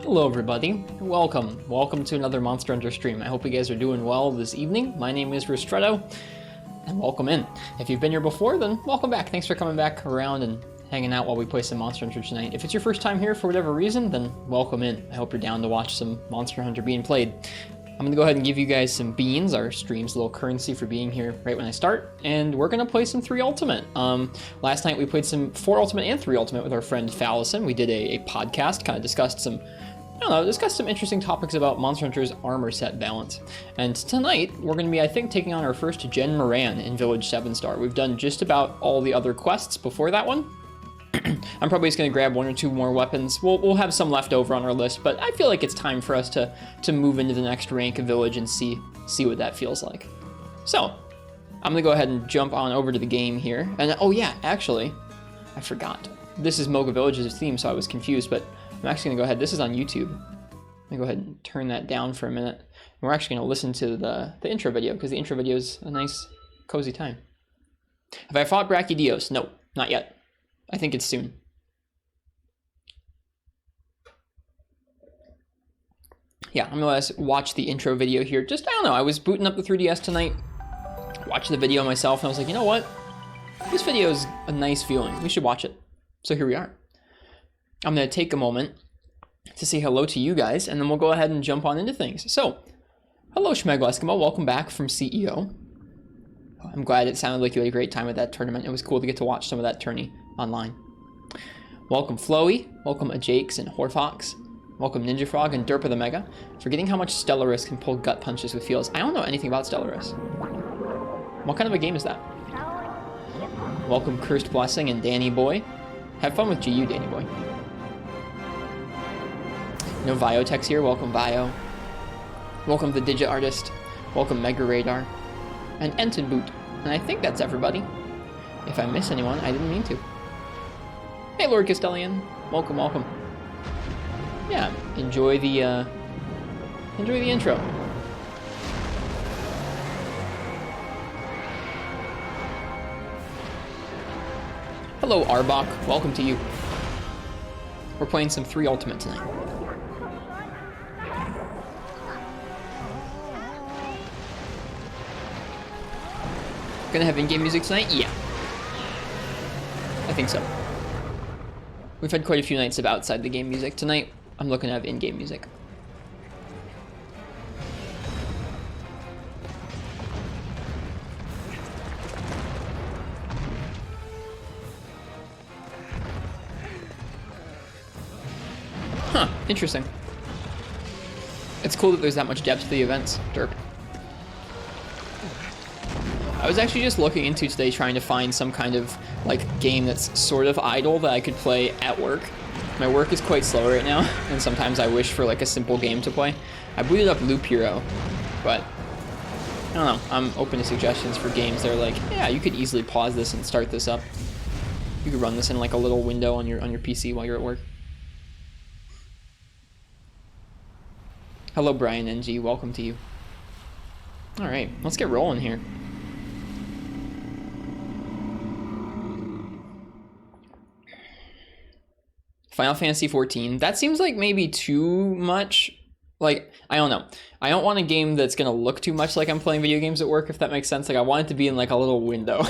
Hello everybody, welcome to another Monster Hunter stream. I hope you guys are doing well this evening. My name is Ristretto, and welcome in. If you've been here before, then welcome back. Thanks for coming back around and hanging out while we play some Monster Hunter tonight. If it's your first time here for whatever reason, then welcome in. I hope you're down to watch some Monster Hunter being played. I'm gonna go ahead and give you guys some beans, our stream's little currency for being here right when I start, and we're gonna play some 3 Ultimate. Last night we played some 4 Ultimate and 3 Ultimate with our friend Fallison. We did a podcast, kind of discussed some interesting topics about Monster Hunter's armor set balance. And tonight, we're going to be, I think, taking on our first Jhen Mohran in Village 7-star. We've done just about all the other quests before that one. I'm probably just going to grab 1 or 2 more weapons. We'll have some left over on our list, but I feel like it's time for us to move into the next rank of Village and see what that feels like. So, I'm going to go ahead and jump on over to the game here. And, oh yeah, actually, I forgot. This is Mocha Village's theme, so I was confused, but I'm actually going to go ahead, this is on YouTube. I'm going to go ahead and turn that down for a minute. And we're actually going to listen to the intro video, because the intro video is a nice, cozy time. Have I fought Brachydios? No, not yet. I think it's soon. Yeah, I'm going to watch the intro video here. Just, I don't know, I was booting up the 3DS tonight, watched the video myself, and I was like, you know what? This video is a nice feeling. We should watch it. So here we are. I'm going to take a moment to say hello to you guys, and then we'll go ahead and jump on into things. So, hello Schmegel Eskimo, welcome back from CEO. I'm glad it sounded like you had a great time at that tournament. It was cool to get to watch some of that tourney online. Welcome Floey, welcome Ajax and Horfox, welcome Ninja Frog and Derpa the Mega. Forgetting how much Stellaris can pull gut punches with feels. I don't know anything about Stellaris. What kind of a game is that? Welcome Cursed Blessing and Danny Boy. Have fun with GU, Danny Boy. No Viotex here, welcome Vio. Welcome the Digit Artist. Welcome Mega Radar. And Enton Boot. And I think that's everybody. If I miss anyone, I didn't mean to. Hey Lord Castellian. Welcome, welcome. Yeah, enjoy the intro. Hello Arbok, welcome to you. We're playing some 3 Ultimate tonight. Gonna have in-game music tonight? Yeah. I think so. We've had quite a few nights of outside the game music. Tonight, I'm looking to have in-game music. Huh, interesting. It's cool that there's that much depth to the events, Derp. I was actually just looking into today trying to find some kind of like game that's sort of idle that I could play at work. My work is quite slow right now, and sometimes I wish for like a simple game to play. I booted up Loop Hero, but I don't know, I'm open to suggestions for games that are like, yeah, you could easily pause this and start this up. You could run this in like a little window on your PC while you're at work. Hello Brian NG, welcome to you. Alright, let's get rolling here. Final Fantasy 14. That seems like maybe too much. Like, I don't know. I don't want a game that's going to look too much like I'm playing video games at work, if that makes sense. Like, I want it to be in like a little window.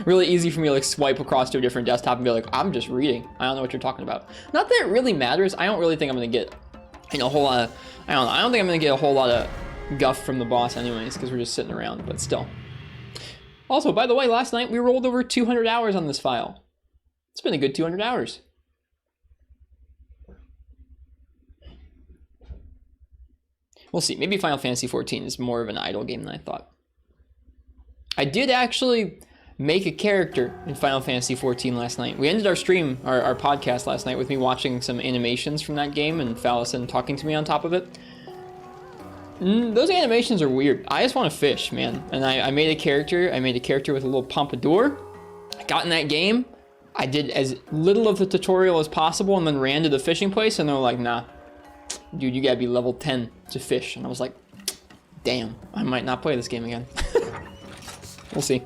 Really easy for me to like swipe across to a different desktop and be like, I'm just reading. I don't know what you're talking about. Not that it really matters. I don't really think I'm going to get, you know, a whole lot of, I don't think I'm going to get a whole lot of guff from the boss anyways, because we're just sitting around, but still. Also, by the way, last night we rolled over 200 hours on this file. It's been a good 200 hours. We'll see. Maybe Final Fantasy 14 is more of an idle game than I thought. I did actually make a character in Final Fantasy 14 last night. We ended our stream, our podcast last night with me watching some animations from that game and Fallison talking to me on top of it. Those animations are weird. I just want to fish, man. And I made a character. I made a character with a little pompadour. I got in that game. I did as little of the tutorial as possible and then ran to the fishing place and they were like, nah. Dude, you gotta be level 10 to fish. And I was like, damn, I might not play this game again. We'll see.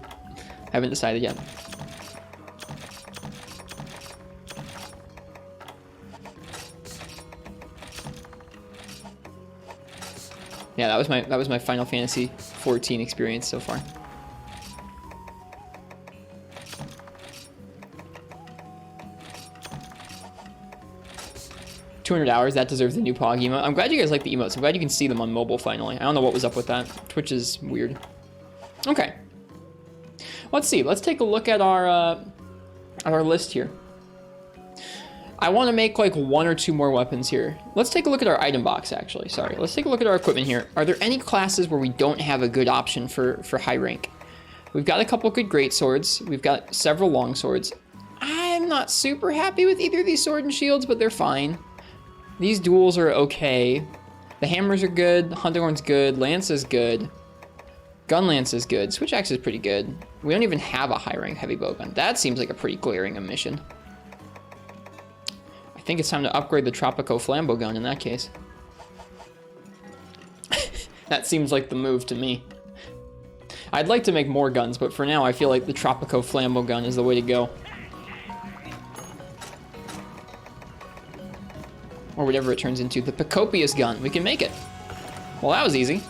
Haven't decided yet. Yeah, that was my Final Fantasy 14 experience so far. $200, that deserves the new Pog emote. I'm glad you guys like the emotes. I'm glad you can see them on mobile finally. I don't know what was up with that. Twitch is weird. Okay. Let's see. Let's take a look at our list here. I want to make like 1 or 2 more weapons here. Let's take a look at our item box, actually. Sorry. Let's take a look at our equipment here. Are there any classes where we don't have a good option for high rank? We've got a couple good great swords. We've got several long swords. I'm not super happy with either of these sword and shields, but they're fine. These duels are okay. The hammers are good. The hunting horn's good. Lance is good. Gunlance is good. Switch axe is pretty good. We don't even have a high rank heavy bowgun. That seems like a pretty glaring omission. I think it's time to upgrade the Tropico Flambo gun in that case. That seems like the move to me. I'd like to make more guns, but for now I feel like the Tropico Flambo gun is the way to go. Or whatever it turns into. The Picopius gun. We can make it. Well, that was easy.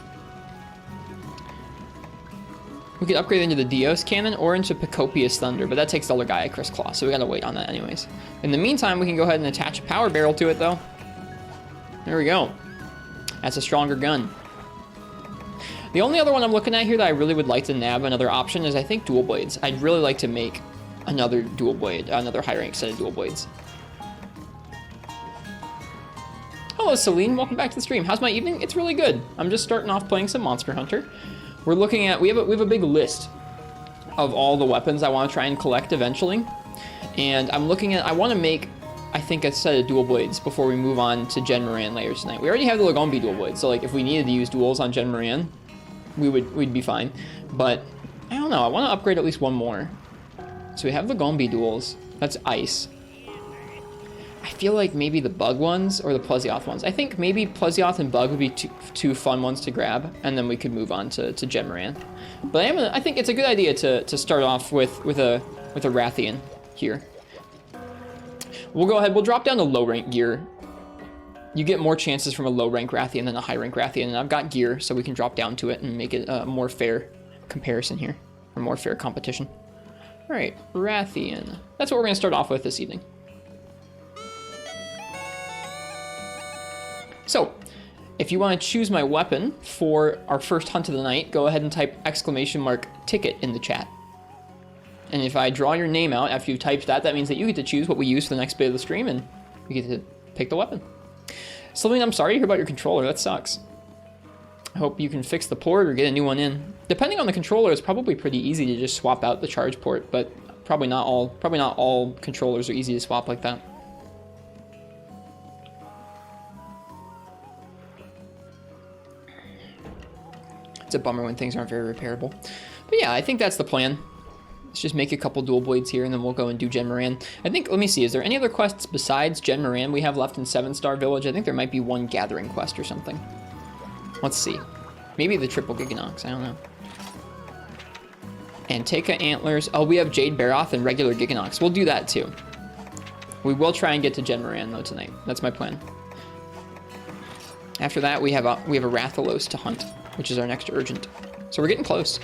We could upgrade into the Dios cannon or into Picopius Thunder, but that takes the other guy, Chris Claw, so we gotta wait on that anyways. In the meantime, we can go ahead and attach a power barrel to it, though. There we go. That's a stronger gun. The only other one I'm looking at here that I really would like to nab another option is, I think, dual blades. I'd really like to make another dual blade, another high rank set of dual blades. Hello, Celine. Welcome back to the stream. How's my evening? It's really good. I'm just starting off playing some Monster Hunter. We're looking at, we have a big list of all the weapons I want to try and collect eventually. And I'm looking at, I want to make, I think, a set of dual blades before we move on to Jhen Moran later tonight. We already have the Lagombi dual blades, so like if we needed to use duals on Jhen Moran, we'd be fine. But I don't know, I want to upgrade at least one more. So we have the Lagombi duals. That's ice. I feel like maybe the Bug ones or the Plesioth ones. I think maybe Plesioth and Bug would be two fun ones to grab, and then we could move on to Jhen Moran. But I think it's a good idea to start off with a Rathian here. We'll go ahead. We'll drop down to low rank gear. You get more chances from a low rank Rathian than a high rank Rathian, and I've got gear, so we can drop down to it and make it a more fair comparison here, or more fair competition. All right, Rathian. That's what we're gonna start off with this evening. So, if you want to choose my weapon for our first hunt of the night, go ahead and type !ticket in the chat. And if I draw your name out after you've typed that, that means that you get to choose what we use for the next bit of the stream, and you get to pick the weapon. Celine, I'm sorry to hear about your controller. That sucks. I hope you can fix the port or get a new one in. Depending on the controller, it's probably pretty easy to just swap out the charge port, but probably not all controllers are easy to swap like that. It's a bummer when things aren't very repairable. But yeah, I think that's the plan. Let's just make a couple dual blades here, and then we'll go and do Jhen Moran. I think, let me see, is there any other quests besides Jhen Moran we have left in 7-Star Village? I think there might be one gathering quest or something. Let's see. Maybe the triple Gigginox, I don't know. Anteka Antlers. Oh, we have Jade Barroth and regular Gigginox. We'll do that too. We will try and get to Jhen Moran though tonight. That's my plan. After that, we have a Rathalos to hunt, which is our next urgent. So we're getting close.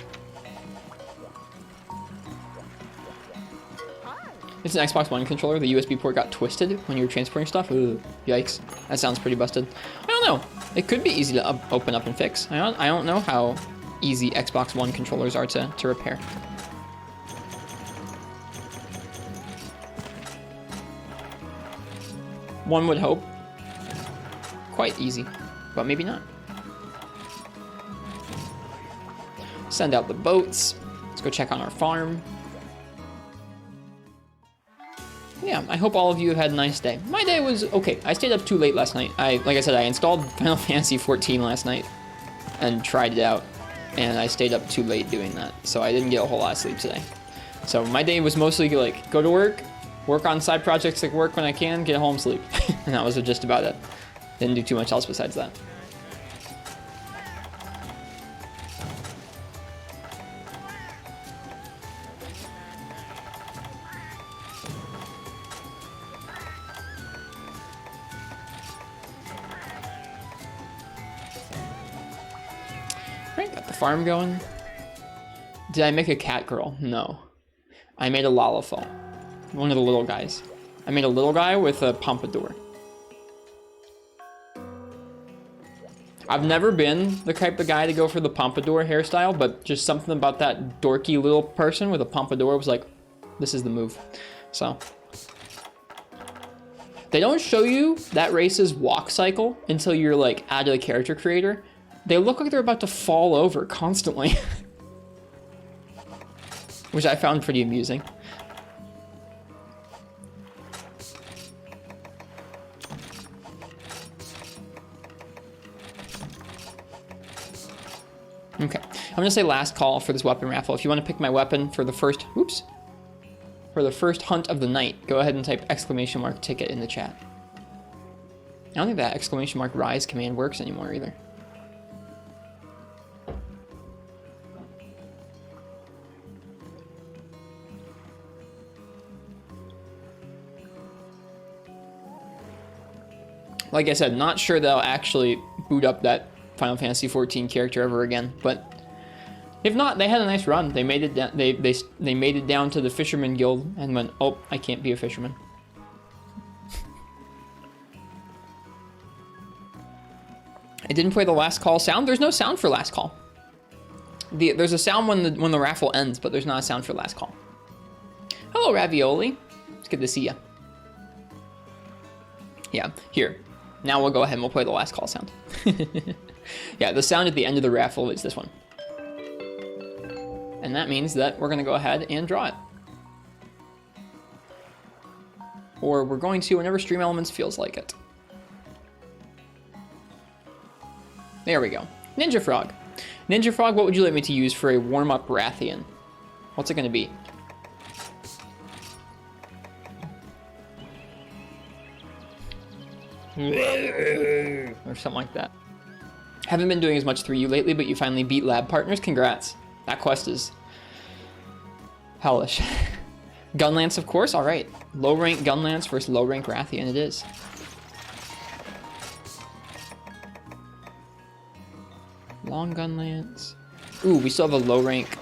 It's an Xbox One controller. The USB port got twisted when you were transporting stuff. Ooh, yikes. That sounds pretty busted. I don't know. It could be easy to open up and fix. I don't know how easy Xbox One controllers are to repair. One would hope. Quite easy, but maybe not. Send out the boats. Let's go check on our farm. Yeah, I hope all of you have had a nice day. My day was okay. I stayed up too late last night. Like I said, I installed Final Fantasy 14 last night and tried it out, and I stayed up too late doing that, so I didn't get a whole lot of sleep today. So my day was mostly like, go to work on side projects like work when I can, get home, sleep. And that was just about it. Didn't do too much else besides that. Alright, got the farm going. Did I make a cat girl? No. I made a Lalafell. One of the little guys. I made a little guy with a pompadour. I've never been the type of guy to go for the pompadour hairstyle, but just something about that dorky little person with a pompadour was like, this is the move. So. They don't show you that race's walk cycle until you're like out of the character creator. They look like they're about to fall over constantly. Which I found pretty amusing. Okay, I'm gonna say last call for this weapon raffle. If you want to pick my weapon for the first, oops, for the first hunt of the night, go ahead and type !ticket in the chat. I don't think that !rise command works anymore either. Like I said, not sure they'll actually boot up that Final Fantasy XIV character ever again, but if not, they had a nice run. They made it down. They made it down to the Fisherman Guild and went, oh, I can't be a fisherman. I didn't play the last call sound. There's no sound for last call. There's a sound when the raffle ends, but there's not a sound for last call. Hello, Ravioli. It's good to see you. Yeah, here. Now we'll go ahead and we'll play the last call sound. Yeah, the sound at the end of the raffle is this one. And that means that we're going to go ahead and draw it. Or we're going to whenever Stream Elements feels like it. There we go. Ninja Frog. Ninja Frog, what would you like me to use for a warm-up Rathian? What's it going to be? Or something like that. Haven't been doing as much 3U lately, but you finally beat lab partners. Congrats. That quest is hellish. Gunlance, of course. All right. Low rank Gunlance versus low rank Rathian it is. Long Gunlance. Ooh, we still have a low rank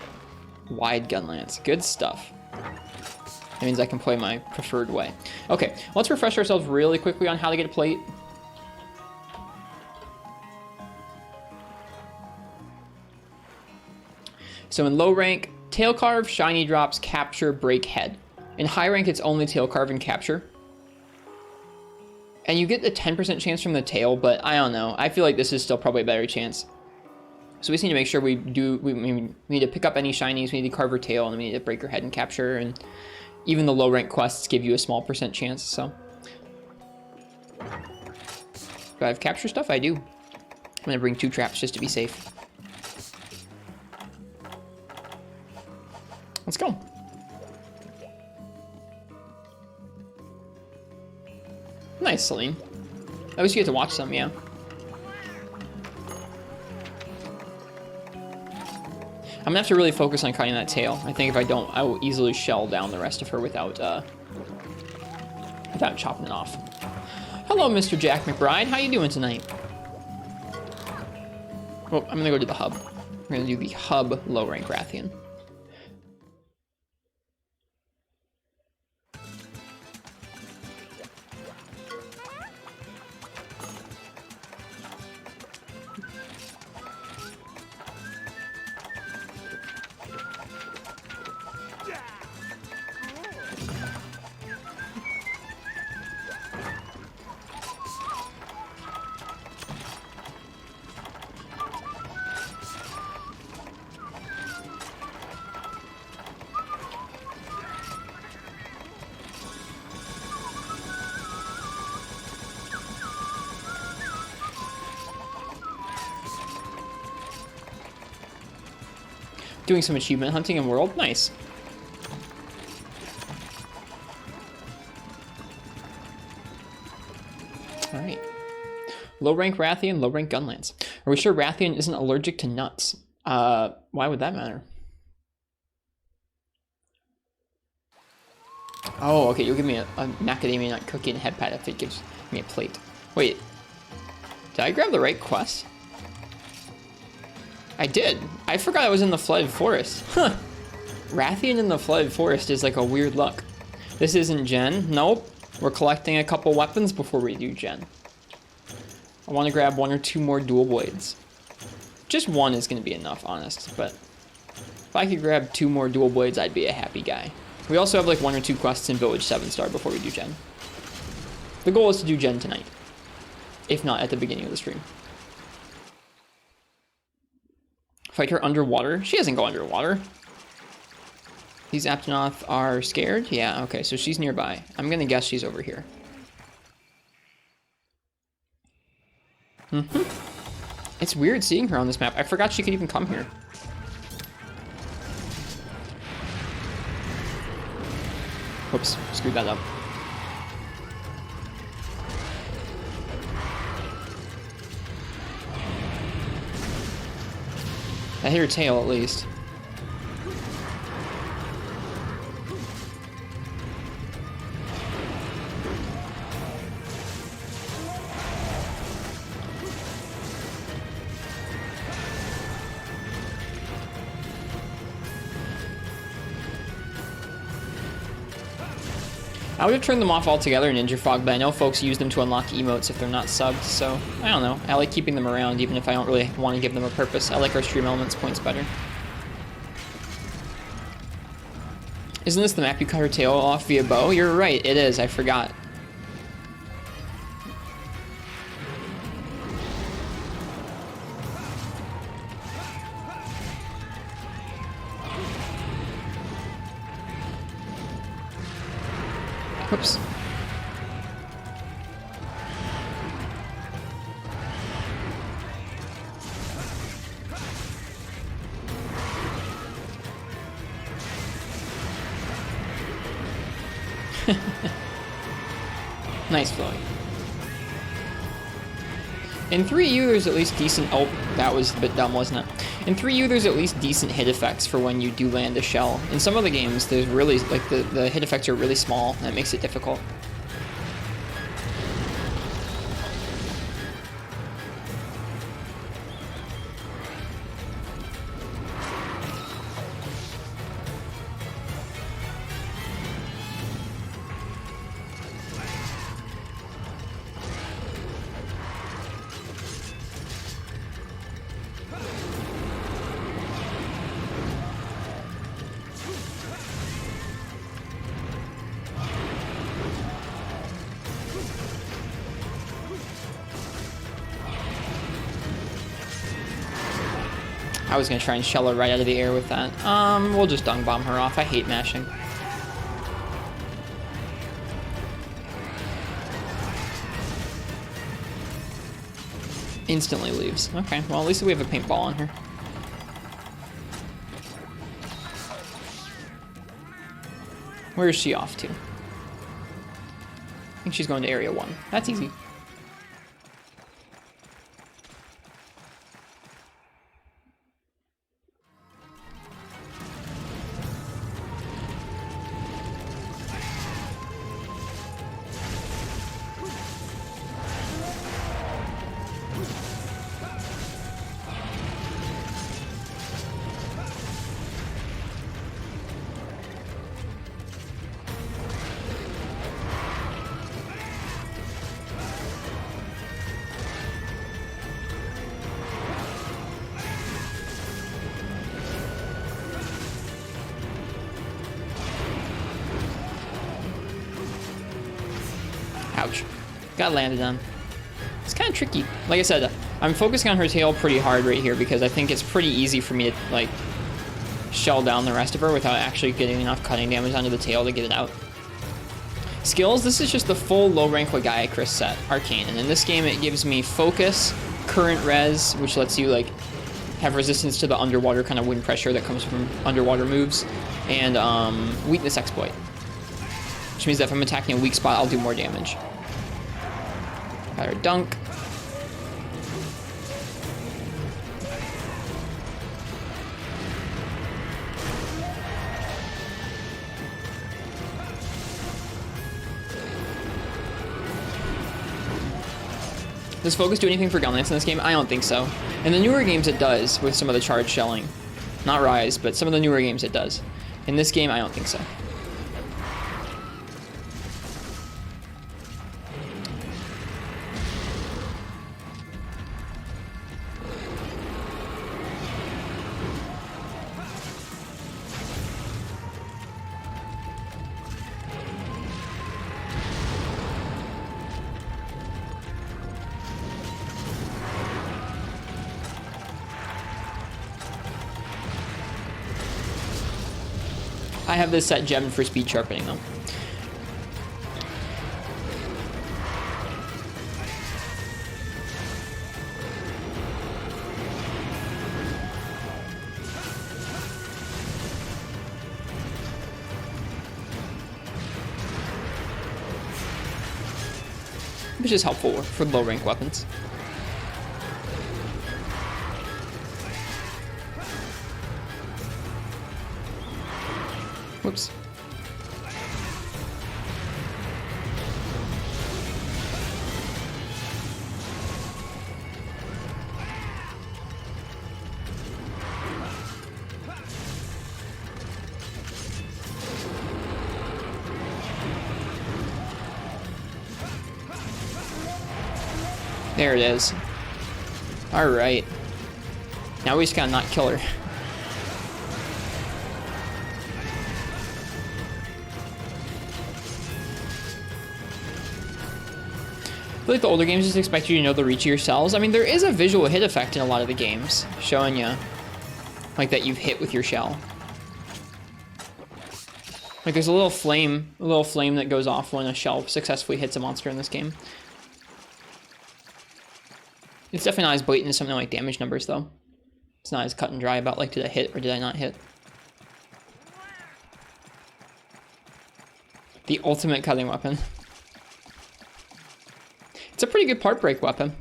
wide Gunlance. Good stuff. That means I can play my preferred way. Okay, let's refresh ourselves really quickly on how to get a plate. So in low rank, tail carve, shiny drops, capture, break head. In high rank, it's only tail carve and capture. And you get a 10% chance from the tail, but I don't know. I feel like this is still probably a better chance. So we just need to make sure we need to pick up any shinies, we need to carve her tail, and we need to break her head and capture, and even the low rank quests give you a small % chance, so. Do I have capture stuff? I do. I'm gonna bring 2 traps just to be safe. Let's go. Nice, Celine. At least you get to watch some, yeah. I'm gonna have to really focus on cutting that tail. I think if I don't, I will easily shell down the rest of her without chopping it off. Hello, Mr. Jack McBride. How you doing tonight? Oh, I'm gonna go to the hub. We're gonna do the hub low rank Rathian. Doing some achievement hunting in World. Nice. Alright. Low rank Rathian, low rank Gunlance. Are we sure Rathian isn't allergic to nuts? Why would that matter? Oh, okay, you'll give me a macadamia nut cookie and a head pad if it gives me a plate. Wait. Did I grab the right quest? I did. I forgot I was in the Flooded Forest. Huh. Rathian in the Flooded Forest is like a weird look. This isn't Jhen. Nope. We're collecting a couple weapons before we do Jhen. I want to grab 1 or 2 more dual blades. Just 1 is going to be enough, honest. But if I could grab 2 more dual blades, I'd be a happy guy. We also have like 1 or 2 quests in Village 7-star before we do Jhen. The goal is to do Jhen tonight. If not, at the beginning of the stream. Fight her underwater? She doesn't go underwater. These Aptonoth are scared? Yeah, okay, so she's nearby. I'm gonna guess she's over here. It's weird seeing her on this map. I forgot she could even come here. Oops, screwed that up. I hit her tail, at least. I would have turned them off altogether in Ninja Fog, but I know folks use them to unlock emotes if they're not subbed, so I don't know. I like keeping them around even if I don't really want to give them a purpose. I like our stream elements points better. Isn't this the map you cut her tail off via bow? You're right, it is. I forgot. Whoops. Nice flowing. In 3U, there's at least decent... Oh, that was a bit dumb, wasn't it? In 3U, there's at least decent hit effects for when you do land a shell. In some of the games, there's really... Like, the hit effects are really small. That makes it difficult. I was gonna try and shell her right out of the air with that. We'll just dung bomb her off. I hate mashing. Instantly leaves. Okay, well at least we have a paintball on her. Where is she off to? I think she's going to Area 1. That's easy. Ouch. Got landed on. It's kind of tricky. Like I said, I'm focusing on her tail pretty hard right here because I think it's pretty easy for me to, like, shell down the rest of her without actually getting enough cutting damage onto the tail to get it out. Skills, this is just the full low-rank Legaia Chris set, Arcane. And in this game, it gives me Focus, Current Res, which lets you, like, have resistance to the underwater kind of wind pressure that comes from underwater moves, and Weakness Exploit. Which means that if I'm attacking a weak spot, I'll do more damage. Got her dunk. Does focus do anything for Gunlance in this game? I don't think so. In the newer games it does, with some of the charge shelling. Not Rise, but some of the newer games it does. In this game, I don't think so. I have this set gemmed for speed sharpening though. Which is helpful for low rank weapons. Whoops. There it is. All right. Now we just gotta not kill her. I feel like the older games just expect you to know the reach of your cells. I mean, there is a visual hit effect in a lot of the games, showing you, like, that you've hit with your shell. Like, there's a little flame that goes off when a shell successfully hits a monster in this game. It's definitely not as blatant as something like damage numbers, though. It's not as cut and dry about, like, did I hit or did I not hit? The ultimate cutting weapon. It's a pretty good part break weapon.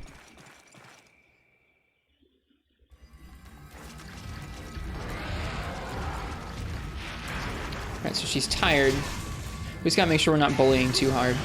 Alright, so she's tired. We just gotta make sure we're not bullying too hard.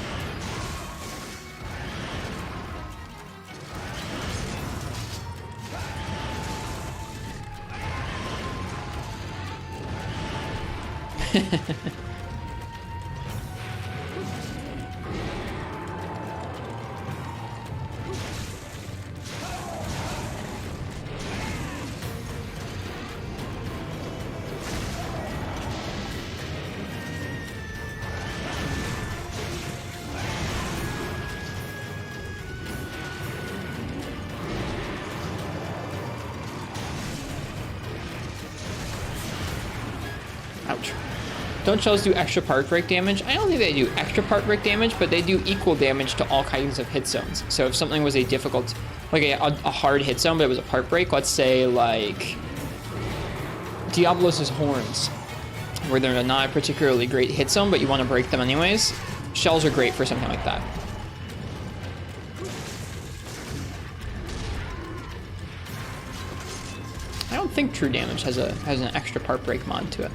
Ouch. Don't shells do extra part break damage? I don't think they do extra part break damage, but they do equal damage to all kinds of hit zones. So if something was a difficult, like a hard hit zone, but it was a part break, let's say like Diablos' horns, where they're not a particularly great hit zone, but you want to break them anyways, shells are great for something like that. I don't think true damage has an extra part break mod to it.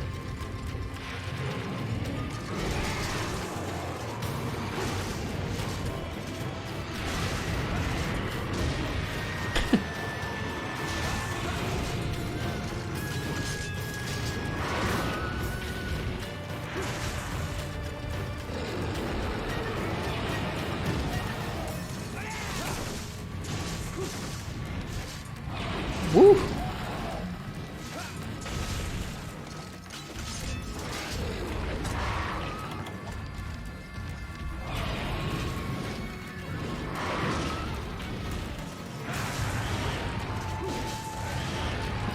Woo!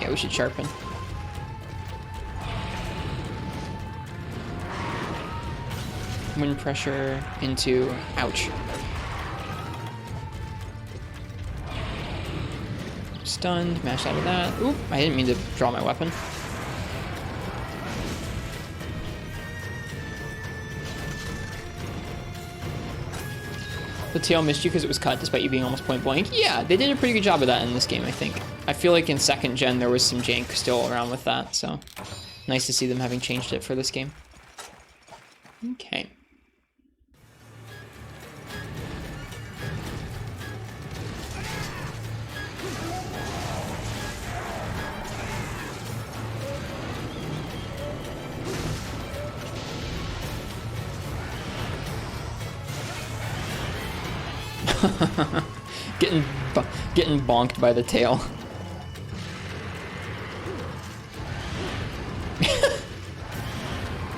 Yeah, we should sharpen. Wind pressure into ouch. Stunned, mashed out of that. Oop, I didn't mean to draw my weapon. The tail missed you because it was cut despite you being almost point blank. Yeah, they did a pretty good job of that in this game, I think. I feel like in 2nd gen there was some jank still around with that, so nice to see them having changed it for this game. Okay. getting bonked by the tail.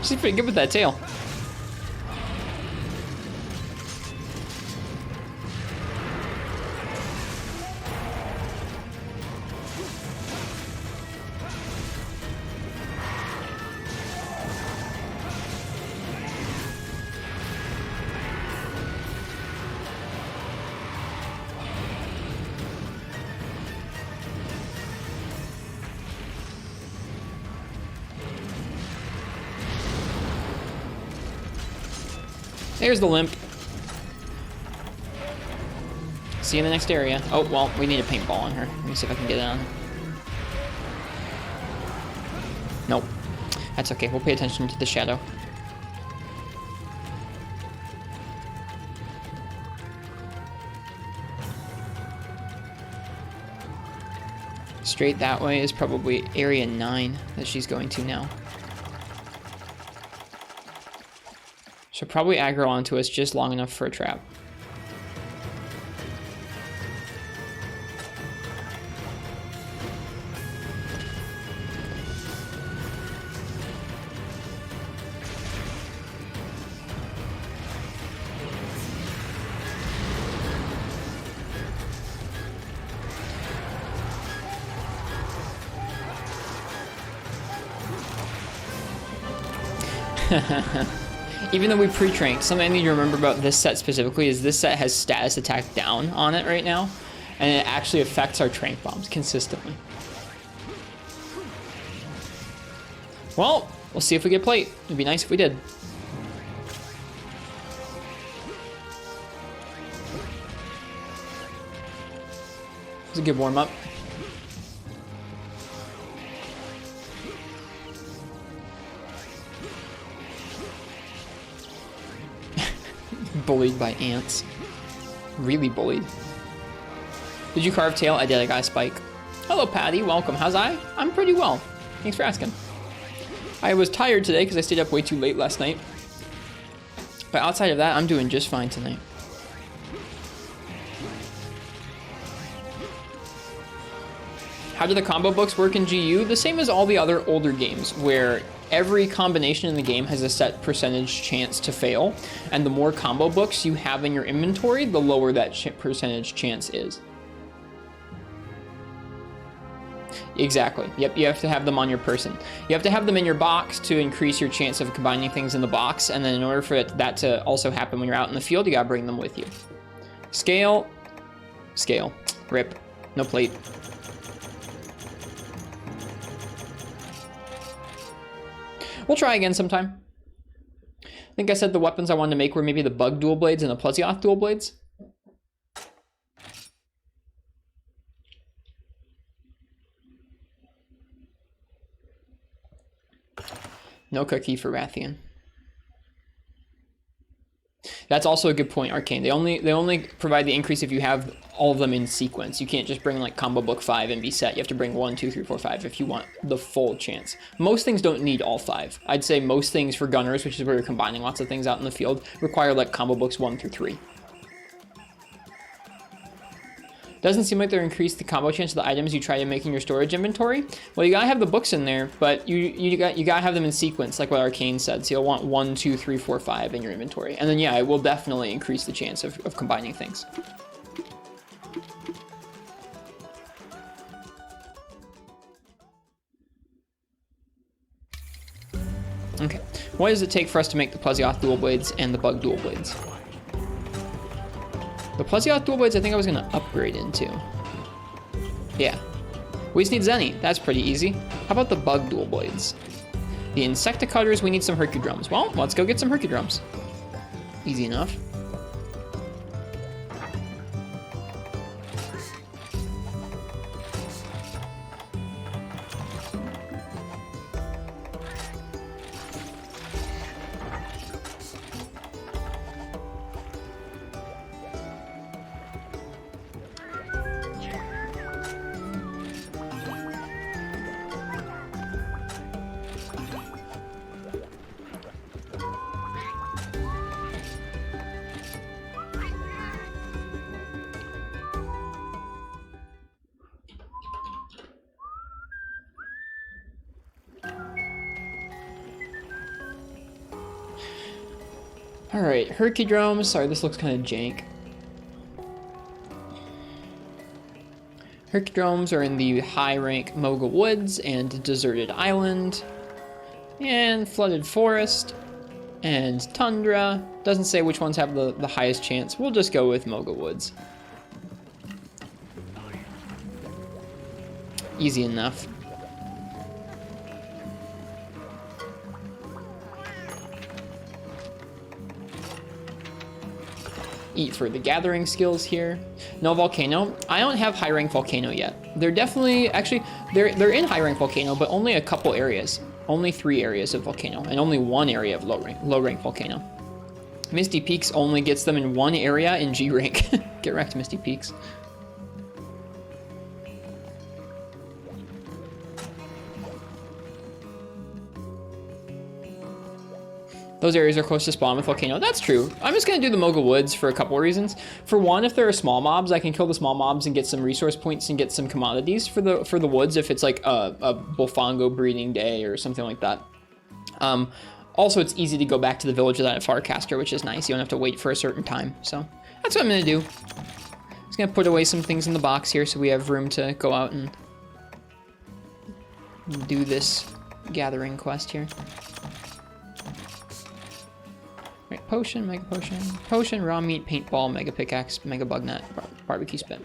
She's pretty good with that tail. There's the limp. See you in the next area. Oh, well, we need a paintball on her. Let me see if I can get it on. Nope. That's okay. We'll pay attention to the shadow. Straight that way is probably area 9 that she's going to now. She'll probably aggro onto us just long enough for a trap. Even though we pre-tranked, something I need to remember about this set specifically is this set has status attack down on it right now, and it actually affects our trank bombs consistently. Well, we'll see if we get plate. It'd be nice if we did. It's a good warm-up. Bullied by ants. Really bullied. Did you carve tail? I did. I got a spike. Hello, Patty. Welcome. How's I? I'm pretty well. Thanks for asking. I was tired today because I stayed up way too late last night. But outside of that, I'm doing just fine tonight. How do the combo books work in GU? The same as all the other older games, where every combination in the game has a set percentage chance to fail, and the more combo books you have in your inventory, the lower that percentage chance is. Exactly. Yep, you have to have them on your person. You have to have them in your box to increase your chance of combining things in the box, and then in order for that to also happen when you're out in the field, you gotta bring them with you. Scale. Scale. Rip. No plate. We'll try again sometime. I think I said the weapons I wanted to make were maybe the Bug dual blades and the Plesioth dual blades. No cookie for Rathian. That's also a good point, Arcane. They only provide the increase if you have all of them in sequence. You can't just bring like combo book 5 and be set. You have to bring 1, 2, 3, 4, 5 if you want the full chance. Most things don't need all 5. I'd say most things for gunners, which is where you're combining lots of things out in the field, require like combo books 1 through 3. Doesn't seem like they're increased the combo chance of the items you try to make in your storage inventory. Well, you gotta have the books in there, but you gotta have them in sequence, like what Arcane said. So you'll want 1, 2, 3, 4, 5 in your inventory, and then yeah, it will definitely increase the chance of combining things. Okay, what does it take for us to make the Plesioth dual blades and the Bug dual blades? The Plesioth dual blades I think I was gonna upgrade into. Yeah. We just need Zenny. That's pretty easy. How about the Bug dual blades? The Insecticutters, we need some Hercudrums. Well, let's go get some Hercudrums. Easy enough. Alright, Hercudrome. Sorry, this looks kind of jank. Hercudromes are in the high rank Moga Woods and Deserted Island. And Flooded Forest. And Tundra. Doesn't say which ones have the highest chance. We'll just go with Moga Woods. Easy enough. Eat for the gathering skills here. No Volcano. I don't have high rank Volcano yet. They're definitely, actually, they're in high rank Volcano, but only a couple areas. Only 3 areas of Volcano, and only 1 area of low rank Volcano. Misty Peaks only gets them in 1 area in G rank. Get wrecked, Misty Peaks. Those areas are close to spawn with Volcano. That's true. I'm just going to do the Moga Woods for a couple of reasons. For one, if there are small mobs, I can kill the small mobs and get some resource points and get some commodities for the woods if it's like a Bullfongo breeding day or something like that. Also, it's easy to go back to the village without a Farcaster, which is nice. You don't have to wait for a certain time. So that's what I'm going to do. Just going to put away some things in the box here so we have room to go out and do this gathering quest here. Right, potion, mega potion, raw meat, paintball, mega pickaxe, mega bug net, barbecue spit.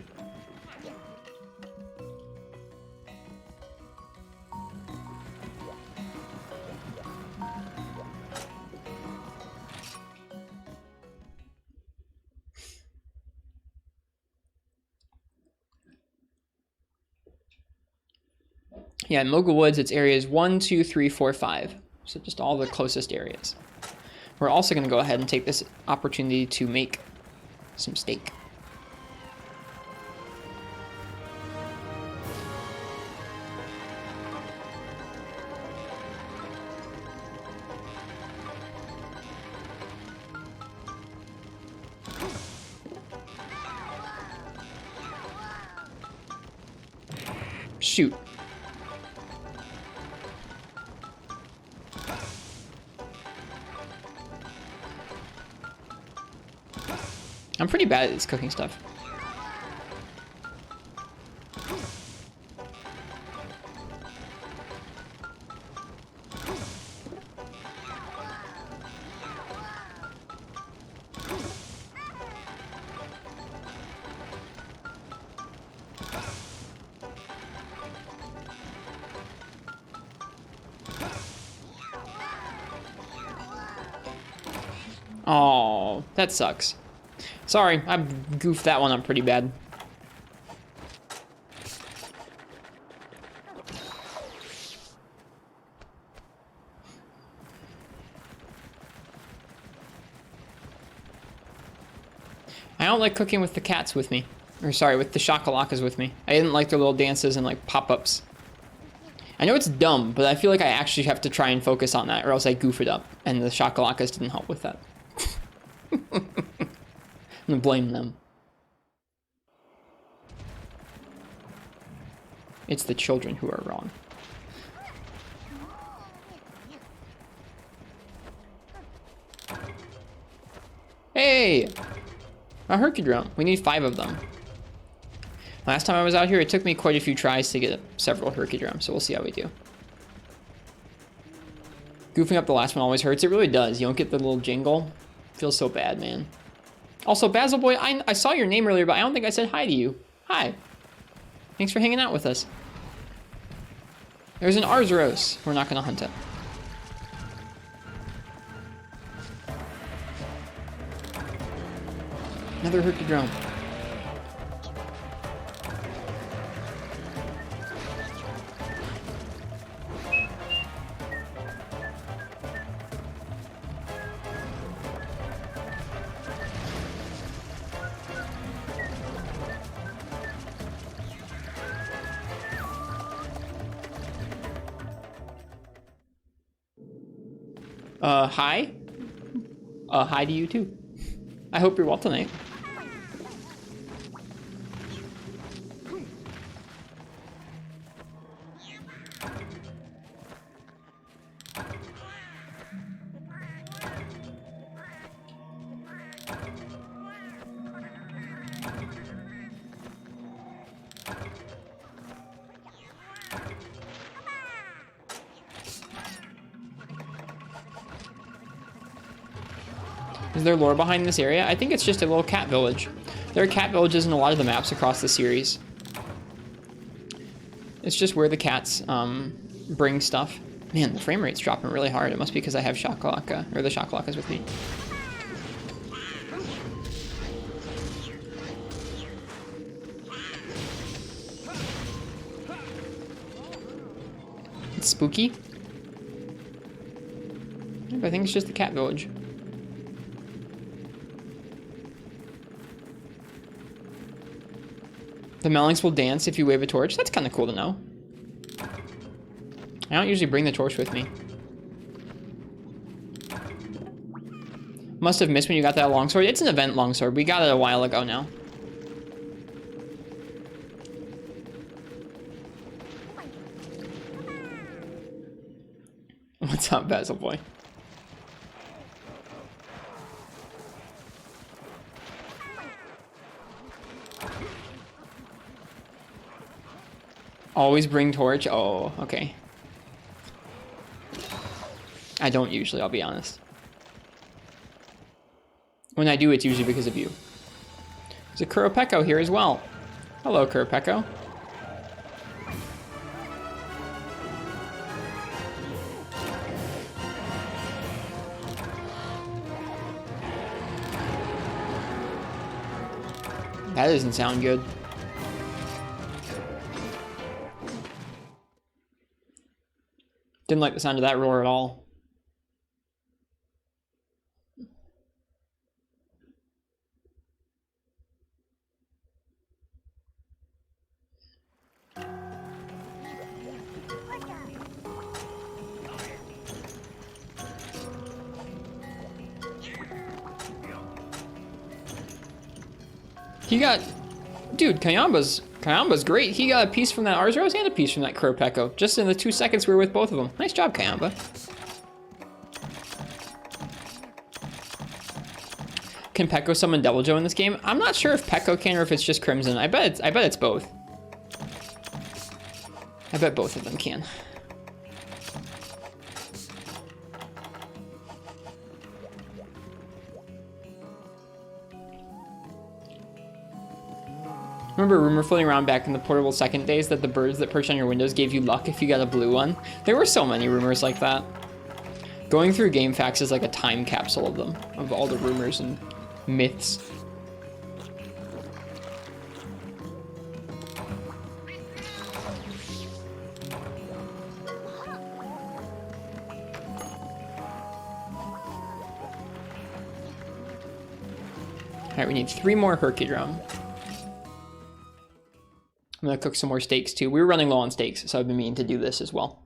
Yeah, in Moga Woods, it's areas 1, 2, 3, 4, 5. So just all the closest areas. We're also going to go ahead and take this opportunity to make some steak. Shoot. I'm pretty bad at this cooking stuff. Oh, that sucks. Sorry, I goofed that one up pretty bad. I don't like cooking with the cats with me. Or sorry, with the shakalakas with me. I didn't like their little dances and like pop-ups. I know it's dumb, but I feel like I actually have to try and focus on that or else I goof it up. And the shakalakas didn't help with that. I'm gonna blame them. It's the children who are wrong. Hey! A Hercudrome. We need 5 of them. Last time I was out here, it took me quite a few tries to get several Hercudromes, so we'll see how we do. Goofing up the last one always hurts. It really does. You don't get the little jingle. Feels so bad, man. Also, Basil Boy, I saw your name earlier, but I don't think I said hi to you. Hi. Thanks for hanging out with us. There's an Arzuros. We're not going to hunt it. Another Hercudrome. Hi. Hi to you too. I hope you're well tonight. Is there lore behind this area? I think it's just a little cat village. There are cat villages in a lot of the maps across the series. It's just where the cats bring stuff. Man, the frame rate's dropping really hard. It must be because I have Shakalaka, or the Shakalaka is with me. It's spooky. I think it's just the cat village. The Melings will dance if you wave a torch. That's kind of cool to know. I don't usually bring the torch with me. Must have missed when you got that longsword. It's an event longsword. We got it a while ago now. What's up, Basil Boy? Always bring torch? Oh, okay. I don't usually, I'll be honest. When I do, it's usually because of you. There's a Kuropeko here as well. Hello, Kuropeko. That doesn't sound good. Didn't like the sound of that roar at all. He got, dude, Kayamba's great. He got a piece from that Ars Rose and a piece from that Kuropeko, just in the 2 seconds we were with both of them. Nice job, Kayamba. Can Peko summon Devil Joe in this game? I'm not sure if Peko can or if it's just Crimson. I bet it's both. I bet both of them can. Remember a rumor floating around back in the portable second days that the birds that perch on your windows gave you luck if you got a blue one? There were so many rumors like that. Going through game facts is like a time capsule of them, of all the rumors and myths. Alright, we need 3 more Herkidrum. I'm gonna cook some more steaks too. We were running low on steaks, so I've been meaning to do this as well.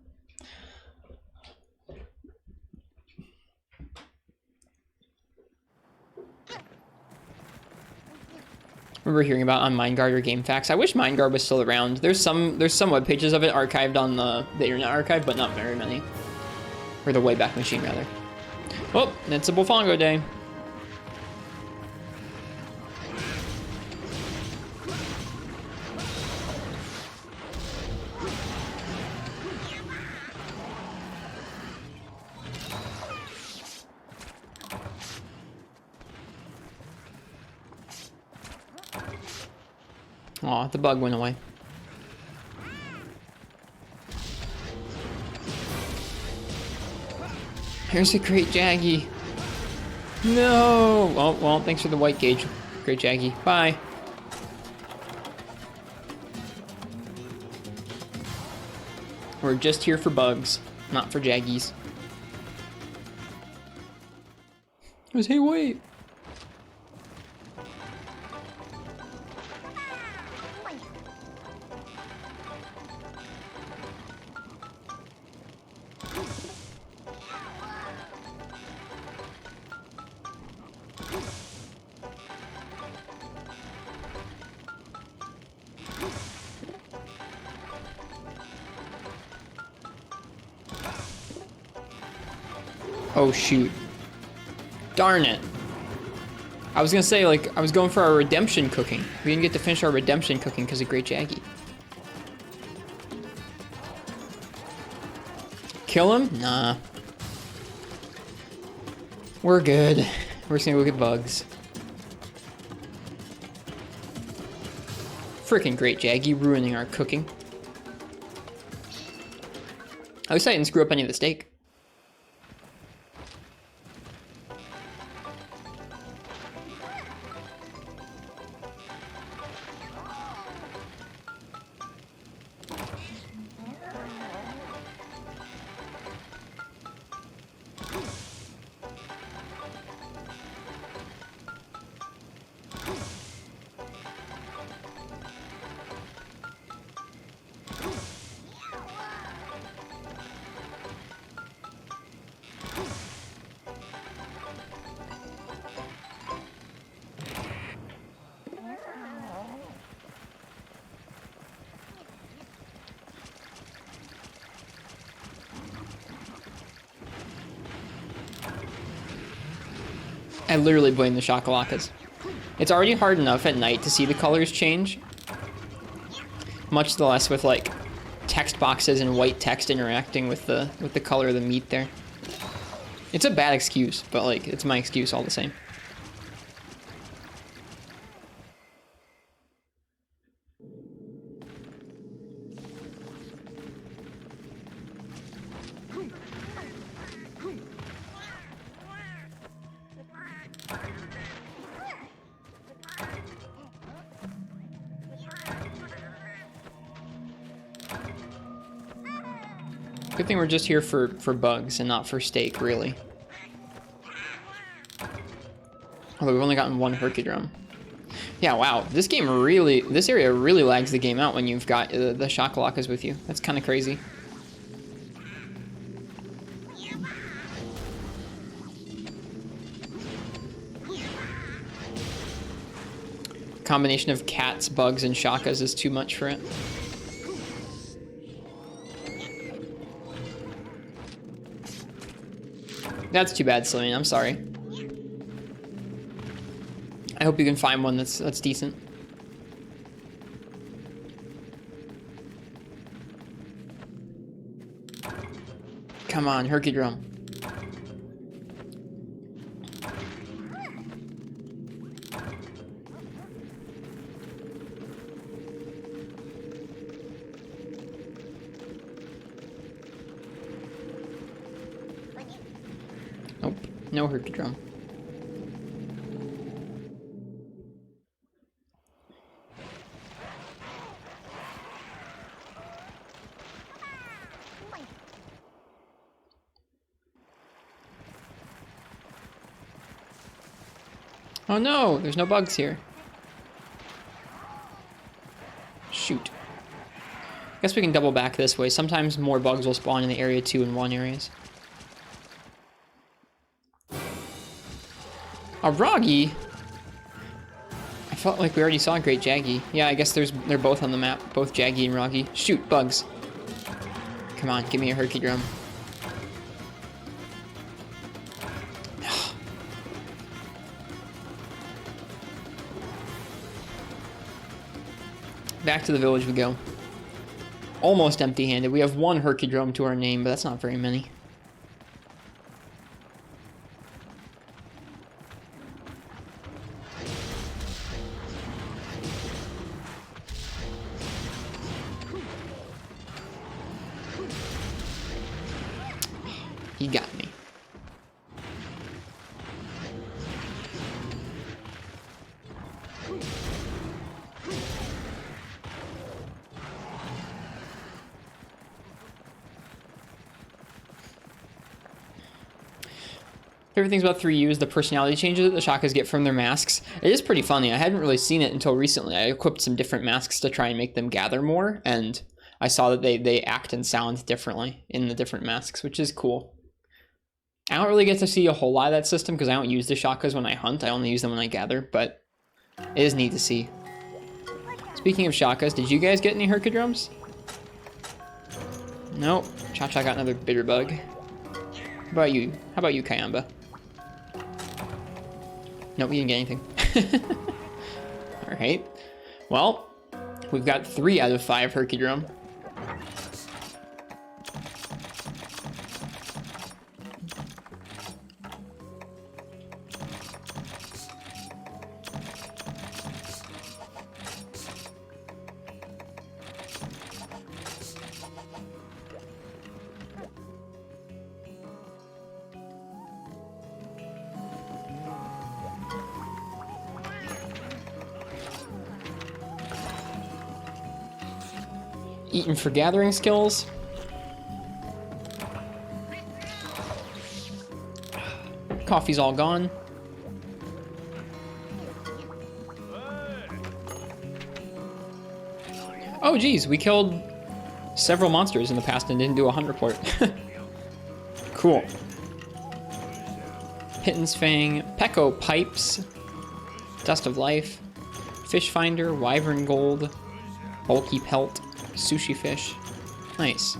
Remember hearing about on Mindguard or GameFAQs. I wish Mindguard was still around. There's some web pages of it archived on the Internet Archive, but not very many. Or the Wayback Machine, rather. Oh, it's a Bullfongo day. Aw, the bug went away. Here's a great Jaggy. No! Oh, well, thanks for the white gauge. Great Jaggy. Bye. We're just here for bugs, not for Jaggies. It was, hey, wait. Oh shoot. Darn it. I was gonna say, like, I was going for our redemption cooking. We didn't get to finish our redemption cooking because of Great Jaggy. Kill him? Nah. We're good. We're just gonna look at bugs. Freaking great, Jaggy, ruining our cooking. At least I didn't screw up any of the steak. I literally blame the Shakalakas. It's already hard enough at night to see the colors change. Much less with like text boxes and white text interacting with the color of the meat there. It's a bad excuse, but like it's my excuse all the same. Good thing we're just here for bugs and not for steak, really. Although we've only gotten one Herkidrum. Yeah, wow. This area really lags the game out when you've got the Shakalakas with you. That's kind of crazy. Combination of cats, bugs, and shakas is too much for it. That's too bad, Celine. I'm sorry. I hope you can find one that's decent. Come on, Herkidrum. Nope, no Herkidrum. Oh no, there's no bugs here. Shoot. Guess we can double back this way. Sometimes more bugs will spawn in the area 2 and 1 areas. A Roggy? I felt like we already saw Great Jaggy. Yeah, I guess they're both on the map. Both Jaggy and Roggy. Shoot, bugs. Come on, give me a Herkidrum. Back to the village we go. Almost empty-handed. We have one Herkidrum to our name, but that's not very many. He got me. Everything's about 3Us, the personality changes that the Shakas get from their masks. It is pretty funny. I hadn't really seen it until recently. I equipped some different masks to try and make them gather more, and I saw that they act and sound differently in the different masks, which is cool. I don't really get to see a whole lot of that system because I don't use the Shakas when I hunt. I only use them when I gather, but it is neat to see. Speaking of Shakas, did you guys get any Herkidrums? Nope. Cha-Cha got another bitter bug. How about you? How about you, Kayamba? Nope, we didn't get anything. Alright. Well, we've got 3 out of 5 Herkidrum. Eaten for gathering skills. Coffee's all gone. Oh geez, we killed several monsters in the past and didn't do a hunt report. Cool. Pitten's Fang, Pecco Pipes, Dust of Life, Fish Finder, Wyvern Gold, Bulky Pelt, Sushi Fish. Nice.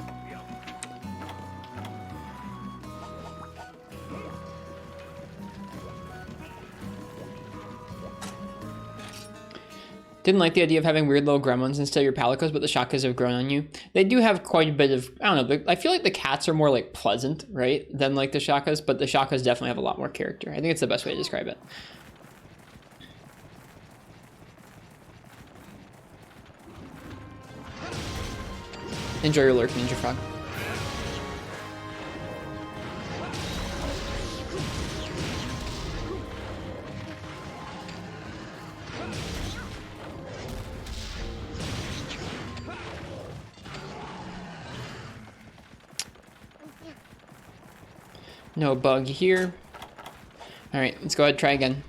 Didn't like the idea of having weird little gremlins instead of your palicos, but the shakas have grown on you. They do have quite a bit of, I don't know, I feel like the cats are more like pleasant, right, than like the shakas, but the shakas definitely have a lot more character. I think it's the best way to describe it. Enjoy your lurk, Ninja Frog. No bug here. All right, let's go ahead and try again.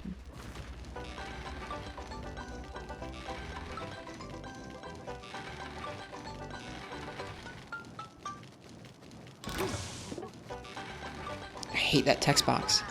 I hate that text box.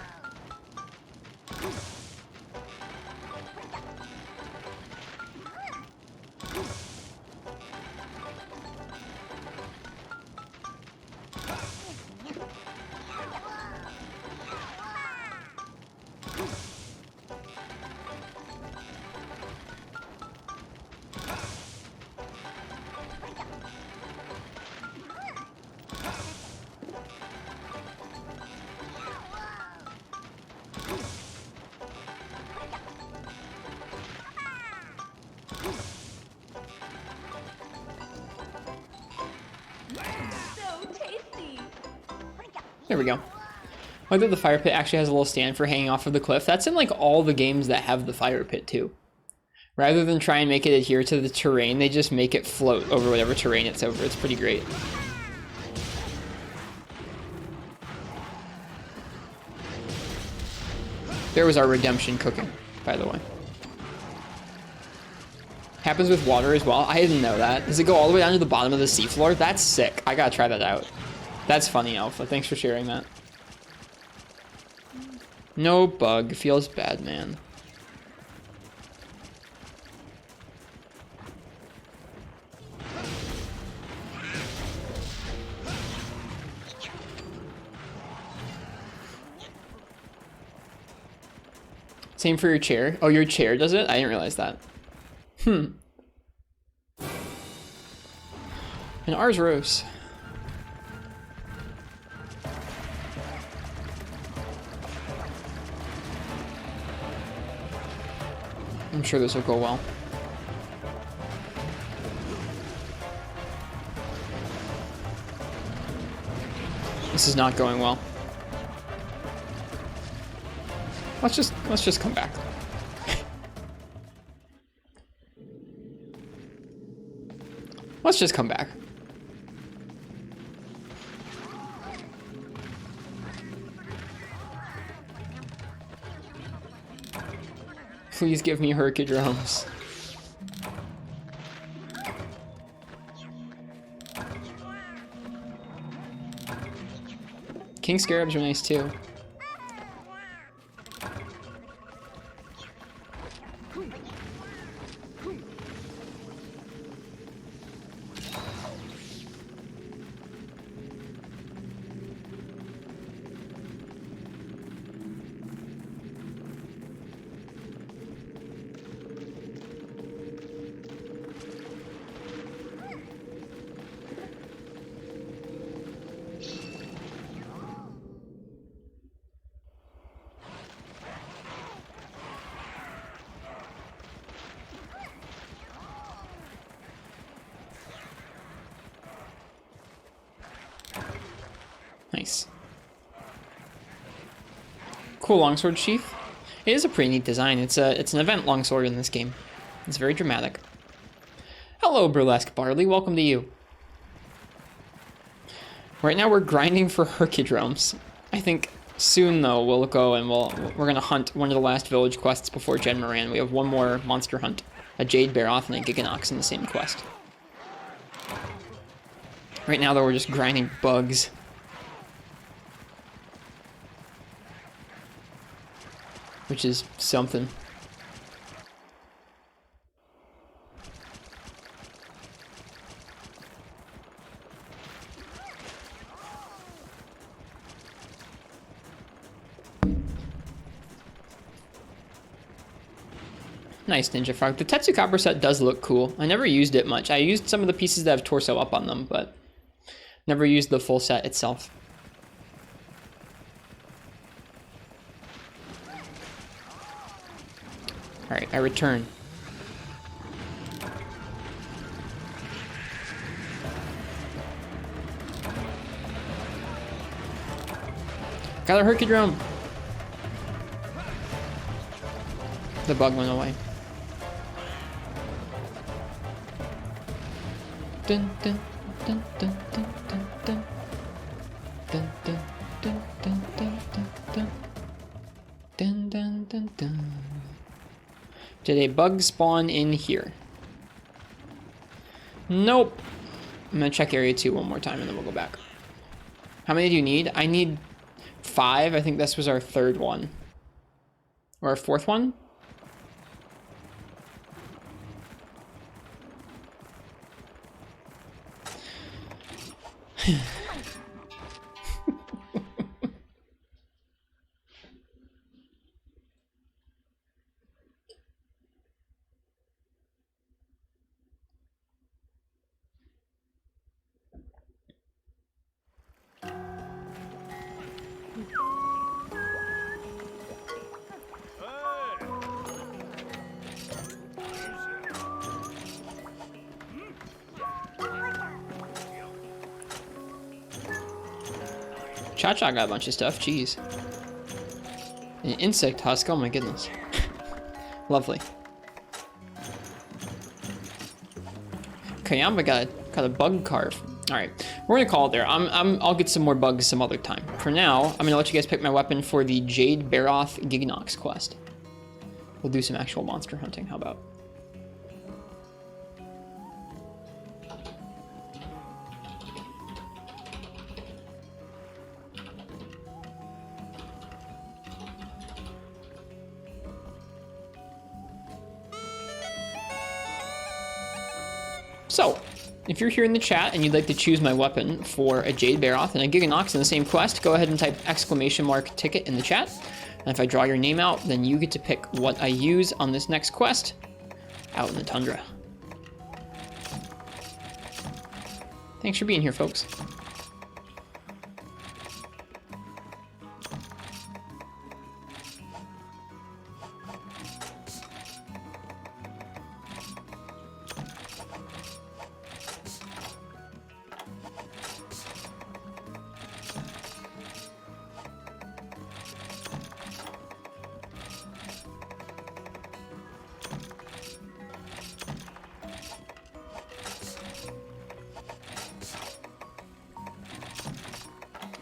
There we go. I think the fire pit actually has a little stand for hanging off of the cliff. That's in like all the games that have the fire pit too. Rather than try and make it adhere to the terrain, they just make it float over whatever terrain it's over. It's pretty great. There was our redemption cooking, by the way. Happens with water as well. I didn't know that. Does it go all the way down to the bottom of the seafloor? That's sick. I gotta try that out. That's funny, Alpha. Thanks for sharing that. No bug. Feels bad, man. Same for your chair. Oh, your chair does it? I didn't realize that. And ours rose. I'm sure this will go well. This is not going well. Let's just come back. Let's just come back. Please give me Herkidromes. King Scarabs are nice too. Nice. Cool longsword sheath. It is a pretty neat design. It's an event longsword in this game. It's very dramatic. Hello, Burlesque Barley. Welcome to you. Right now we're grinding for Herkidromes. I think soon though we'll go and we're gonna hunt one of the last village quests before Jhen Mohran. We have one more monster hunt, a Jade, Barroth, and a Gigginox in the same quest. Right now though we're just grinding bugs. Which is something. Nice, Ninja Frog. The Tetsu Copper set does look cool. I never used it much. I used some of the pieces that have torso up on them, but never used the full set itself. Alright, I return. Got a Herkidrome! The bug went away. Dun, dun, dun, dun, dun, dun, dun. Dun, dun, dun, dun, dun, dun, dun. Dun, dun, dun, dun. Did a bug spawn in here? Nope. I'm gonna check area 2 one more time and then we'll go back. How many do you need? I need 5. I think this was our 3rd one. Or our 4th one? Cha-Cha got a bunch of stuff, jeez. An insect husk, oh my goodness. Lovely. Kayamba got a bug carve. Alright, we're gonna call it there. I'll get some more bugs some other time. For now, I'm gonna let you guys pick my weapon for the Jade, Barroth, Gigginox quest. We'll do some actual monster hunting, how about? So, if you're here in the chat and you'd like to choose my weapon for a Jade, Barroth, and a Gigginox in the same quest, go ahead and type !ticket in the chat. And if I draw your name out, then you get to pick what I use on this next quest out in the tundra. Thanks for being here, folks.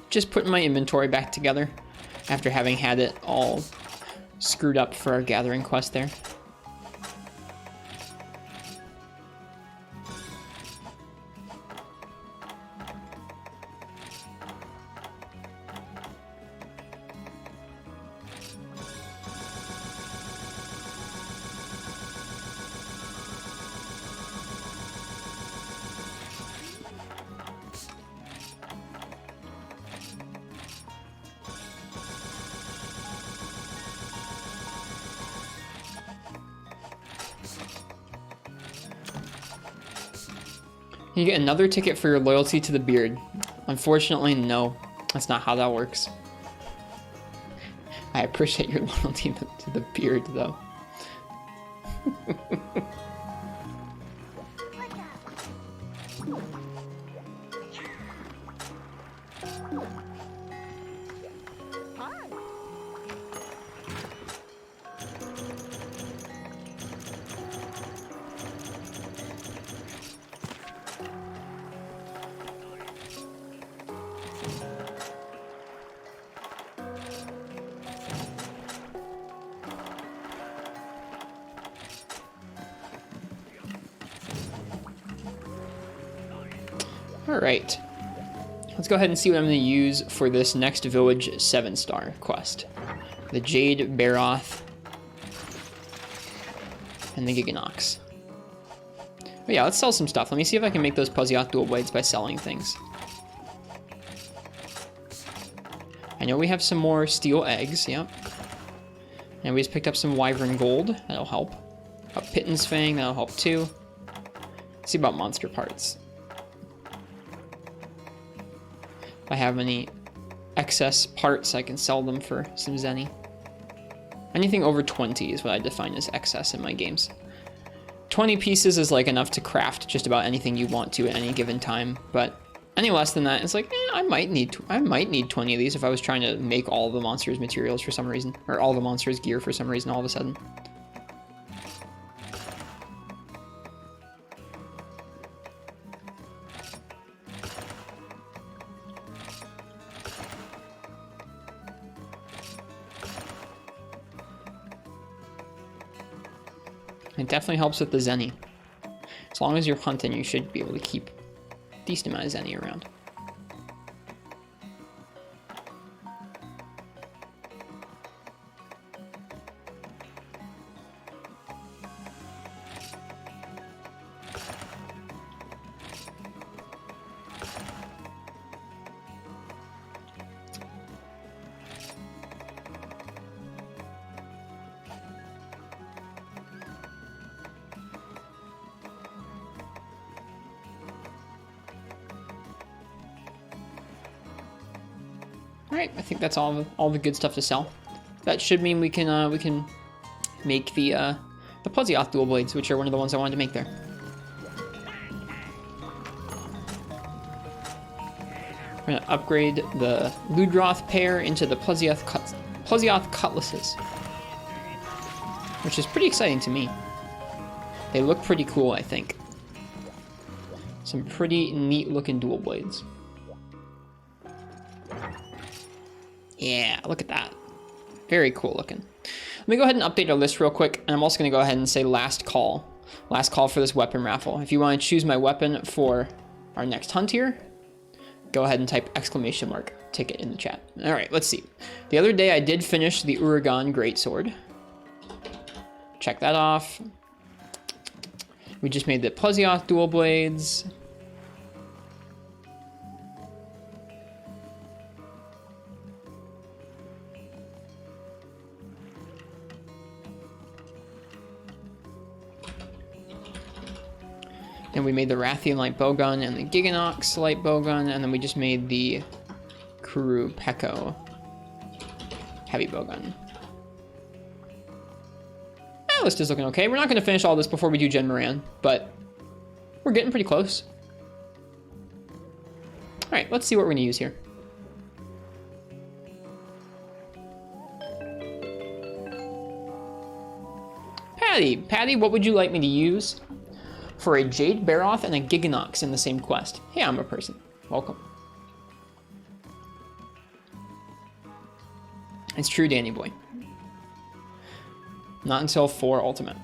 Just putting my inventory back together after having had it all screwed up for our gathering quest there. You get another ticket for your loyalty to the beard. Unfortunately, no. That's not how that works. I appreciate your loyalty to the beard, though. Alright. Let's go ahead and see what I'm going to use for this next village 7-star quest. The Jade, Barroth, and the Gigginox. But yeah, let's sell some stuff. Let me see if I can make those Pozioth dual blades by selling things. I know we have some more steel eggs, yep. And we just picked up some wyvern gold, that'll help. A Pitten's Fang, that'll help too. Let's see about monster parts. If I have any excess parts, I can sell them for some zenny. Anything over 20 is what I define as excess in my games. 20 pieces is like enough to craft just about anything you want to at any given time, but any less than that, it's like, I might need 20 of these if I was trying to make all the monsters' materials for some reason, or all the monsters' gear for some reason all of a sudden. It definitely helps with the zenny. As long as you're hunting, you should be able to keep a decent amount of zenny around. Alright, I think that's all the good stuff to sell. That should mean we can make the Pozioth dual blades, which are one of the ones I wanted to make there. We're gonna upgrade the Ludroth pair into the Pozioth cutlasses, which is pretty exciting to me. They look pretty cool, I think. Some pretty neat looking dual blades. Yeah, look at that. Very cool looking. Let me go ahead and update our list real quick, and I'm also going to go ahead and say last call. Last call for this weapon raffle. If you want to choose my weapon for our next hunt here, go ahead and type exclamation mark ticket in the chat. All right, let's see. The other day I did finish the Uragan Greatsword. Check that off. We just made the Pozioth dual blades. Then we made the Rathian light bowgun and the Gigginox light bowgun, and then we just made the Kuru Peko heavy bowgun. That list is looking okay. We're not going to finish all this before we do Jhen Moran, but we're getting pretty close. All right, let's see what we're going to use here. Patty, what would you like me to use for a Jade, Barroth, and a Gigginox in the same quest? Hey, I'm a person. Welcome. It's true, Danny boy. Not until 4 Ultimate.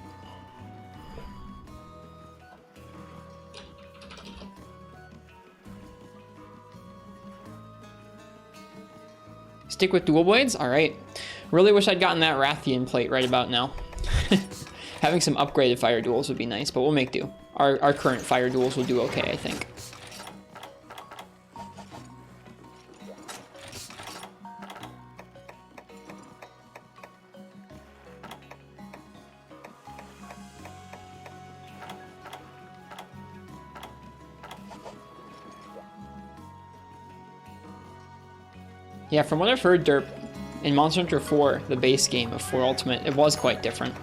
Stick with dual blades? Alright. Really wish I'd gotten that Rathian plate right about now. Having some upgraded fire duels would be nice, but we'll make do. Our current fire duels will do okay, I think. Yeah, from what I've heard, Derp, in Monster Hunter 4, the base game of 4 Ultimate, it was quite different.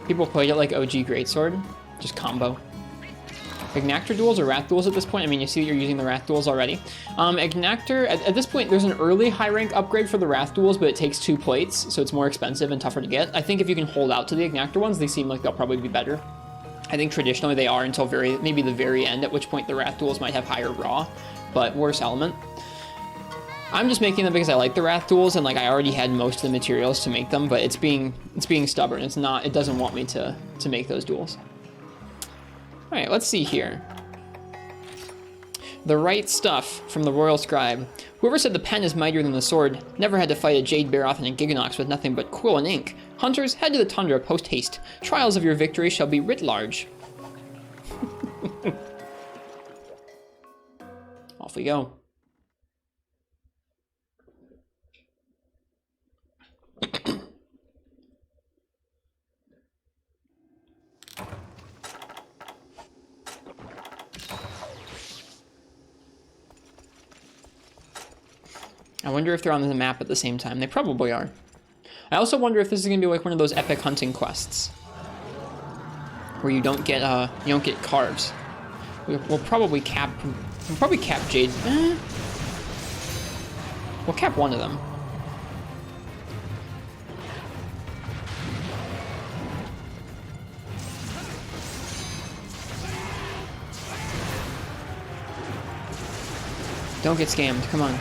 People played it like OG Greatsword, just combo. Ignactor duels or Wrath duels at this point? I mean, you see that you're using the Wrath duels already. Ignactor, at this point, there's an early high rank upgrade for the Wrath duels, but it takes 2 plates, so it's more expensive and tougher to get. I think if you can hold out to the Ignactor ones, they seem like they'll probably be better. I think traditionally they are until maybe the very end, at which point the Wrath duels might have higher raw, but worse element. I'm just making them because I like the Wrath duels, and like I already had most of the materials to make them, but it's being stubborn. It doesn't want me to make those duels. Alright, let's see here. The right stuff from the Royal Scribe. Whoever said the pen is mightier than the sword never had to fight a Jade, Barroth, and a Gigginox with nothing but quill and ink. Hunters, head to the tundra post-haste. Trials of your victory shall be writ large. Off we go. I wonder if they're on the map at the same time. They probably are. I also wonder if this is gonna be like one of those epic hunting quests where you don't get carves. We'll probably cap Jade. We'll cap one of them. Don't get scammed. Come on.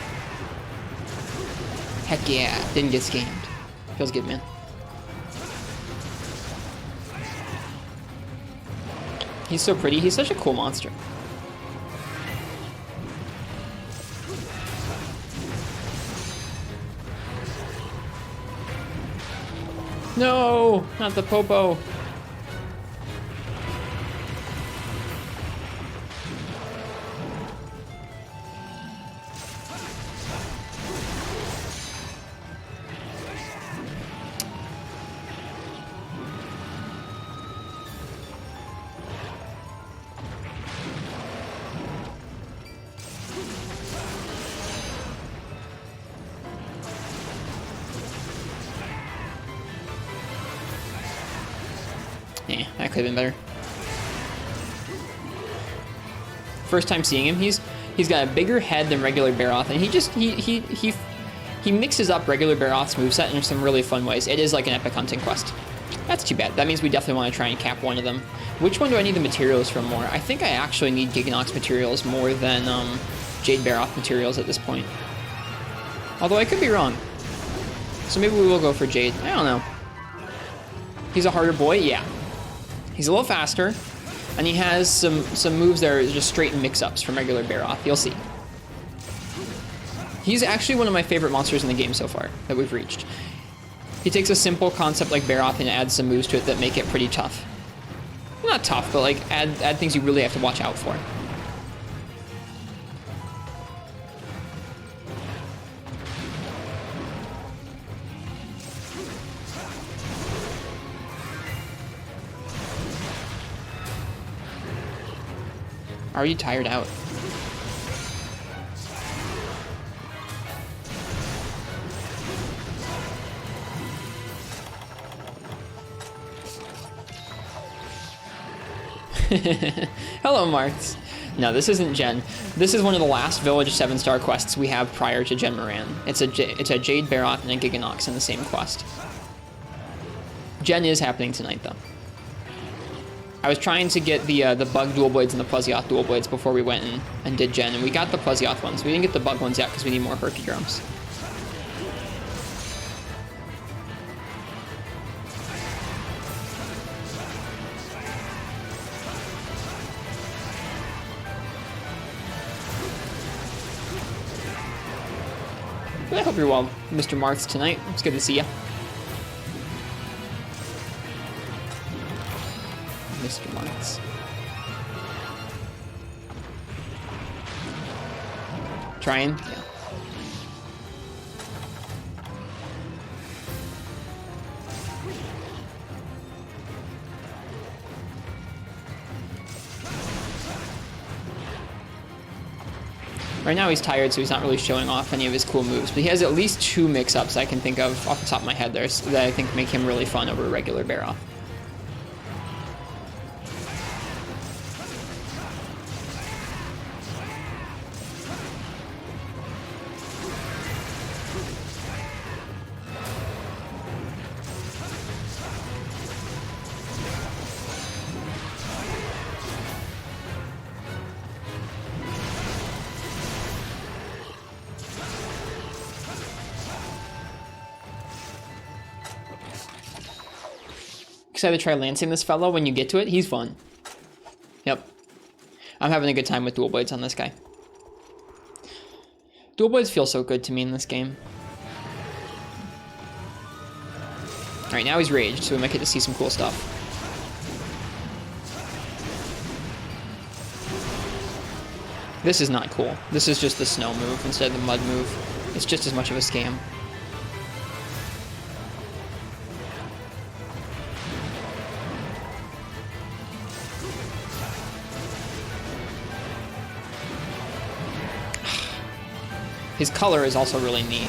Heck yeah, didn't get scammed. Feels good, man. He's so pretty. He's such a cool monster. No, not the popo. Yeah, that could have been better. First time seeing him, he's got a bigger head than regular Barroth, and he mixes up regular Barroth's moveset in some really fun ways. It is like an epic hunting quest. That's too bad. That means we definitely want to try and cap one of them. Which one do I need the materials from more? I think I actually need Gigginox materials more than Jade Barroth materials at this point. Although I could be wrong. So maybe we will go for Jade. I don't know. He's a harder boy? Yeah. He's a little faster, and he has some moves that are just straight mix-ups from regular Barroth. You'll see. He's actually one of my favorite monsters in the game so far that we've reached. He takes a simple concept like Barroth and adds some moves to it that make it pretty tough. Not tough, but like add things you really have to watch out for. Are you tired out? Hello, Marks. No, this isn't Jhen. This is one of the last Village 7-star quests we have prior to Jhen Mohran. It's a Jade, Barroth, and a Gigginox in the same quest. Jhen is happening tonight, though. I was trying to get the bug dual blades and the Plesioth dual blades before we went and did Jhen, and we got the Plesioth ones. We didn't get the bug ones yet because we need more Herky drums. But I hope you're well, Mr. Marks, tonight. It's good to see you. Mr. Marks. Trying? Yeah. Right now he's tired, so he's not really showing off any of his cool moves, but he has at least 2 mix-ups I can think of off the top of my head there that I think make him really fun over regular Barroth. Excited to try lancing this fellow when you get to it. He's fun. Yep. I'm having a good time with dual blades on this guy. Dual blades feel so good to me in this game. Alright, now he's raged, so we might get to see some cool stuff. This is not cool. This is just the snow move instead of the mud move. It's just as much of a scam. His color is also really neat.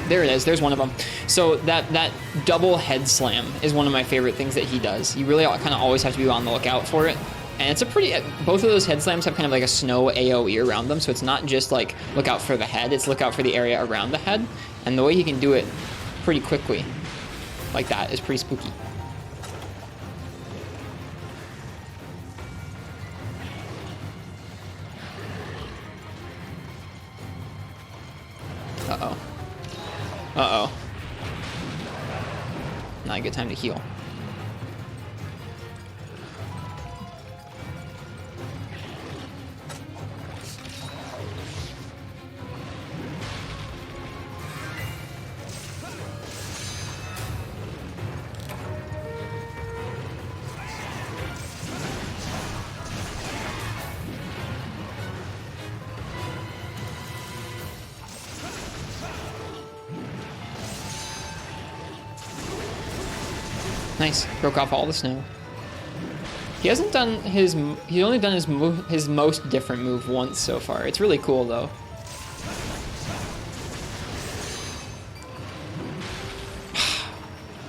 There it is. There's one of them. So that double head slam is one of my favorite things that he does. You really kind of always have to be on the lookout for it. And it's a pretty... Both of those head slams have kind of like a snow AoE around them, so it's not just like look out for the head, it's look out for the area around the head. And the way he can do it pretty quickly like that is pretty spooky. Uh-oh. Uh-oh. Not a good time to heal. Nice. Broke off all the snow. He hasn't done his... He's only done his most different move once so far. It's really cool, though.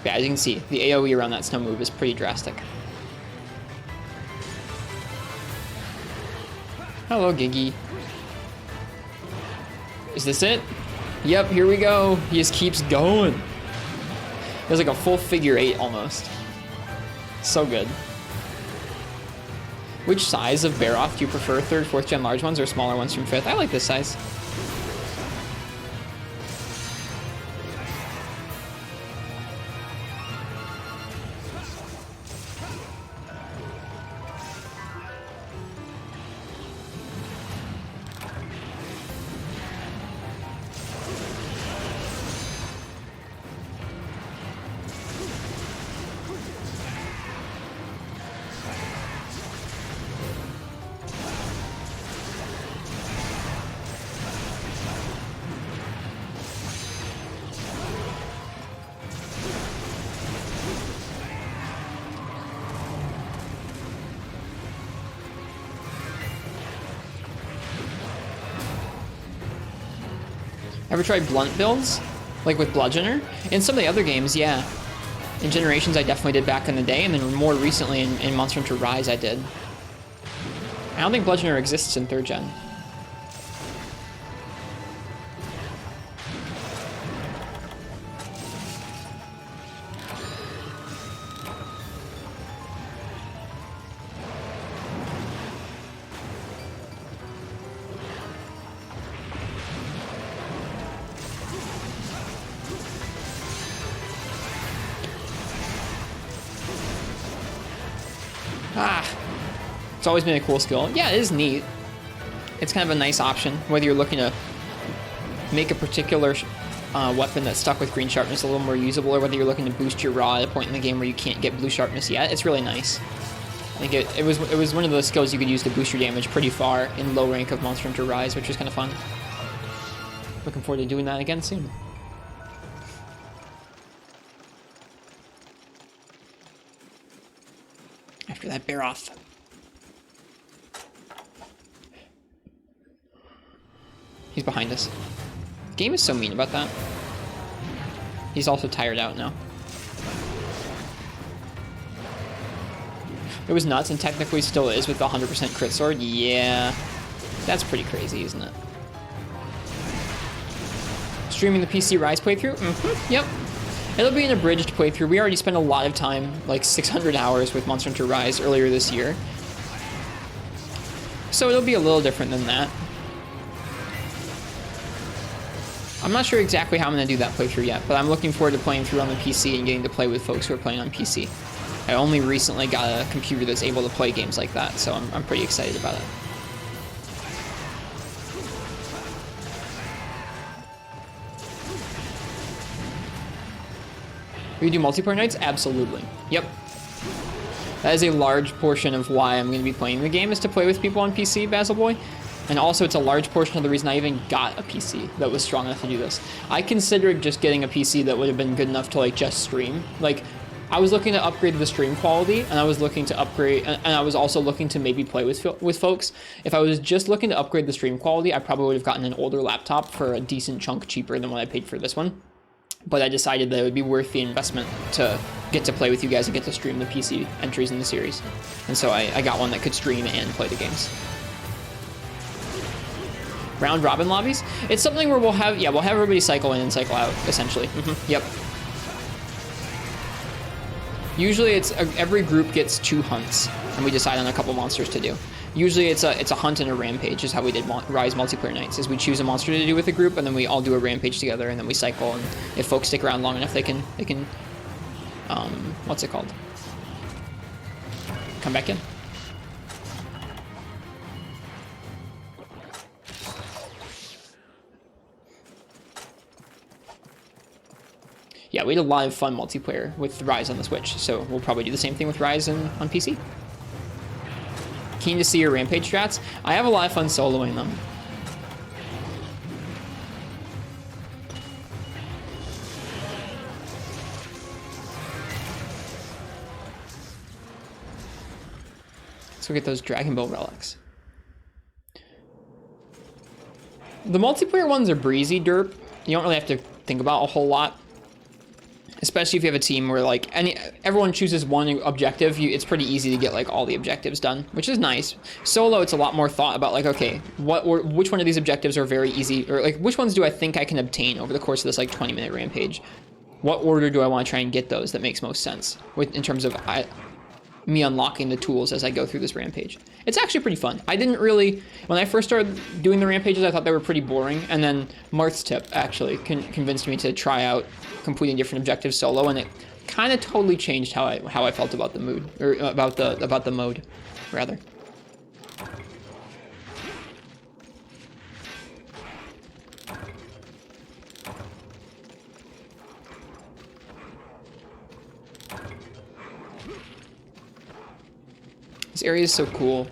Yeah, as you can see, the AoE around that snow move is pretty drastic. Hello, Giggy. Is this it? Yep, here we go. He just keeps going. There's like a full figure 8 almost. So good. Which size of Barroth do you prefer? 3rd, 4th gen large ones or smaller ones from 5th? I like this size. Ever tried blunt builds? Like with Bludgeoner? In some of the other games, yeah. In Generations, I definitely did back in the day, and then more recently in Monster Hunter Rise, I did. I don't think Bludgeoner exists in 3rd gen. Ah, it's always been a cool skill. Yeah, it is neat. It's kind of a nice option, whether you're looking to make a particular weapon that's stuck with green sharpness a little more usable, or whether you're looking to boost your raw at a point in the game where you can't get blue sharpness yet. It's really nice. I think it was one of those skills you could use to boost your damage pretty far in low rank of Monster Hunter Rise, which is kind of fun. Looking forward to doing that again soon. After that Barroth. He's behind us. The game is so mean about that. He's also tired out now. It was nuts and technically still is with the 100% crit sword. Yeah. That's pretty crazy, isn't it? Streaming the PC Rise playthrough? Mm-hmm. Yep. It'll be an abridged playthrough. We already spent a lot of time, like 600 hours with Monster Hunter Rise earlier this year. So it'll be a little different than that. I'm not sure exactly how I'm going to do that playthrough yet, but I'm looking forward to playing through on the PC and getting to play with folks who are playing on PC. I only recently got a computer that's able to play games like that, so I'm pretty excited about it. Will you do multiplayer nights? Absolutely. Yep. That is a large portion of why I'm going to be playing the game, is to play with people on PC, Basil Boy. And also, it's a large portion of the reason I even got a PC that was strong enough to do this. I considered just getting a PC that would have been good enough to, like, just stream. Like, I was looking to upgrade the stream quality, and I was looking to upgrade, and I was also looking to maybe play with folks. If I was just looking to upgrade the stream quality, I probably would have gotten an older laptop for a decent chunk cheaper than what I paid for this one. But I decided that it would be worth the investment to get to play with you guys and get to stream the PC entries in the series. And so I got one that could stream and play the games. Round robin lobbies? It's something where we'll have everybody cycle in and cycle out, essentially. Yep. Usually it's every group gets 2 hunts, and we decide on a couple monsters to do. Usually it's a hunt and a rampage is how we did Rise multiplayer nights, is we choose a monster to do with a group, and then we all do a rampage together, and then we cycle, and if folks stick around long enough, they can what's it called? Come back in. Yeah, we had a lot of fun multiplayer with Rise on the Switch, so we'll probably do the same thing with Rise on PC. Keen to see your rampage strats? I have a lot of fun soloing them. Let's go get those Dragon Ball relics. The multiplayer ones are breezy derp. You don't really have to think about a whole lot. Especially if you have a team where, like, everyone chooses one objective, it's pretty easy to get, like, all the objectives done, which is nice. Solo, it's a lot more thought about, like, okay, which one of these objectives are very easy, or, like, which ones do I think I can obtain over the course of this, like, 20-minute rampage? What order do I want to try and get those that makes most sense, in terms of me unlocking the tools as I go through this rampage? It's actually pretty fun. I didn't really, when I first started doing the rampages, I thought they were pretty boring, and then Marth's tip actually convinced me to try out completing different objectives solo, and it kind of totally changed how I felt about the mood, or about the mode, rather. This area is so cool.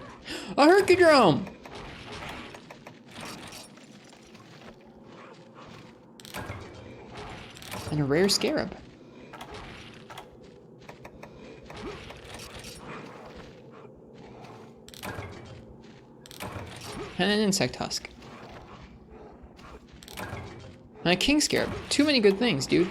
A Hercudrome! And a rare scarab. And an insect husk. And a king scarab. Too many good things, dude.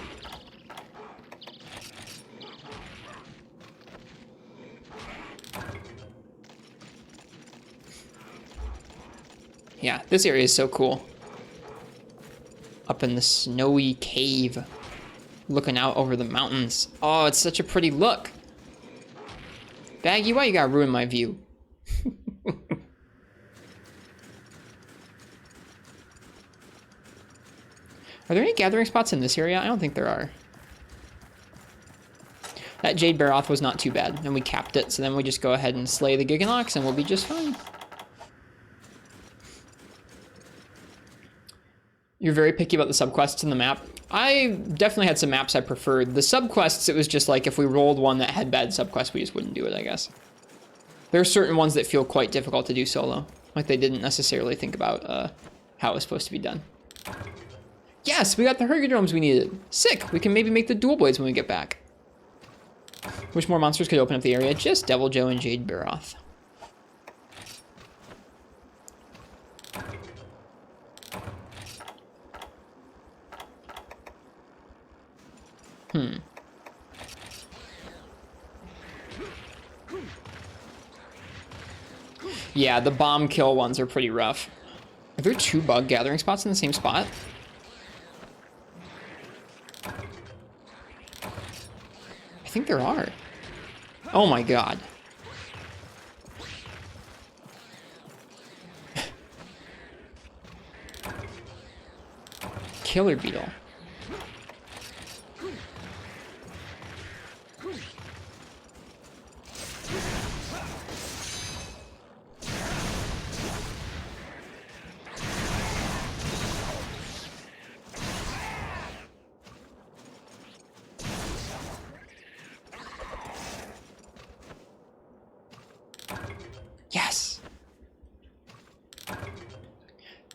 Yeah, this area is so cool. Up in the snowy cave, looking out over the mountains. Oh, it's such a pretty look. Baggy, why you gotta ruin my view? Are there any gathering spots in this area? I don't think there are. That Jade Barroth was not too bad, and we capped it, so then we just go ahead and slay the Gigginox, and we'll be just fine. You're very picky about the subquests in the map. I definitely had some maps I preferred. The subquests, it was just like if we rolled one that had bad subquests, we just wouldn't do it, I guess. There are certain ones that feel quite difficult to do solo. Like they didn't necessarily think about how it was supposed to be done. Yes, we got the Hercudromes we needed. Sick, we can maybe make the dual blades when we get back. Which more monsters could open up the area? Just Devil Joe and Jade Barroth. Yeah, the bomb kill ones are pretty rough. Are there 2 bug gathering spots in the same spot? I think there are. Oh my god. Killer beetle.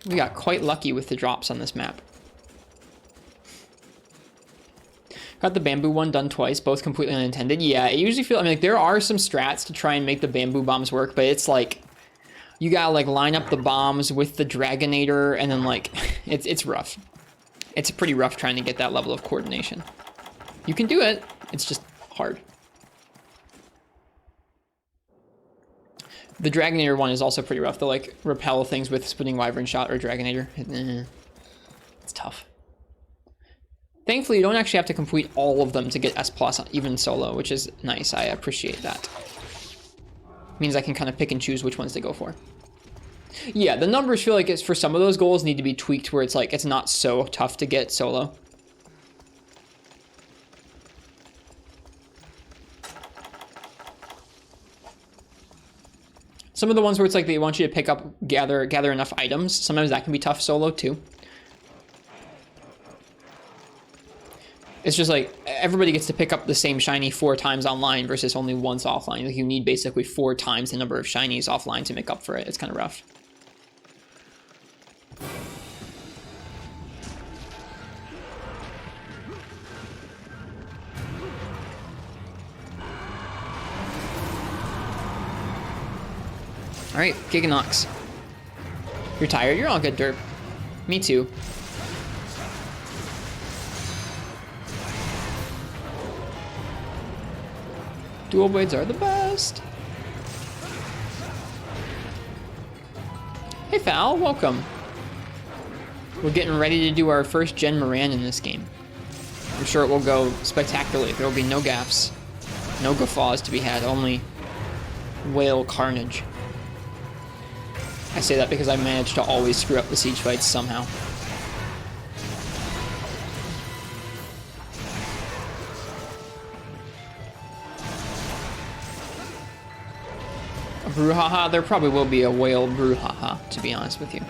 We got quite lucky with the drops on this map. Got the bamboo one done twice, both completely unintended. Yeah, I usually feel, I mean, like, there are some strats to try and make the bamboo bombs work, but it's like, you gotta, like, line up the bombs with the Dragonator, and then, like, it's rough. It's pretty rough trying to get that level of coordination. You can do it, it's just hard. The Dragonator one is also pretty rough. They'll, like, repel things with Splitting Wyvern Shot or Dragonator. It's tough. Thankfully, you don't actually have to complete all of them to get S+, even solo, which is nice. I appreciate that. Means I can kind of pick and choose which ones to go for. Yeah, the numbers feel like it's, for some of those goals need to be tweaked where it's like, it's not so tough to get solo. Some of the ones where it's like they want you to pick up, gather enough items, sometimes that can be tough solo too. It's just like, everybody gets to pick up the same shiny 4 times online versus only once offline. Like, you need basically 4 times the number of shinies offline to make up for it. It's kind of rough. Alright, Gigginox. You're tired? You're all good, Derp. Me too. Dual blades are the best. Hey Fal, welcome. We're getting ready to do our first Jhen Mohran in this game. I'm sure it will go spectacularly. There will be no gaffes, no guffaws to be had, only whale carnage. I say that because I managed to always screw up the siege fights somehow. A brouhaha? There probably will be a whale brouhaha, to be honest with you.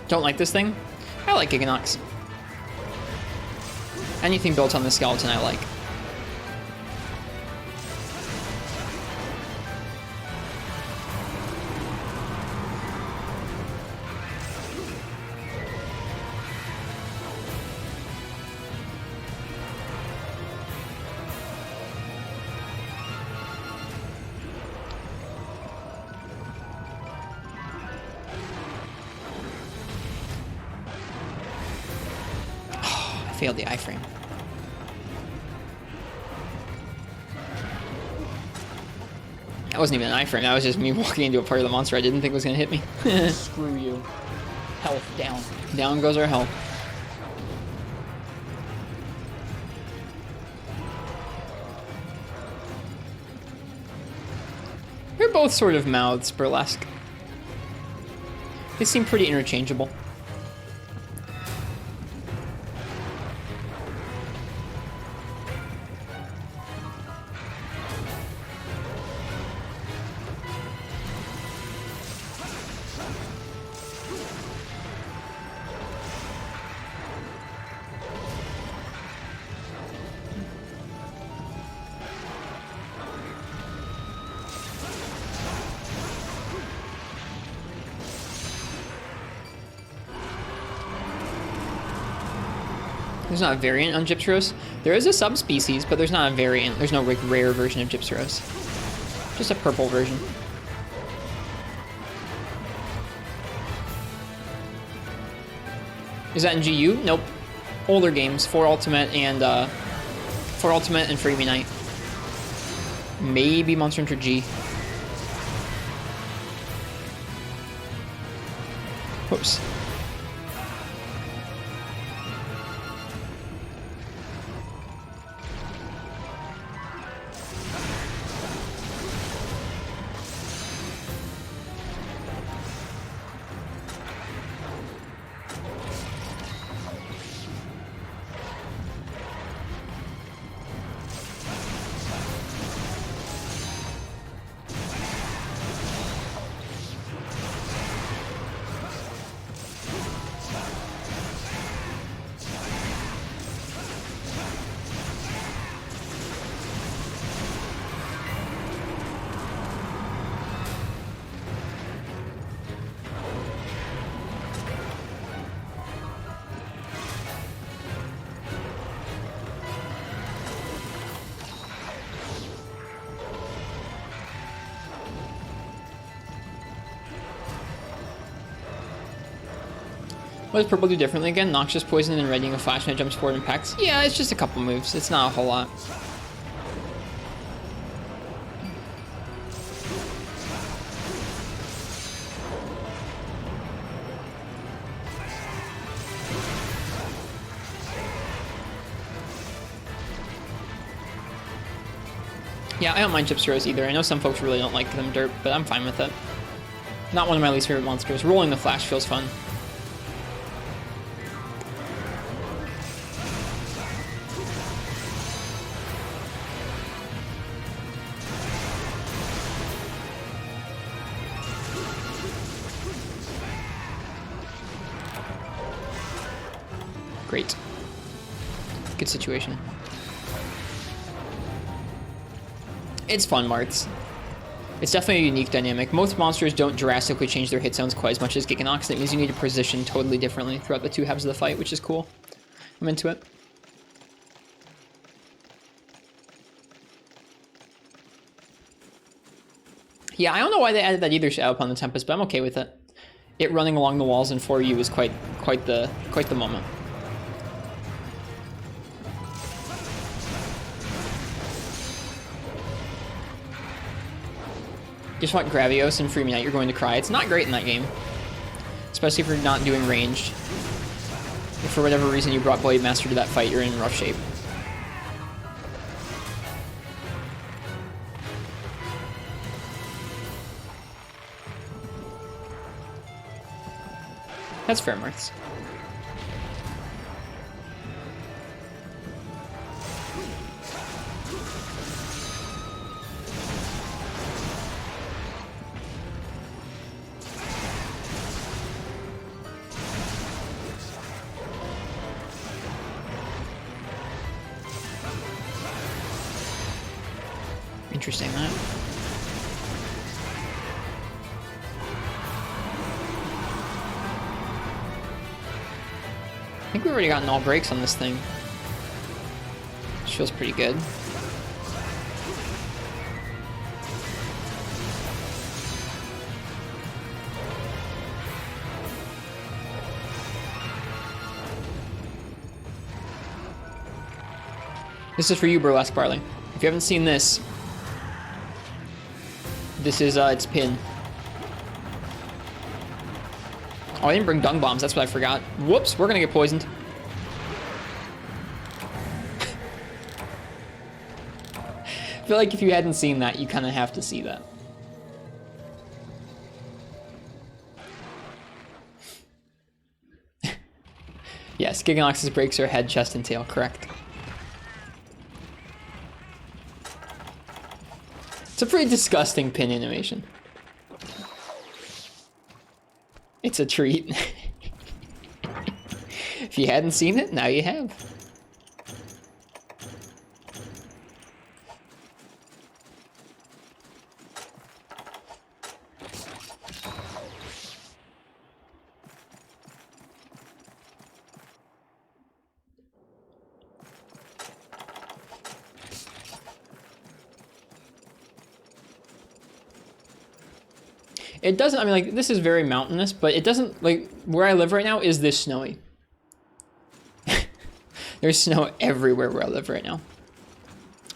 Don't like this thing? I like Gigginox. Anything built on the skeleton I like. Failed the iframe. That wasn't even an iframe, that was just me walking into a part of the monster I didn't think was gonna hit me. Screw you. Health down. Down goes our health. They're both sort of mouths, Burlesque. They seem pretty interchangeable. There's not a variant on Gypteros. There is a subspecies, but there's not a variant. There's no like rare version of Gypteros. Just a purple version. Is that in GU? Nope. Older games, 4 Ultimate and 4 Ultimate and Freebie Night. Maybe Monster Hunter G. Whoops. What does purple do differently again? Noxious poison and readying a flash when it jumps forward and pecks? Yeah, it's just a couple moves. It's not a whole lot. Yeah, I don't mind Chips Rose either. I know some folks really don't like them dirt, but I'm fine with it. Not one of my least favorite monsters. Rolling the flash feels fun. Great. Good situation. It's fun, Marts. It's definitely a unique dynamic. Most monsters don't drastically change their hit zones quite as much as Gigginox. That means you need to position totally differently throughout the two halves of the fight, which is cool. I'm into it. Yeah, I don't know why they added that either Shadow upon the Tempest, but I'm okay with it. It running along the walls in 4U is quite the moment. Just want Gravios and Free Me Out, you're going to cry. It's not great in that game. Especially if you're not doing ranged. If for whatever reason you brought Blade Master to that fight, you're in rough shape. That's fair, Marths. Interesting, that. I think we've already gotten all breaks on this thing. Which feels pretty good. This is for you, Burlesque Barley. If you haven't seen this, this is its pin. Oh, I didn't bring dung bombs. That's what I forgot. Whoops, we're gonna get poisoned. I feel like if you hadn't seen that, you kind of have to see that. Yes, Gigginox's breaks are head, chest, and tail. Correct. It's a pretty disgusting pin animation. It's a treat. If you hadn't seen it, now you have. It doesn't, I mean, like, this is very mountainous, but it doesn't, like, where I live right now is this snowy. There's snow everywhere where I live right now.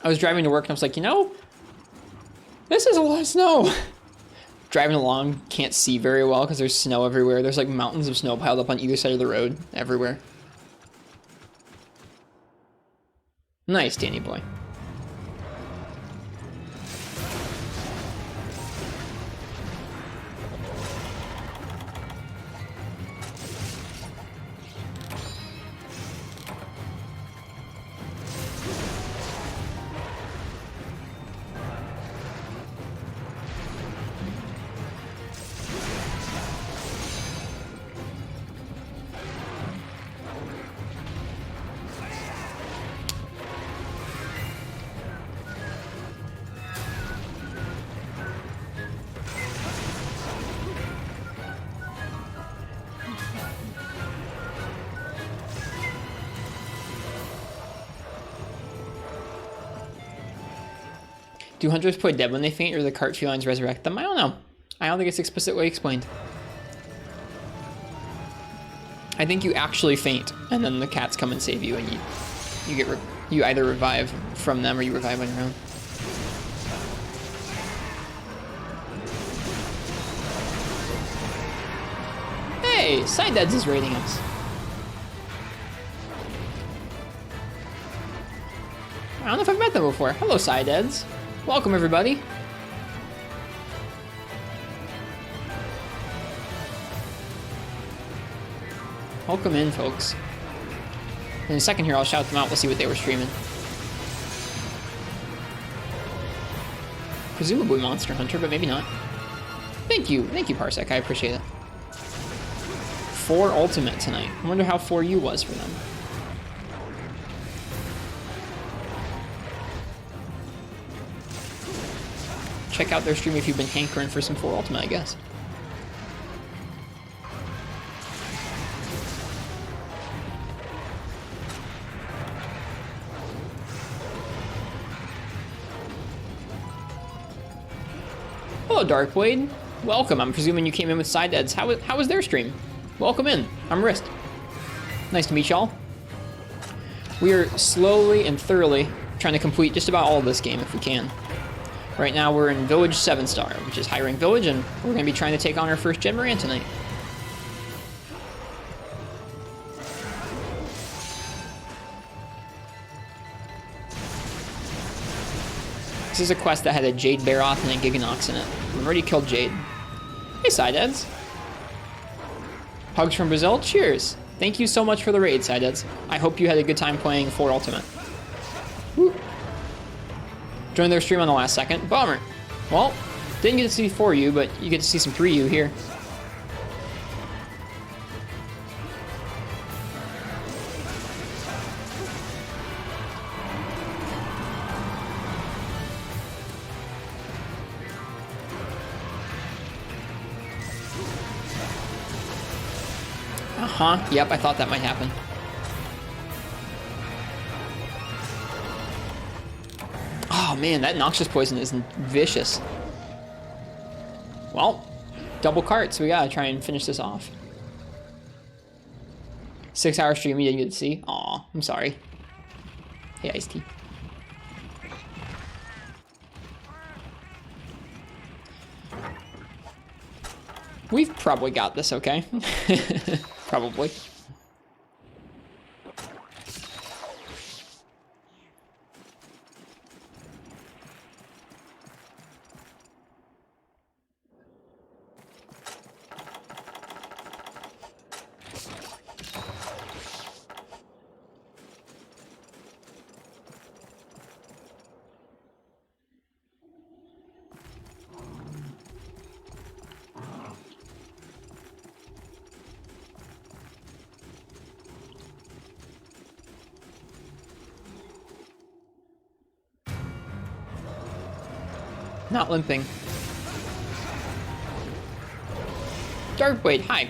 I was driving to work and I was like, you know, this is a lot of snow. Driving along, can't see very well because there's snow everywhere. There's like mountains of snow piled up on either side of the road, everywhere. Nice, Danny boy. Do hunters play dead when they faint, or the cart felines resurrect them? I don't know. I don't think it's explicitly explained. I think you actually faint, and then the cats come and save you, and you either revive from them or you revive on your own. Hey, Sideds is raiding us. I don't know if I've met them before. Hello, Sideds. Welcome, everybody. Welcome in, folks. In a second here, I'll shout them out. We'll see what they were streaming. Presumably Monster Hunter, but maybe not. Thank you, Parsec. I appreciate it. 4 Ultimate tonight. I wonder how 4U was for them. Check out their stream if you've been hankering for some 4 Ultimate, I guess. Hello, Darkblade. Welcome. I'm presuming you came in with Sideds. How was their stream? Welcome in. I'm Rist. Nice to meet y'all. We are slowly and thoroughly trying to complete just about all of this game if we can. Right now we're in Village 7-star, which is high rank village, and we're going to be trying to take on our first Jhen Moran tonight. This is a quest that had a Jade Barroth and a Gigginox in it. We've already killed Jade. Hey, Sideds. Hugs from Brazil. Cheers. Thank you so much for the raid, Sideds. I hope you had a good time playing 4 Ultimate. Woo. Joined their stream on the last second. Bummer. Well, didn't get to see 4U, but you get to see some 3U here. Yep, I thought that might happen. Oh man, that noxious poison is vicious. Well, double cart, so we gotta try and finish this off. 6-hour stream you didn't get to see? Aw, I'm sorry. Hey, Ice Tea. We've probably got this, okay? Probably. Not limping. Darkblade, hi.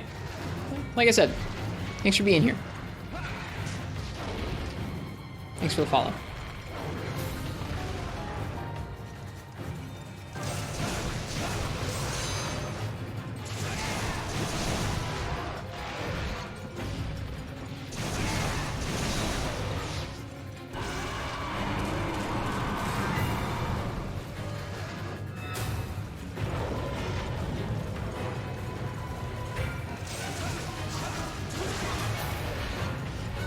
Like I said, thanks for being here. Thanks for the follow.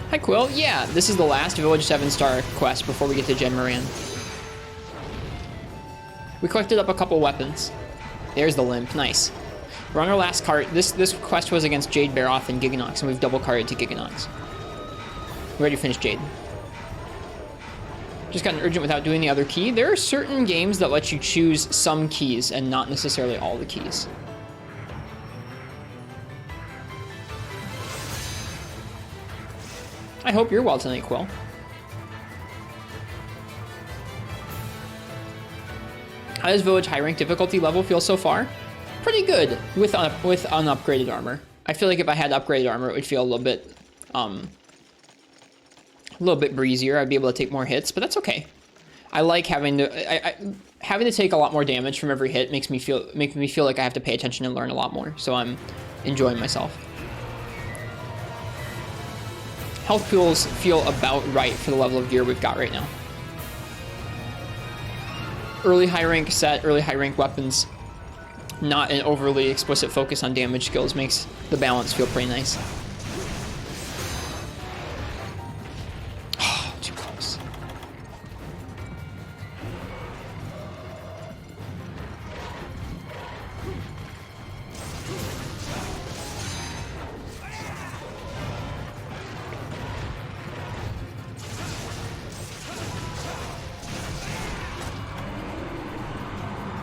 Hi Quill, yeah, this is the last Village 7-star quest before we get to Jhen Moran. We collected up a couple weapons. There's the limp, nice. We're on our last cart. This quest was against Jade Barroth and Gigginox, and we've double carted to Gigginox. We're ready to finish Jade. Just got an urgent without doing the other key. There are certain games that let you choose some keys and not necessarily all the keys. I hope you're well tonight, Quill. How does Village high rank difficulty level feel so far? Pretty good with unupgraded armor. I feel like if I had upgraded armor, it would feel a little bit breezier. I'd be able to take more hits, but that's okay. I like having to having to take a lot more damage from every hit makes me feel like I have to pay attention and learn a lot more. So I'm enjoying myself. Health pools feel about right for the level of gear we've got right now. Early high rank set, early high rank weapons, not an overly explicit focus on damage skills makes the balance feel pretty nice. Oh, too close.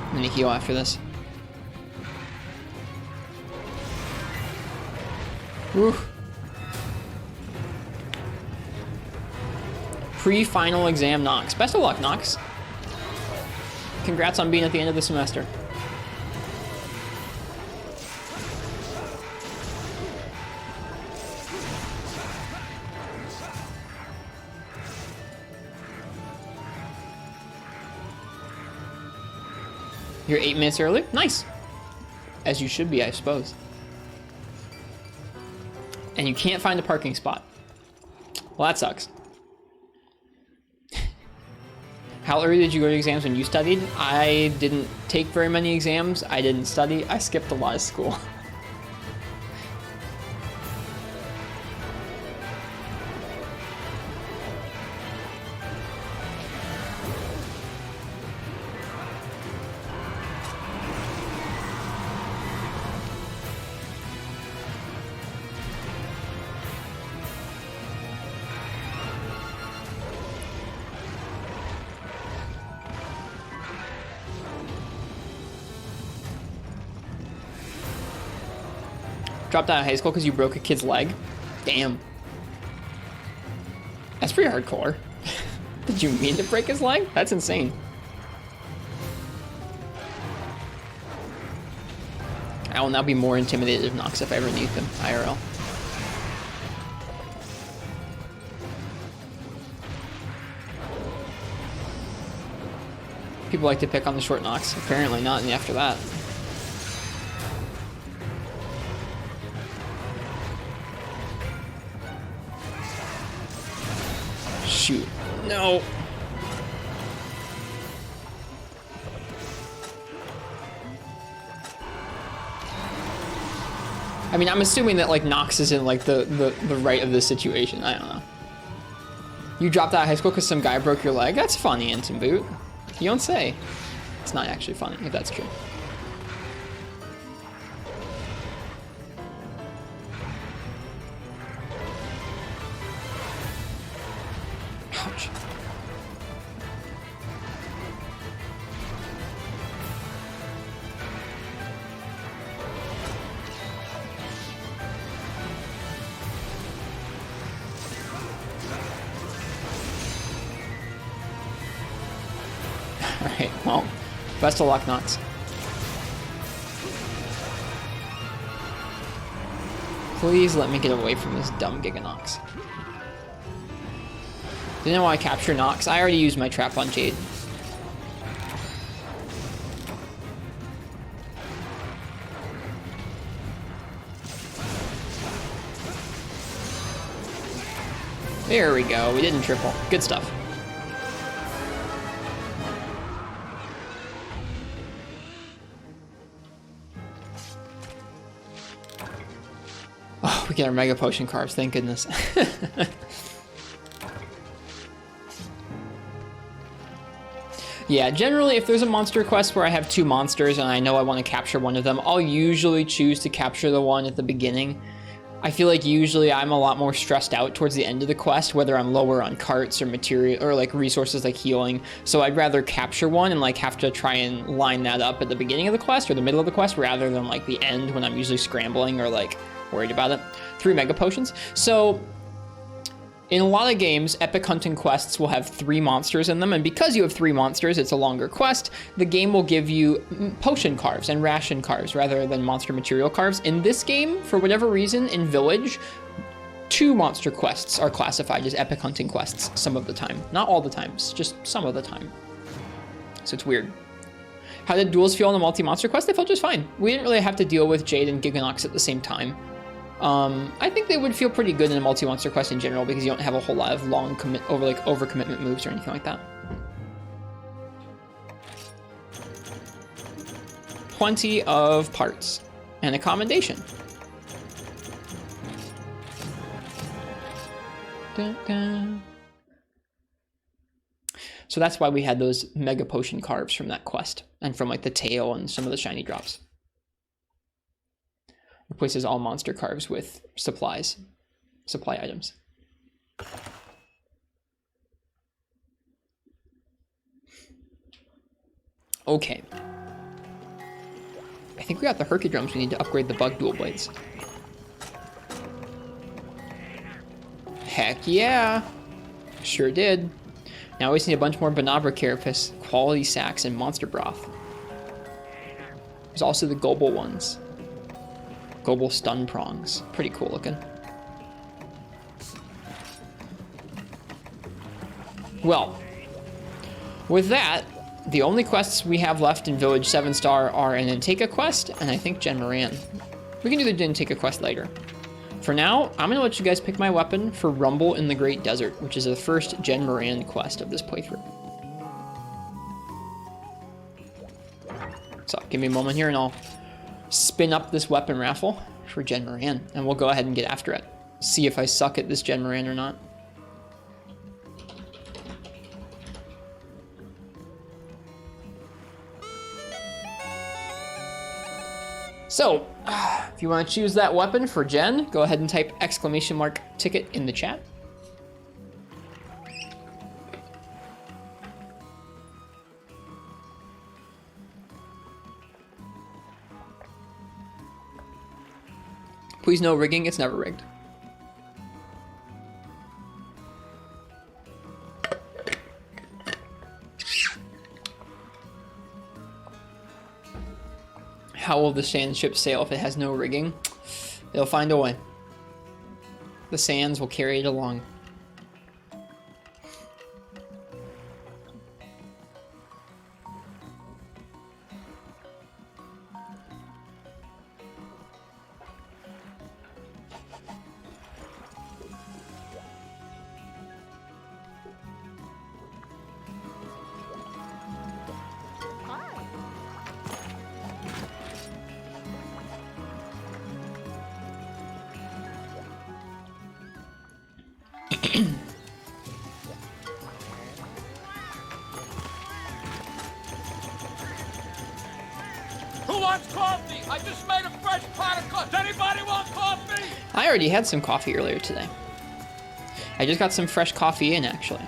I'm gonna heal after this. Woo. Pre-final exam Nox. Best of luck, Nox. Congrats on being at the end of the semester. You're 8 minutes early? Nice. As you should be, I suppose. And you can't find a parking spot. Well, that sucks. How early did you go to exams when you studied? I didn't take very many exams. I didn't study. I skipped a lot of school. Dropped out of high school because you broke a kid's leg? Damn. That's pretty hardcore. Did you mean to break his leg? That's insane. I will now be more intimidated of Nox if I ever meet him, IRL. People like to pick on the short Nox. Apparently not after that. Shoot. No. I mean, I'm assuming that like Nox is in like the right of this situation. I don't know. You dropped out of high school because some guy broke your leg? That's funny, Ensign Boot. You don't say. It's not actually funny, if that's true. Ouch. Alright, well, best of luck, Nox. Please let me get away from this dumb Gigginox. Didn't want to capture Nox. I already used my trap on Jade. There we go. We didn't triple. Good stuff. Oh, we get our Mega Potion cards. Thank goodness. Yeah, generally, if there's a monster quest where I have 2 monsters and I know I want to capture one of them, I'll usually choose to capture the one at the beginning. I feel like usually I'm a lot more stressed out towards the end of the quest, whether I'm lower on carts or material or like resources like healing. So I'd rather capture one and like have to try and line that up at the beginning of the quest or the middle of the quest rather than like the end when I'm usually scrambling or like worried about it. 3 Mega Potions. So in a lot of games, epic hunting quests will have 3 monsters in them, and because you have 3 monsters, it's a longer quest. The game will give you potion carves and ration carves rather than monster material carves. In this game, for whatever reason, in Village, 2 monster quests are classified as epic hunting quests some of the time. Not all the times, just some of the time. So it's weird. How did duels feel on the multi-monster quest? They felt just fine. We didn't really have to deal with Jade and Gigginox at the same time. I think they would feel pretty good in a multi-monster quest in general because you don't have a whole lot of long overcommitment moves or anything like that. Plenty of parts and a commendation. Dun, dun. So that's why we had those mega potion carves from that quest and from like the tail and some of the shiny drops. Replaces all monster carves with supply items. Okay. I think we got the Herky drums. We need to upgrade the bug dual blades. Heck yeah. Sure did. Now we just need a bunch more Banabra Carapace, quality sacks, and monster broth. There's also the Gobble ones. Gobble stun prongs. Pretty cool looking. Well, with that, the only quests we have left in Village 7-Star are an Anteka quest, and I think Jhen Moran. We can do the Anteka quest later. For now, I'm going to let you guys pick my weapon for Rumble in the Great Desert, which is the first Jhen Moran quest of this playthrough. So, give me a moment here and I'll spin up this weapon raffle for Jhen Moran, and we'll go ahead and get after it. See if I suck at this Jhen Moran or not. So, if you want to choose that weapon for Jhen, go ahead and type !ticket in the chat. Please no rigging, it's never rigged. How will the sand ship sail if it has no rigging? They'll find a way. The sands will carry it along. Who wants coffee? I just made a fresh pot of coffee. Does anybody want coffee? I already had some coffee earlier today. I just got some fresh coffee in, actually.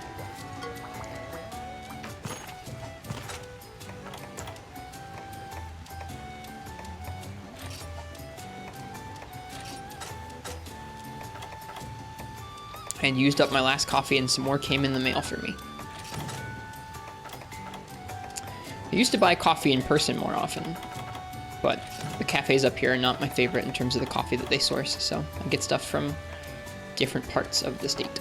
And used up my last coffee and some more came in the mail for me. I used to buy coffee in person more often, but the cafes up here are not my favorite in terms of the coffee that they source, so I get stuff from different parts of the state.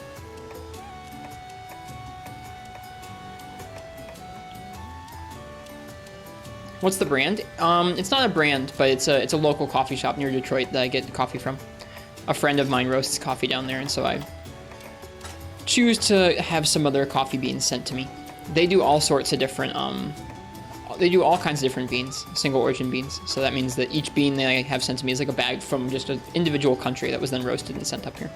What's the brand? It's not a brand, but it's a local coffee shop near Detroit that I get coffee from. A friend of mine roasts coffee down there, and so I choose to have some other coffee beans sent to me. They do all sorts of different, they do all kinds of different beans, single origin beans. So that means that each bean they have sent to me is like a bag from just an individual country that was then roasted and sent up here.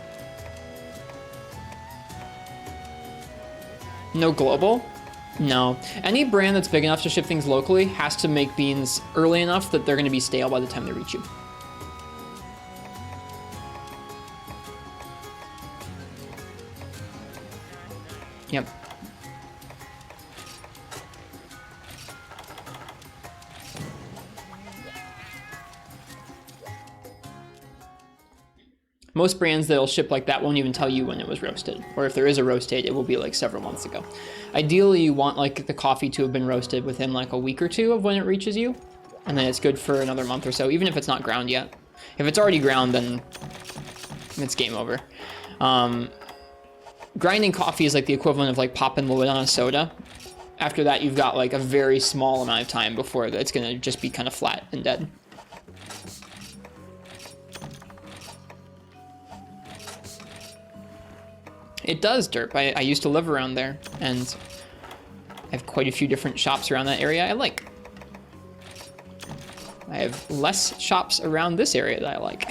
No global? No. Any brand that's big enough to ship things locally has to make beans early enough that they're going to be stale by the time they reach you. Yep. Most brands that'll ship like that won't even tell you when it was roasted. Or if there is a roast date, it will be like several months ago. Ideally, you want like the coffee to have been roasted within like a week or two of when it reaches you. And then it's good for another month or so, even if it's not ground yet. If it's already ground, then it's game over. Grinding coffee is like the equivalent of like popping the lid on a soda. After that, you've got like a very small amount of time before it's gonna just be kind of flat and dead. It does, Derp. I used to live around there, and I have quite a few different shops around that area I like. I have less shops around this area that I like.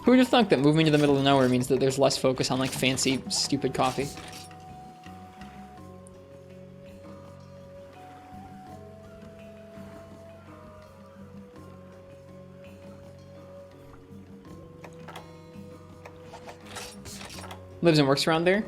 Who would have thunk that moving to the middle of nowhere means that there's less focus on like fancy, stupid coffee? Lives and works around there.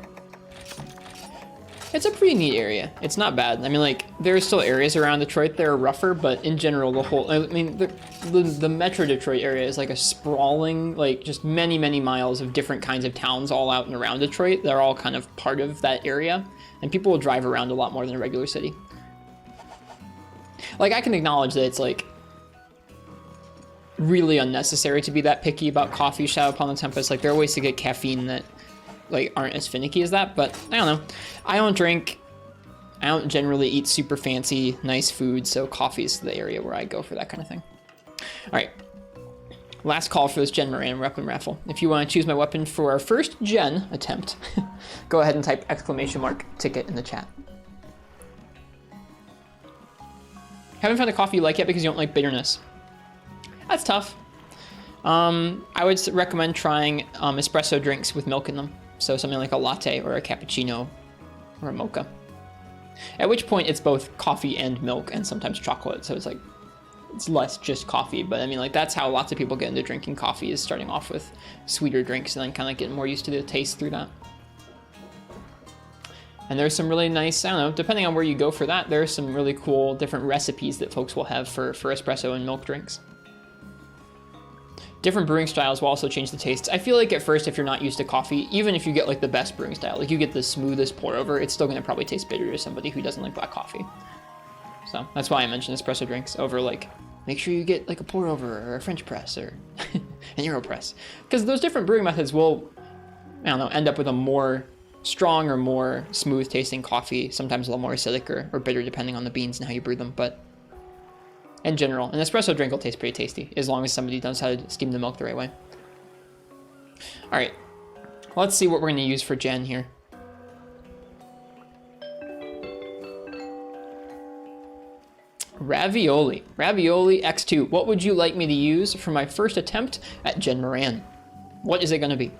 It's a pretty neat area. It's not bad. I mean, like, there are still areas around Detroit that are rougher, but in general, the whole, I mean, the Metro Detroit area is like a sprawling, like, just many, many miles of different kinds of towns all out and around Detroit. They're all kind of part of that area, and people will drive around a lot more than a regular city. Like, I can acknowledge that it's, like, really unnecessary to be that picky about coffee, Shadow upon the Tempest. Like, there are ways to get caffeine that like aren't as finicky as that, but I don't know. I don't generally eat super fancy, nice food, so coffee is the area where I go for that kind of thing. All right, last call for this Jhen Mohran weapon raffle. If you want to choose my weapon for our first Jhen attempt, go ahead and type !ticket in the chat. Haven't found a coffee you like yet because you don't like bitterness. That's tough. I would recommend trying espresso drinks with milk in them. So something like a latte or a cappuccino or a mocha. At which point it's both coffee and milk and sometimes chocolate. So it's like, it's less just coffee. But I mean, like, that's how lots of people get into drinking coffee, is starting off with sweeter drinks and then kind of getting more used to the taste through that. And there's some really nice, I don't know, depending on where you go for that, there's some really cool different recipes that folks will have for espresso and milk drinks. Different brewing styles will also change the tastes. I feel like at first, if you're not used to coffee, even if you get like the best brewing style, like you get the smoothest pour over, it's still gonna probably taste bitter to somebody who doesn't like black coffee. So that's why I mentioned espresso drinks over like, make sure you get like a pour over or a French press or an AeroPress. Because those different brewing methods will, I don't know, end up with a more strong or more smooth tasting coffee, sometimes a little more acidic or bitter depending on the beans and how you brew them, but in general, an espresso drink will taste pretty tasty, as long as somebody knows how to steam the milk the right way. All right, let's see what we're gonna use for Jhen here. Ravioli. Ravioli X2. What would you like me to use for my first attempt at Jhen Mohran? What is it gonna be?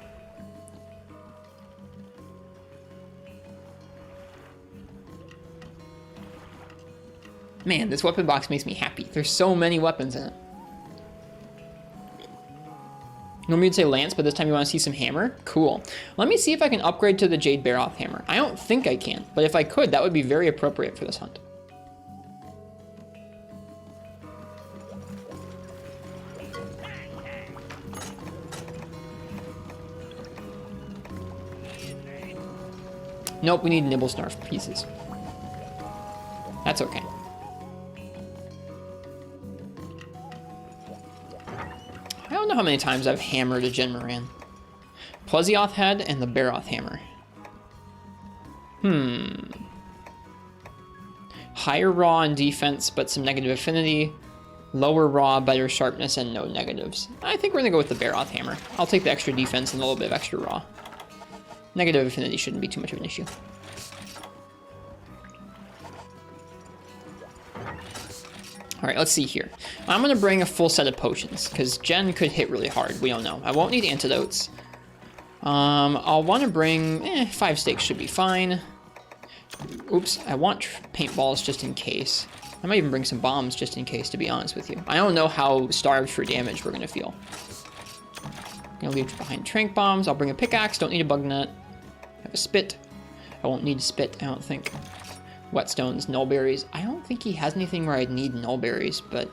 Man, this weapon box makes me happy. There's so many weapons in it. Normally you'd say lance, but this time you want to see some hammer? Cool. Let me see if I can upgrade to the Jade Barroth hammer. I don't think I can, but if I could, that would be very appropriate for this hunt. Nope, we need nibble snarf pieces. That's okay. I don't know how many times I've hammered a Jhen Mohran. Plesioth head and the Barroth hammer. Higher raw and defense, but some negative affinity. Lower raw, better sharpness, and no negatives. I think we're gonna go with the Barroth hammer. I'll take the extra defense and a little bit of extra raw. Negative affinity shouldn't be too much of an issue. All right, let's see here. I'm gonna bring a full set of potions because Jhen could hit really hard. We don't know. I won't need antidotes. I'll want to bring 5 stakes should be fine. Oops, I want paintballs just in case. I might even bring some bombs just in case, to be honest with you. I don't know how starved for damage we're gonna feel. Gonna leave behind trank bombs. I'll bring a pickaxe. Don't need a bug net. I have a spit. I won't need spit, I don't think. Whetstones, nullberries. I don't think he has anything where I'd need nullberries, but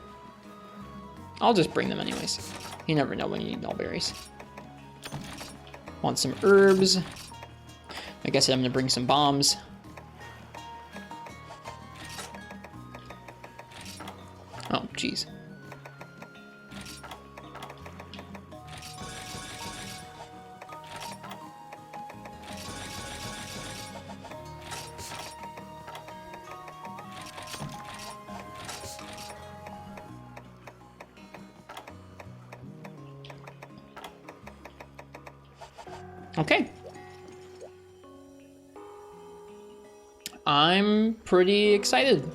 I'll just bring them anyways. You never know when you need nullberries. Want some herbs. Like I said, I'm gonna bring some bombs. Oh, jeez. Okay, I'm pretty excited.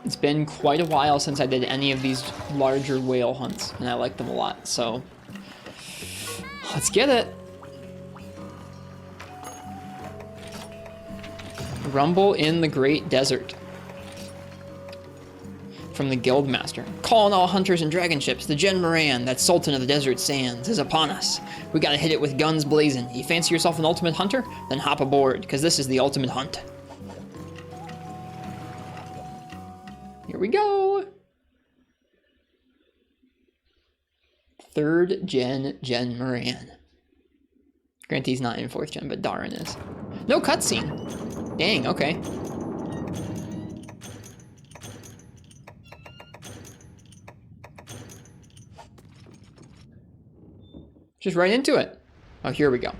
It's been quite a while since I did any of these larger whale hunts, and I like them a lot, so let's get it. Rumble in the Great Desert. From the Guildmaster. Calling all hunters and dragon ships, the Jhen Mohran, that sultan of the desert sands, is upon us. We gotta hit it with guns blazing. You fancy yourself an ultimate hunter? Then hop aboard, because this is the ultimate hunt. Here we go. 3rd gen Jhen Mohran. Granted, he's not in 4th gen, but Darren is. No cutscene. Dang, okay. Just right into it. Oh, here we go.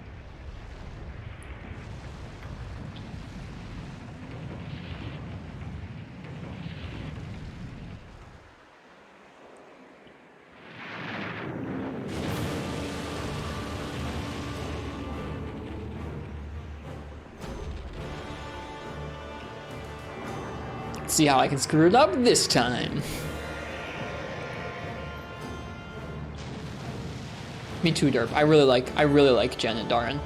Let's see how I can screw it up this time. Me too, Derp. I really like Jhen and Darren.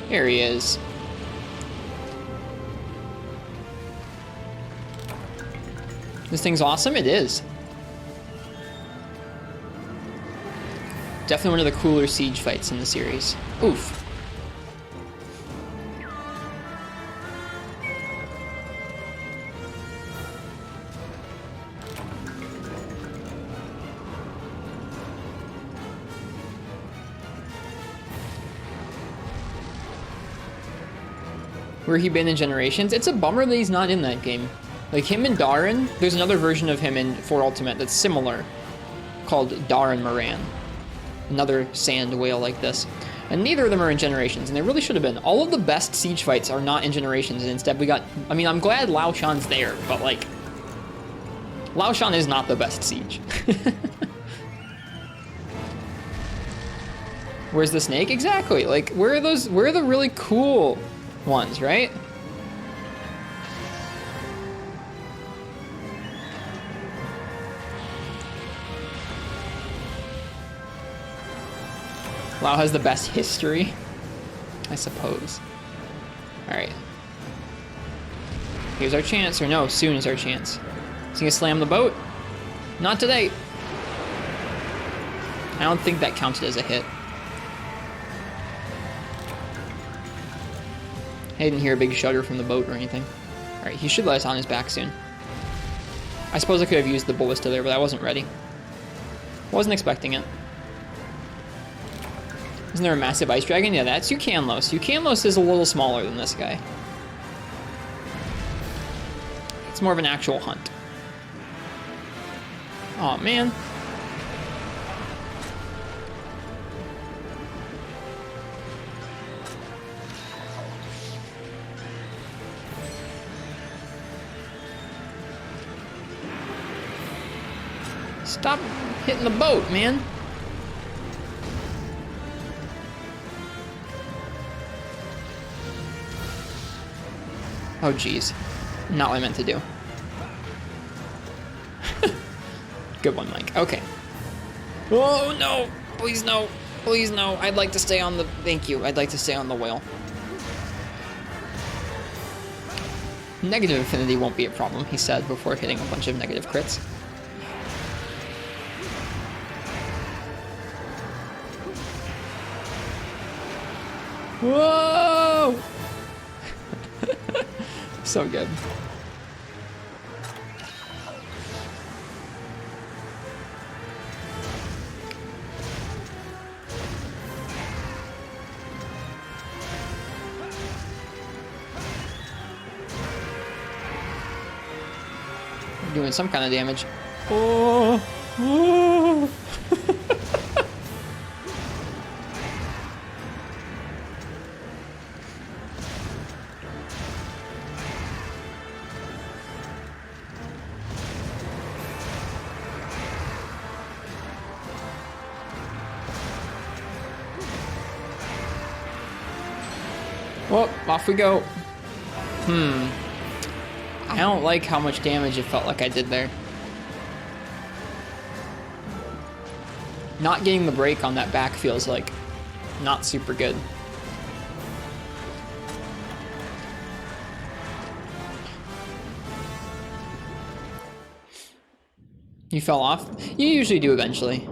Here he is. This thing's awesome? It is. Definitely one of the cooler siege fights in the series. Oof. Where he been in Generations? It's a bummer that he's not in that game. Like him and Darren, there's another version of him in 4 Ultimate that's similar, called Darren Mohran. Another sand whale like this. And neither of them are in Generations, and they really should have been. All of the best siege fights are not in Generations, and instead we got... I mean, I'm glad Lao Shan's there, but like... Lao Shan is not the best siege. Where's the snake? Exactly. Like, where are the really cool ones, right? Lao has the best history, I suppose. Alright. Here's our chance, or no, soon is our chance. Is he gonna slam the boat? Not today. I don't think that counted as a hit. I didn't hear a big shudder from the boat or anything. Alright, he should let us on his back soon. I suppose I could have used the ballista there, but I wasn't ready. Wasn't expecting it. Isn't there a massive ice dragon? Yeah, that's Gunlance. Gunlance is a little smaller than this guy. It's more of an actual hunt. Aw, man. Stop hitting the boat, man. Oh, geez. Not what I meant to do. Good one, Mike. Okay. Oh, no. Please, no. Please, no. I'd like to stay on the... Thank you. I'd like to stay on the whale. Negative affinity won't be a problem, he said before hitting a bunch of negative crits. Whoa! So good. Doing some kind of damage. Oh, oh. Well, off we go. I don't like how much damage it felt like I did there. Not getting the break on that back feels like not super good. You fell off? You usually do eventually.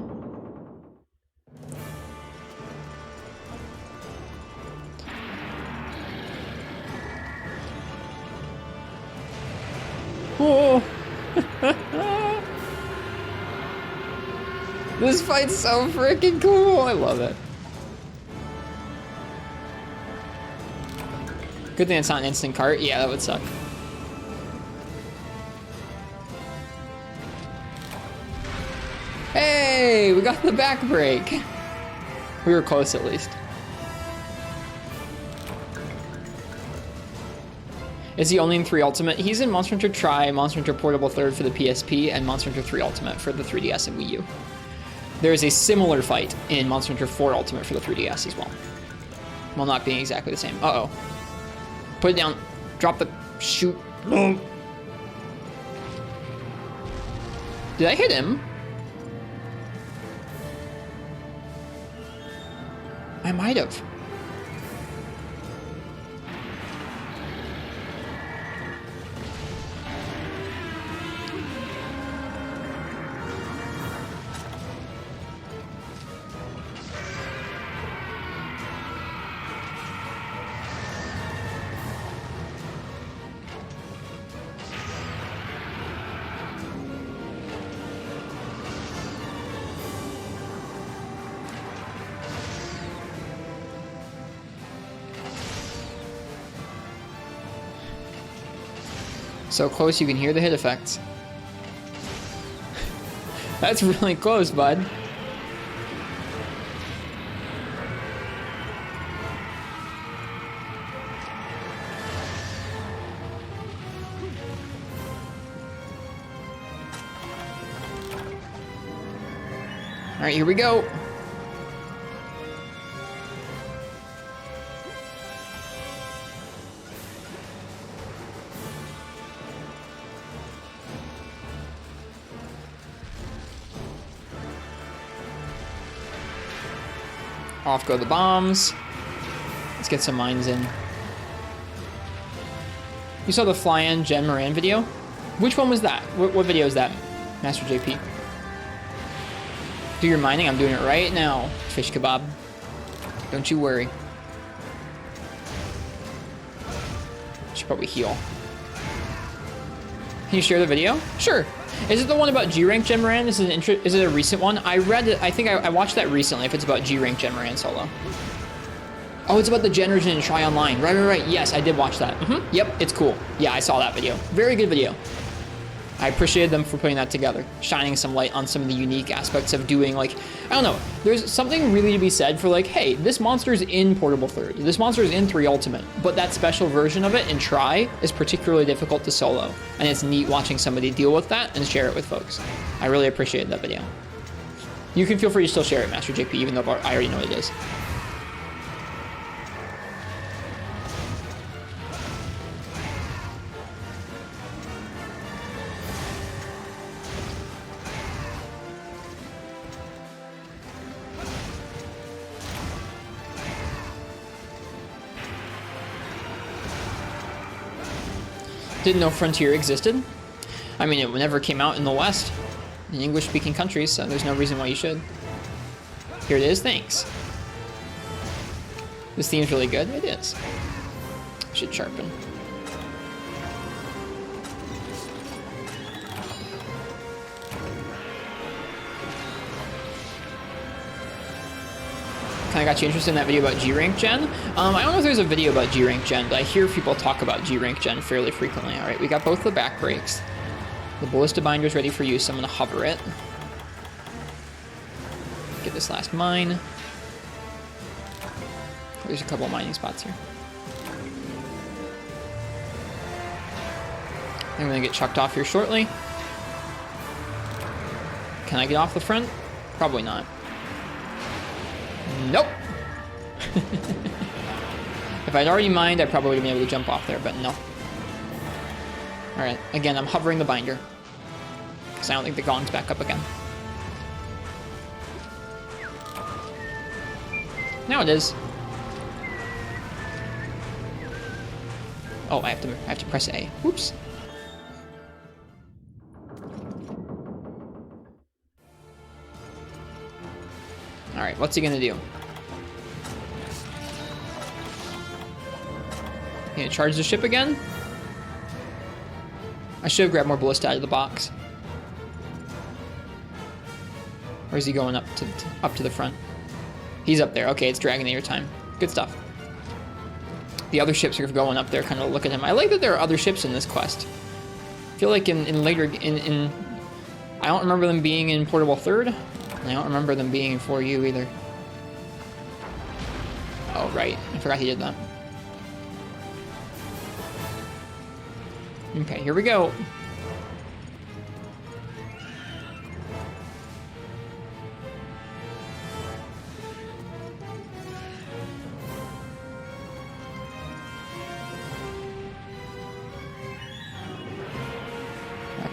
Whoa! This fight's so freaking cool! I love it. Good thing it's not an instant cart. Yeah, that would suck. Hey! We got the back break! We were close at least. Is he only in 3 Ultimate? He's in Monster Hunter Tri, Monster Hunter Portable 3rd for the PSP, and Monster Hunter 3 Ultimate for the 3DS and Wii U. There is a similar fight in Monster Hunter 4 Ultimate for the 3DS as well. While not being exactly the same. Uh-oh. Put it down. Drop the... Shoot. No. Did I hit him? I might have. So close you can hear the hit effects. That's really close, bud. All right, here we go. Off go the bombs. Let's get some mines in. You saw the fly-in Jhen Mohran video? Which one was that? What video is that, Master JP? Do your mining? I'm doing it right now, Fish Kebab. Don't you worry. Should probably heal. Can you share the video? Sure. Is it the one about G-Rank Jhen Mohran? Is it a recent one? I read it. I think I watched that recently. If it's about G-Rank Jhen Mohran solo. Oh, it's about the Jhen and Try Online. Right. Yes, I did watch that. Yep, it's cool. Yeah, I saw that video. Very good video. I appreciated them for putting that together, shining some light on some of the unique aspects of doing, like, I don't know, there's something really to be said for, like, hey, this monster's in Portable 3rd, this monster's in 3 Ultimate, but that special version of it in Try is particularly difficult to solo, and it's neat watching somebody deal with that and share it with folks. I really appreciated that video. You can feel free to still share it, Master JP, even though I already know what it is. Didn't know Frontier existed. I mean, it never came out in the West, in English-speaking countries, so there's no reason why you should. Here it is, thanks. This theme's really good. It is. Should sharpen. kind of got you interested in that video about G-Rank Jhen. I don't know if there's a video about G-Rank Jhen, but I hear people talk about G-Rank Jhen fairly frequently. All right, we got both the back brakes. The Ballista Binder's ready for use, so I'm going to hover it. Get this last mine. There's a couple of mining spots here. I'm going to get chucked off here shortly. Can I get off the front? Probably not. Nope. If I'd already mined, I probably would have been able to jump off there, but no. Alright, again, I'm hovering the binder. Because I don't think the gong's back up again. Now it is. Oh, I have to press A. Whoops. Alright, what's he gonna do? Gonna charge the ship again? I should have grabbed more ballista out of the box. Or is he going up to the front? He's up there. Okay, it's Dragonator time. Good stuff. The other ships are going up there, kind of look at him. I like that there are other ships in this quest. I feel like in later I don't remember them being in Portable Third. I don't remember them being in 4U either. Oh right, I forgot he did that. Okay, here we go.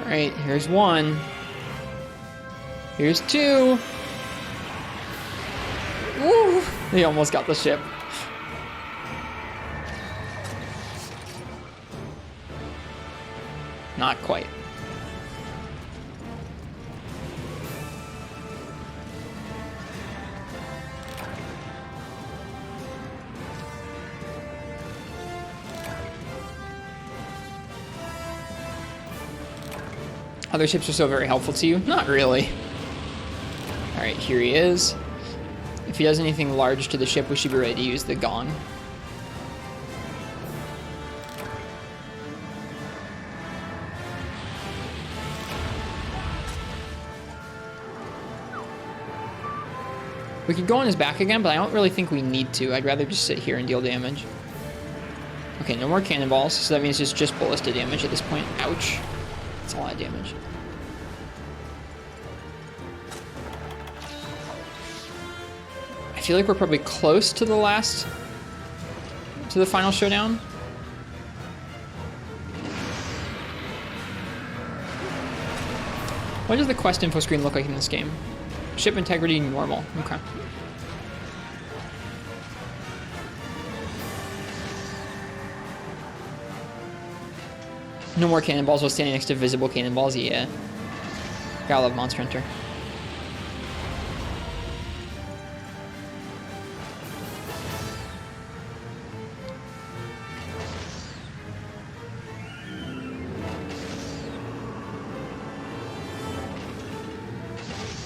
Alright, here's one. Here's two. Woo! He almost got the ship. Not quite. Other ships are so very helpful to you? Not really. Alright, here he is. If he does anything large to the ship, we should be ready to use the gong. We could go on his back again, but I don't really think we need to. I'd rather just sit here and deal damage. Okay, no more cannonballs, so that means it's just ballista damage at this point. Ouch. That's a lot of damage. I feel like we're probably close to the final showdown. What does the quest info screen look like in this game? Ship integrity normal. Okay. No more cannonballs while standing next to visible cannonballs. Yeah. Gotta love Monster Hunter.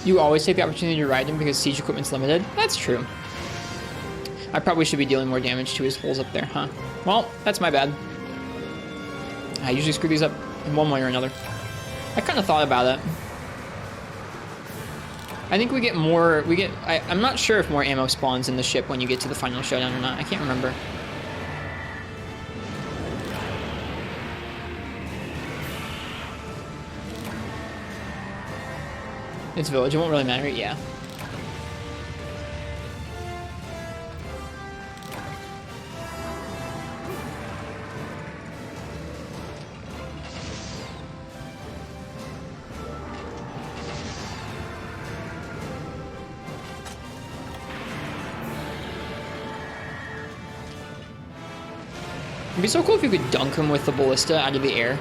You always take the opportunity to ride him because siege equipment's limited? That's true. I probably should be dealing more damage to his holes up there, huh? Well, that's my bad. I usually screw these up in one way or another. I kind of thought about it. I think we get more, I'm not sure if more ammo spawns in the ship when you get to the final showdown or not. I can't remember. It's village, it won't really matter, yeah. It'd be so cool if you could dunk him with the ballista out of the air.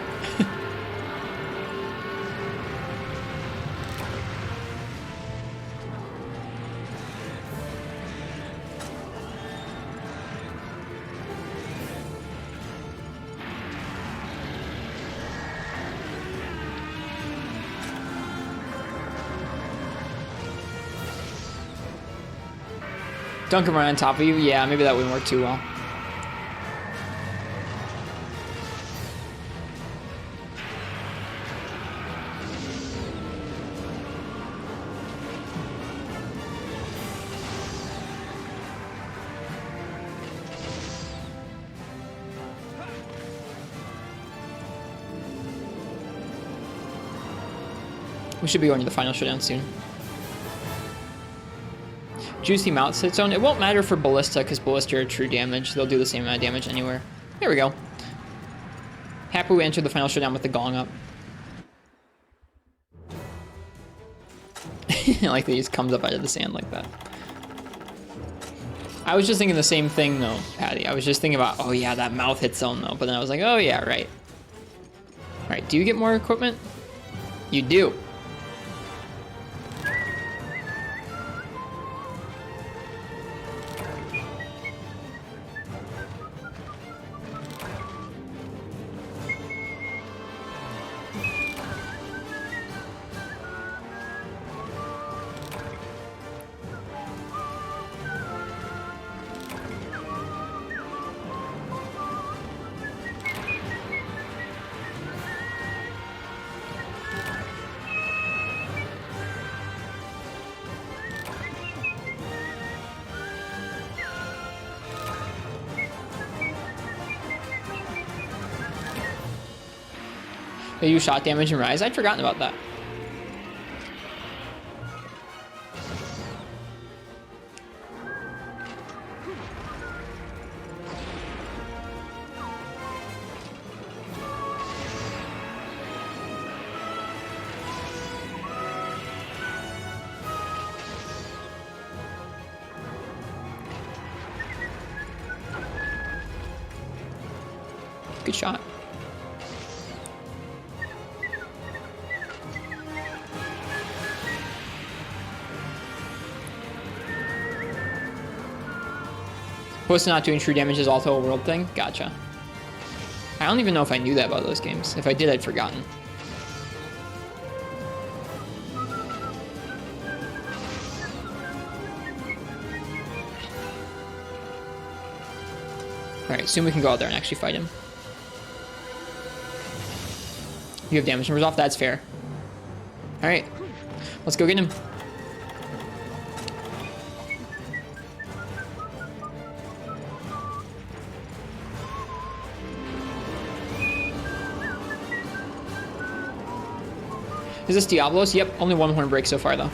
Dunk him right on top of you? Yeah, maybe that wouldn't work too well. We should be going to the final showdown soon. Juicy Mount Sit Zone. It won't matter for Ballista because Ballista are true damage. They'll do the same amount of damage anywhere. There we go. Happy we entered the final showdown with the gong up. Like that he just comes up out of the sand like that. I was just thinking the same thing though, Patty. I was just thinking about, oh yeah, that mouth hit zone though. But then I was like, oh yeah, right. Alright, do you get more equipment? You do. They use shot damage and rise. I'd forgotten about that. Good shot. Opposed to not doing true damage is also a world thing? Gotcha. I don't even know if I knew that about those games. If I did, I'd forgotten. Alright, soon we can go out there and actually fight him. You have damage numbers off? That's fair. Alright, let's go get him. Is this Diablos? Yep, only one horn break so far though.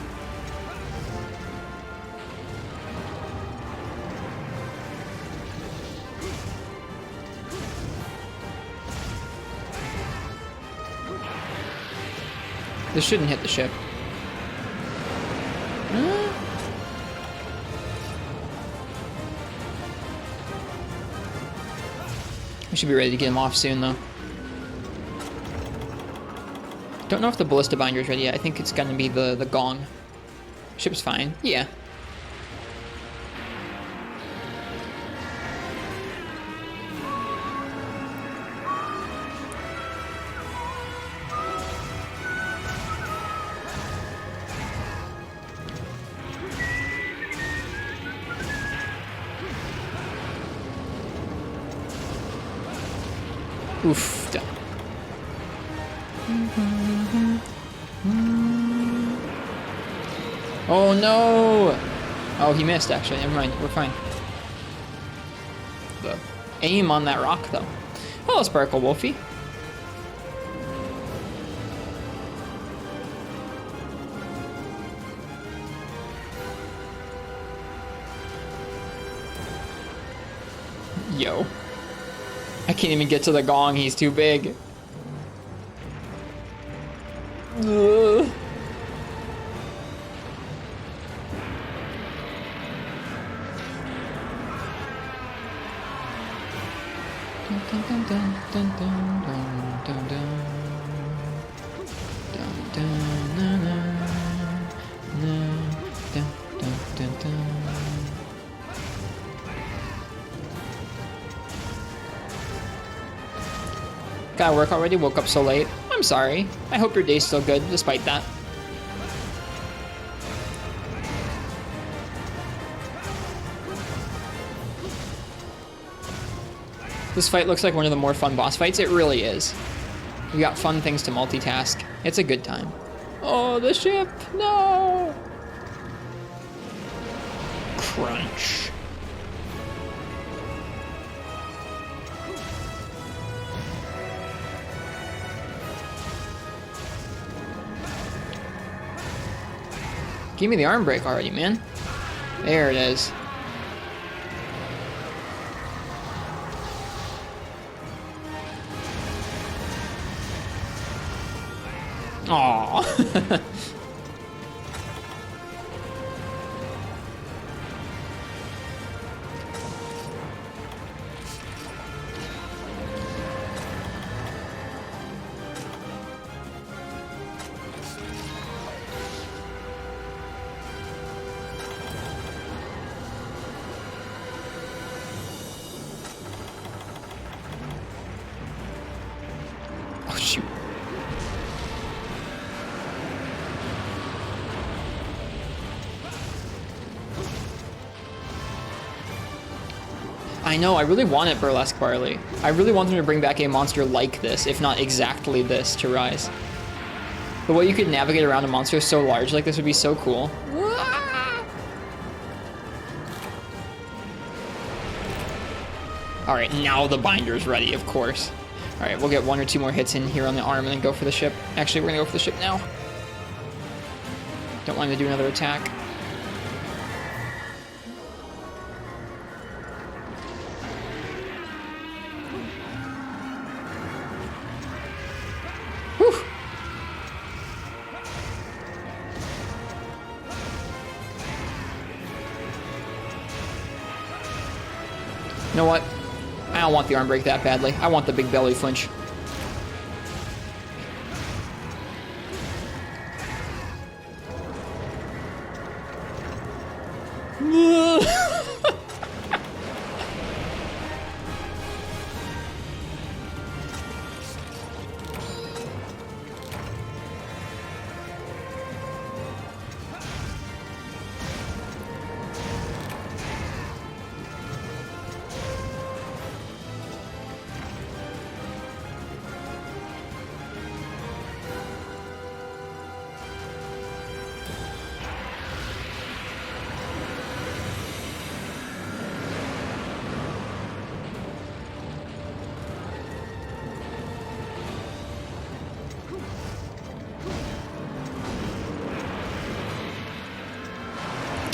This shouldn't hit the ship. We should be ready to get him off soon though. Don't know if the Ballista Binder is ready yet. I think it's gonna be the gong. Ship's fine. Yeah. Oof. Done. Oh no! Oh, he missed actually. Never mind. We're fine. The aim on that rock though. Hello, Sparkle Wolfie. Yo. I can't even get to the gong. He's too big. Ugh. Gotta work already? Woke up so late. I'm sorry. I hope your day's still good, despite that. This fight looks like one of the more fun boss fights. It really is. You got fun things to multitask. It's a good time. Oh, the ship! No! Crunch. Give me the arm break already, man. There it is. Aww. Oh, shoot. I know, I really wanted Burlesque Barley. I really want them to bring back a monster like this, if not exactly this, to Rise. The way you could navigate around a monster so large like this would be so cool. Alright, now the binder's ready, of course. Alright, we'll get 1 or 2 more hits in here on the arm and then go for the ship. Actually, we're gonna go for the ship now. Don't want him to do another attack. Whew. You know what? I don't want the arm break that badly. I want the big belly flinch.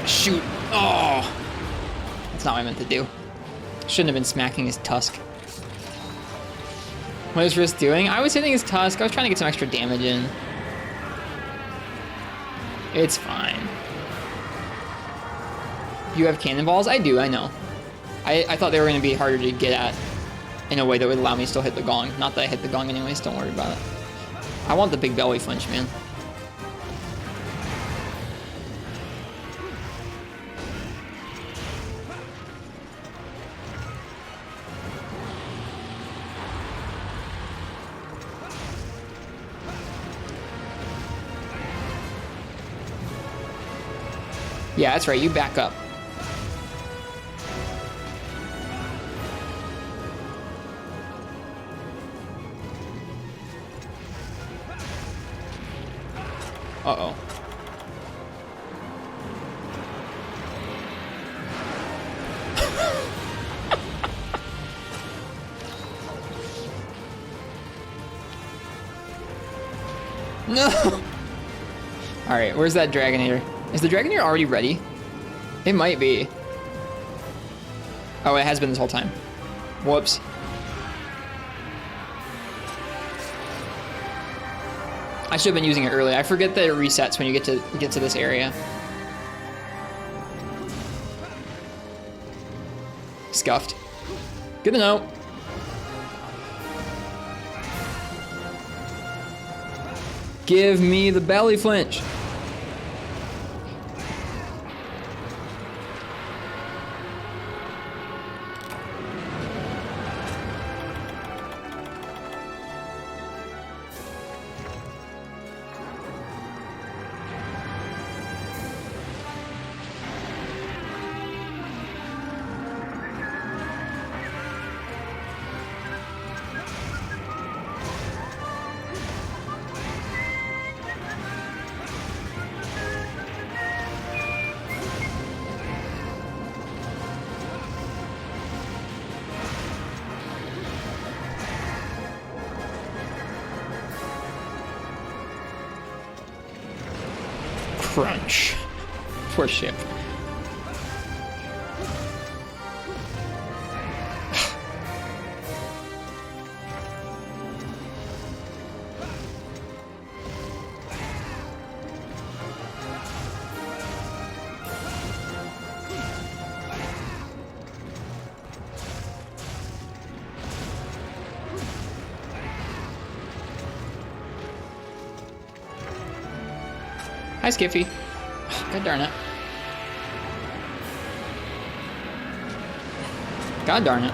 Shoot. Oh. That's not what I meant to do. Shouldn't have been smacking his tusk. What is Risk doing? I was hitting his tusk. I was trying to get some extra damage in. It's fine. You have cannonballs? I do, I know. I thought they were going to be harder to get at in a way that would allow me to still hit the gong. Not that I hit the gong anyways, don't worry about it. I want the big belly flinch, man. Yeah, that's right, you back up. Uh-oh. No! Alright, where's that Dragonator? Is the Dragonator already ready? It might be. Oh, it has been this whole time. Whoops. I should have been using it earlier. I forget that it resets when you get to this area. Scuffed. Good to know. Give me the belly flinch. Crunch. Poor ship. Hi, Skiffy. God darn it. God darn it.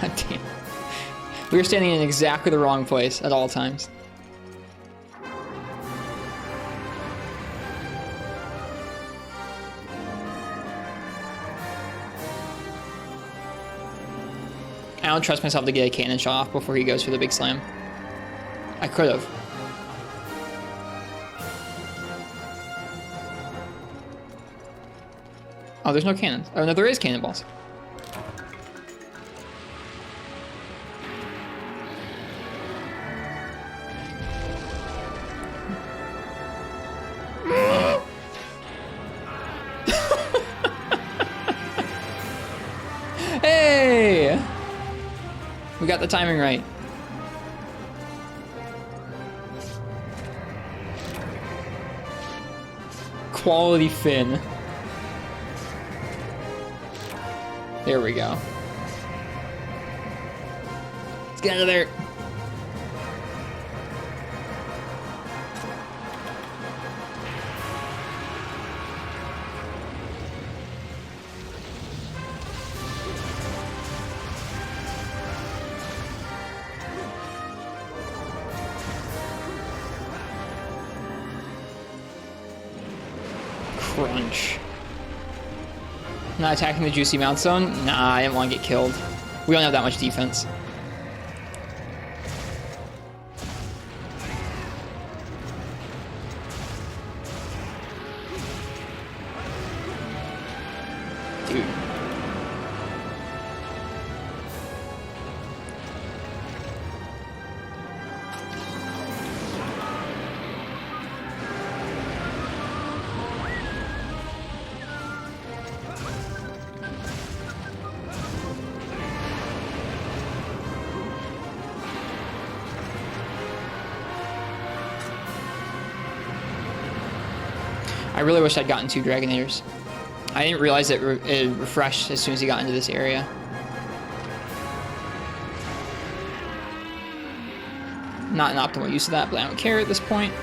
God damn. We were standing in exactly the wrong place at all times. I don't trust myself to get a cannon shot off before he goes for the big slam. I could have. Oh, there's no cannons. Oh, no, there is cannonballs. Hey! We got the timing right. Quality fin. There we go. Let's get out of there. Crunch. Not attacking the juicy mount zone? Nah, I didn't want to get killed. We don't have that much defense. Dude. I really wish I'd gotten 2 Dragonators. I didn't realize it refreshed as soon as he got into this area. Not an optimal use of that, but I don't care at this point.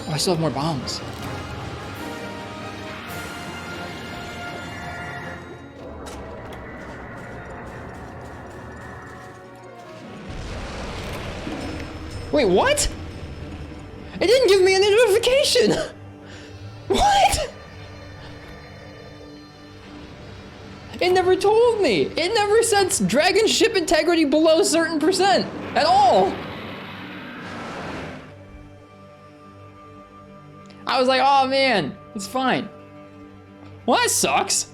Oh, I still have more bombs. Wait, what? It didn't give me any notification! What? It never told me! It never said dragon ship integrity below a certain percent at all! I was like, oh man, it's fine. Well, that sucks.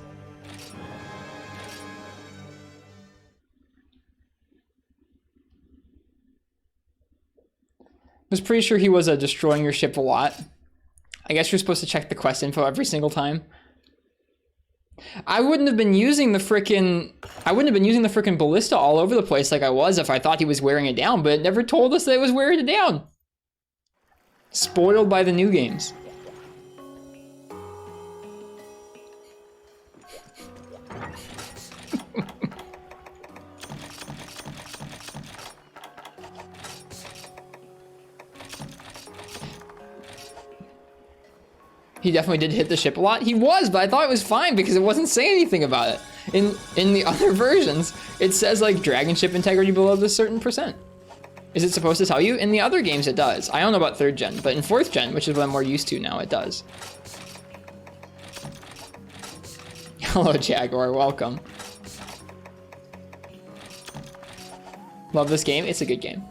I was pretty sure he was destroying your ship a lot. I guess you're supposed to check the quest info every single time. I wouldn't have been using the frickin' ballista all over the place like I was if I thought he was wearing it down, but it never told us that it was wearing it down. Spoiled by the new games. He definitely did hit the ship a lot. He was, but I thought it was fine because it wasn't saying anything about it. In the other versions, it says like dragon ship integrity below this certain percent. Is it supposed to tell you? In the other games it does. I don't know about 3rd gen, but in 4th gen, which is what I'm more used to now, it does. Hello, Jaguar, welcome. Love this game, it's a good game.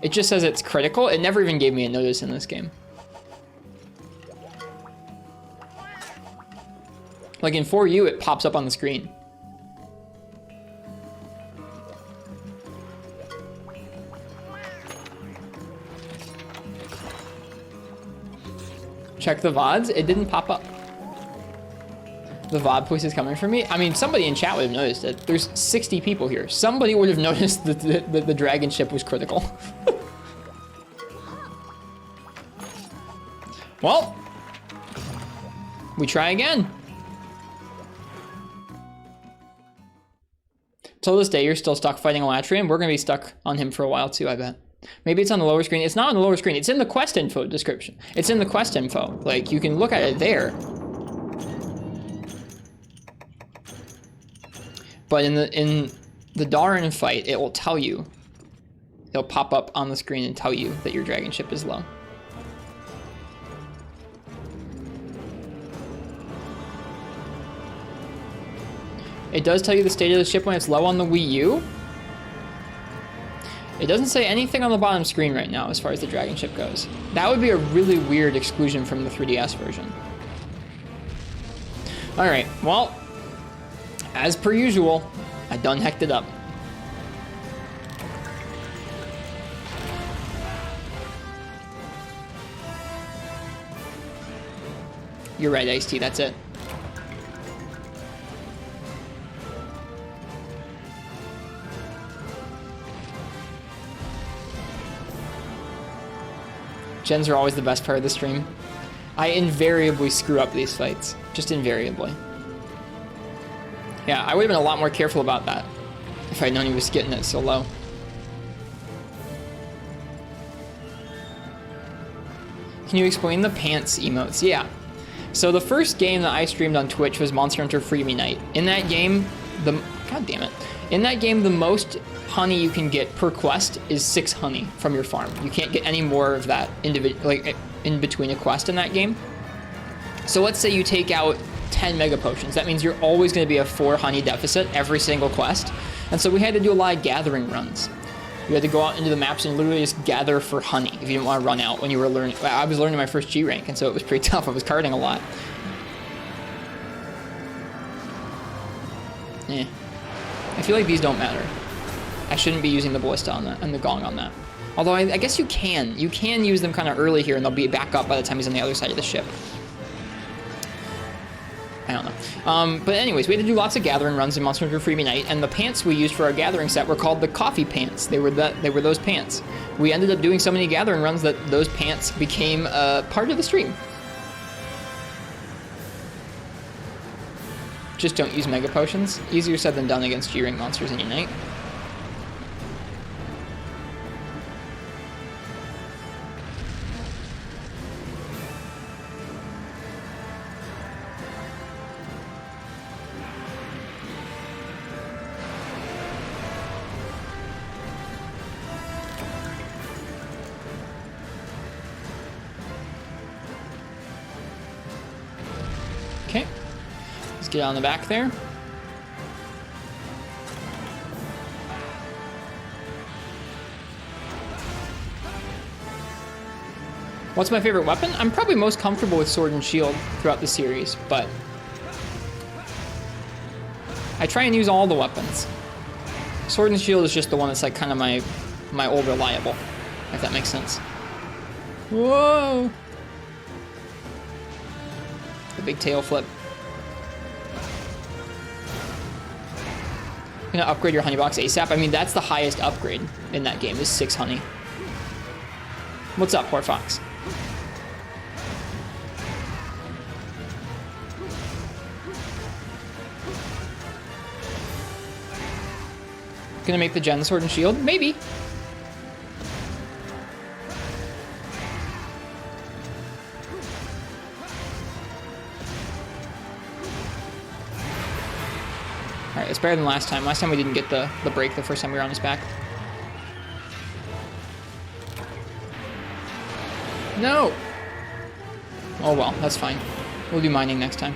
It just says it's critical. It never even gave me a notice in this game. Like in 4U, it pops up on the screen. Check the VODs, it didn't pop up. The VOD voice is coming from me. I mean, somebody in chat would have noticed it. There's 60 people here. Somebody would have noticed that the dragon ship was critical. Well, we try again. Till this day, you're still stuck fighting Rathian. We're gonna be stuck on him for a while too, I bet. Maybe it's on the lower screen. It's not on the lower screen. It's in the quest info description. It's in the quest info. Like, you can look at it there. But in the Darren fight, it will tell you. It'll pop up on the screen and tell you that your dragon ship is low. It does tell you the state of the ship when it's low on the Wii U. It doesn't say anything on the bottom screen right now as far as the dragon ship goes. That would be a really weird exclusion from the 3DS version. Alright, well, as per usual, I done hecked it up. You're right, Ice-T, that's it. Gens are always the best part of the stream. I invariably screw up these fights. Just invariably. Yeah, I would have been a lot more careful about that if I'd known he was getting it so low. Can you explain the pants emotes? Yeah. So the first game that I streamed on Twitch was Monster Hunter Freebie Night. In that game, God damn it. In that game, the most honey you can get per quest is 6 honey from your farm. You can't get any more of that in between a quest in that game. So let's say you take out 10 mega potions. That means you're always going to be a 4 honey deficit every single quest. And so we had to do a lot of gathering runs. You had to go out into the maps and literally just gather for honey if you didn't want to run out when you were learning. I was learning my first G rank, and so it was pretty tough. I was carding a lot. I feel like these don't matter. I shouldn't be using the ballista on that and the gong on that. Although I guess you can. You can use them kind of early here and they'll be back up by the time he's on the other side of the ship. I don't know. But anyways, we had to do lots of gathering runs in Monster Hunter Freebie Night, and the pants we used for our gathering set were called the coffee pants. They were those pants. We ended up doing so many gathering runs that those pants became part of the stream. Just don't use mega potions. Easier said than done against G-rank monsters in Unite. Okay. Get on the back there. What's my favorite weapon? I'm probably most comfortable with sword and shield throughout the series, but I try and use all the weapons. Sword and shield is just the one that's like kind of my old reliable, if that makes sense. Whoa! The big tail flip. Gonna upgrade your honey box ASAP. I mean, that's the highest upgrade in that game, is 6 honey. What's up, poor fox? Gonna make the Jhen sword and shield? Maybe. Alright, it's better than last time. Last time we didn't get the break the first time we were on his back. No! Oh well, that's fine. We'll do mining next time.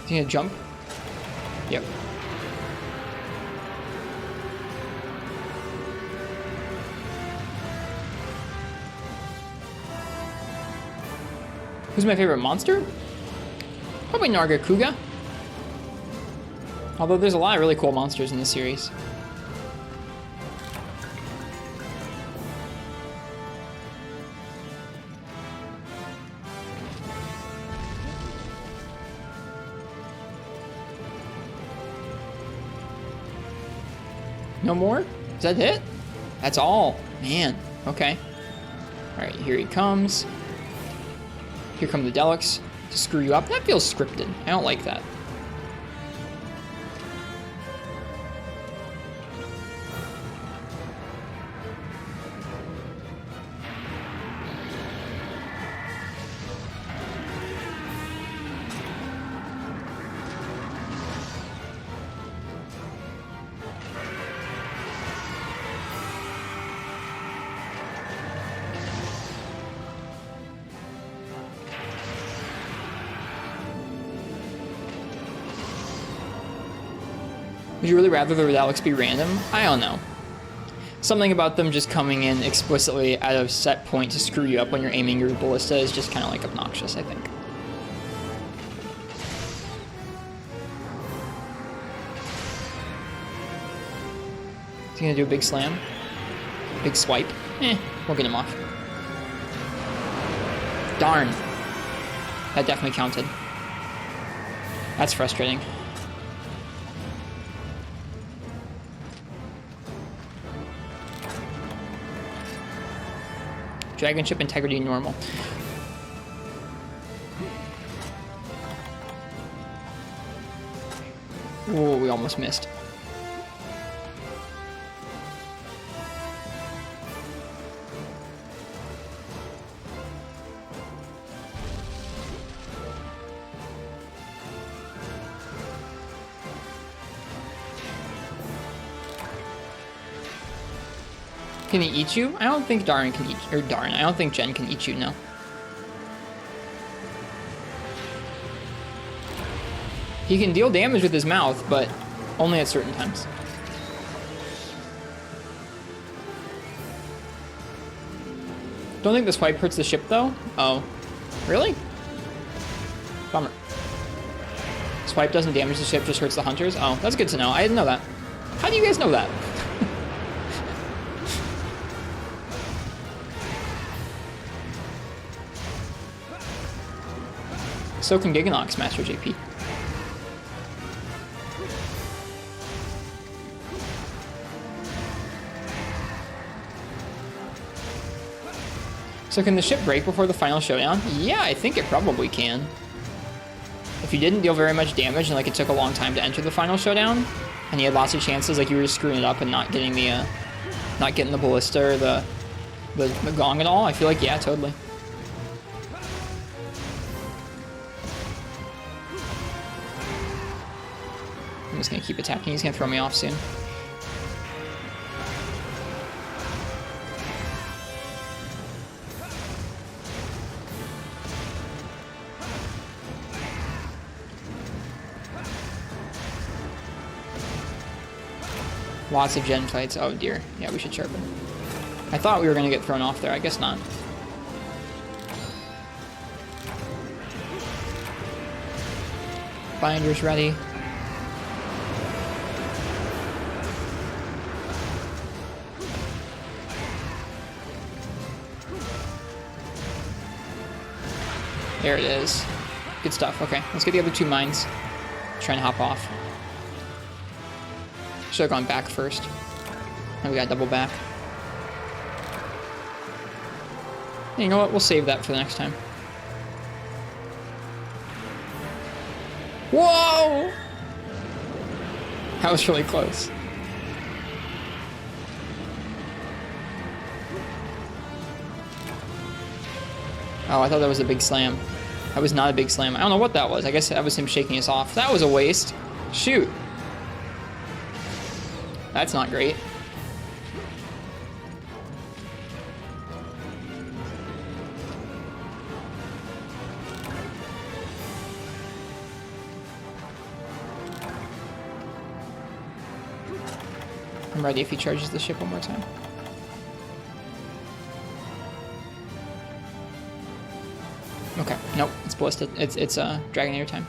Is he gonna jump? Yep. Who's my favorite monster? Probably Nargacuga. Although there's a lot of really cool monsters in this series. No more? Is that it? That's all. Man. Okay. Alright, here he comes. Here come the Delics to screw you up. That feels scripted. I don't like that. Would you really rather the Delics be random? I don't know. Something about them just coming in explicitly at a set point to screw you up when you're aiming your ballista is just kind of like obnoxious, I think. Is he gonna do a big slam? Big swipe? We'll get him off. Darn. That definitely counted. That's frustrating. Dragon Ship integrity normal. Oh, we almost missed. Can he eat you? I don't think Darn can eat, or Darn, I don't think Jhen can eat you, no. He can deal damage with his mouth, but only at certain times. Don't think the swipe hurts the ship, though? Oh. Really? Bummer. Swipe doesn't damage the ship, just hurts the hunters? Oh, that's good to know. I didn't know that. How do you guys know that? So can Gigginox, Master JP. So can the ship break before the final showdown? Yeah, I think it probably can. If you didn't deal very much damage and like it took a long time to enter the final showdown, and you had lots of chances, like you were just screwing it up and not getting the ballista or the gong at all, I feel like yeah, totally. I'm just gonna keep attacking. He's gonna throw me off soon. Lots of Jhen fights. Oh dear. Yeah, we should sharpen. I thought we were gonna get thrown off there. I guess not. Binder's ready. There it is. Good stuff. Okay, let's get the other two mines. Try and hop off. Should have gone back first. And we got double back. You know what? We'll save that for the next time. Whoa! That was really close. Oh, I thought that was a big slam. That was not a big slam. I don't know what that was. I guess that was him shaking us off. That was a waste. Shoot. That's not great. I'm ready if he charges the ship one more time. Okay, nope, it's ballistic. It's Dragonator time.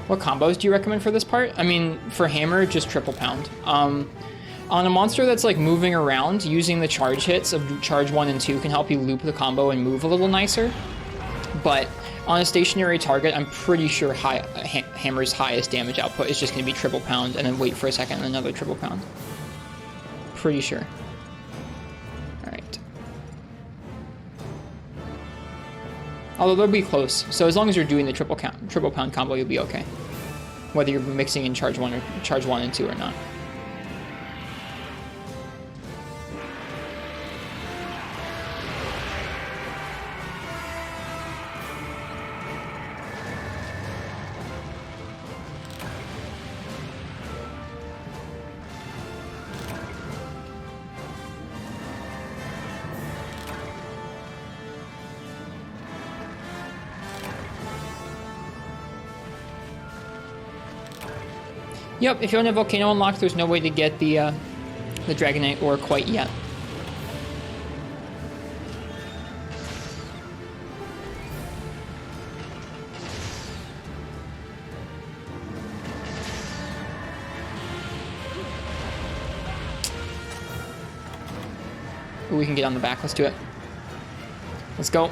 What combos do you recommend for this part? I mean, for hammer, just triple pound. On a monster that's like moving around, using the charge hits of charge 1 and 2 can help you loop the combo and move a little nicer. But on a stationary target, I'm pretty sure hammer's highest damage output is just going to be triple pound, and then wait for a second and another triple pound. Pretty sure. All right. Although they'll be close, so as long as you're doing the triple pound combo, you'll be okay. Whether you're mixing in charge 1 and 2 or not. Yep, if you don't have Volcano unlocked, there's no way to get the Dragonite ore quite yet. Ooh, we can get on the back. Let's do it. Let's go.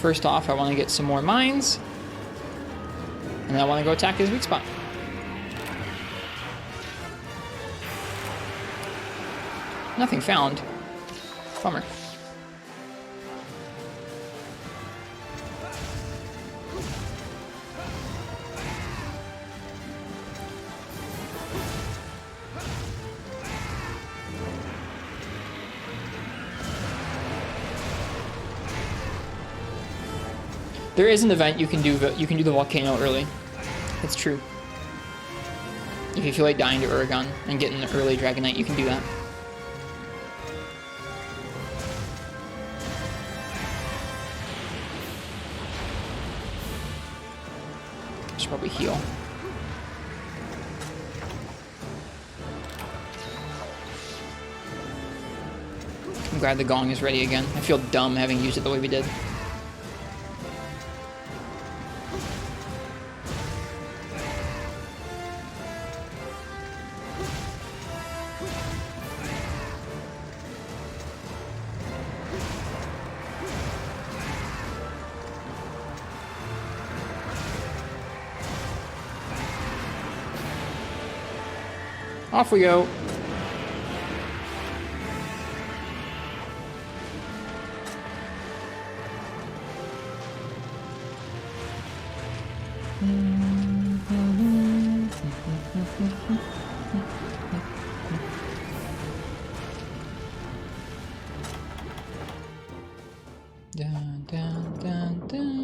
First off, I want to get some more mines. And then I want to go attack his weak spot. Nothing found. Bummer. There is an event you can do the volcano early. It's true. If you feel like dying to Uragon and getting an early Dragonite, you can do that. Should probably heal. I'm glad the gong is ready again. I feel dumb having used it the way we did. Off we go. Dun, dun, dun, dun.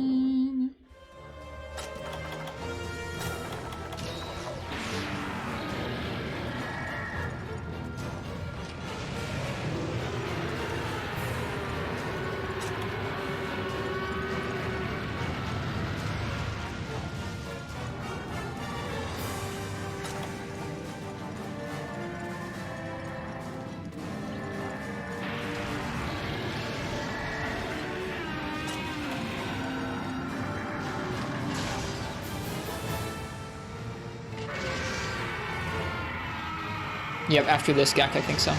Yep, after this Gak, I think so.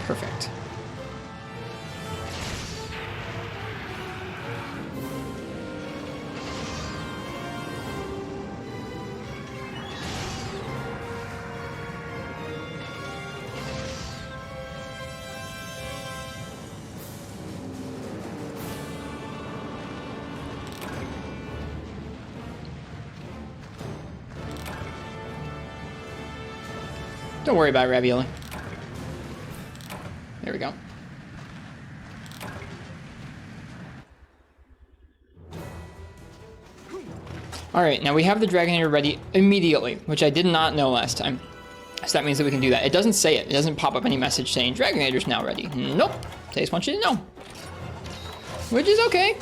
Perfect. Don't worry about it, Ravioli. There we go. Alright, now we have the Dragonator ready immediately, which I did not know last time. So that means that we can do that. It doesn't say it. It doesn't pop up any message saying Dragonator's now ready. Nope. They just want you to know. Which is okay.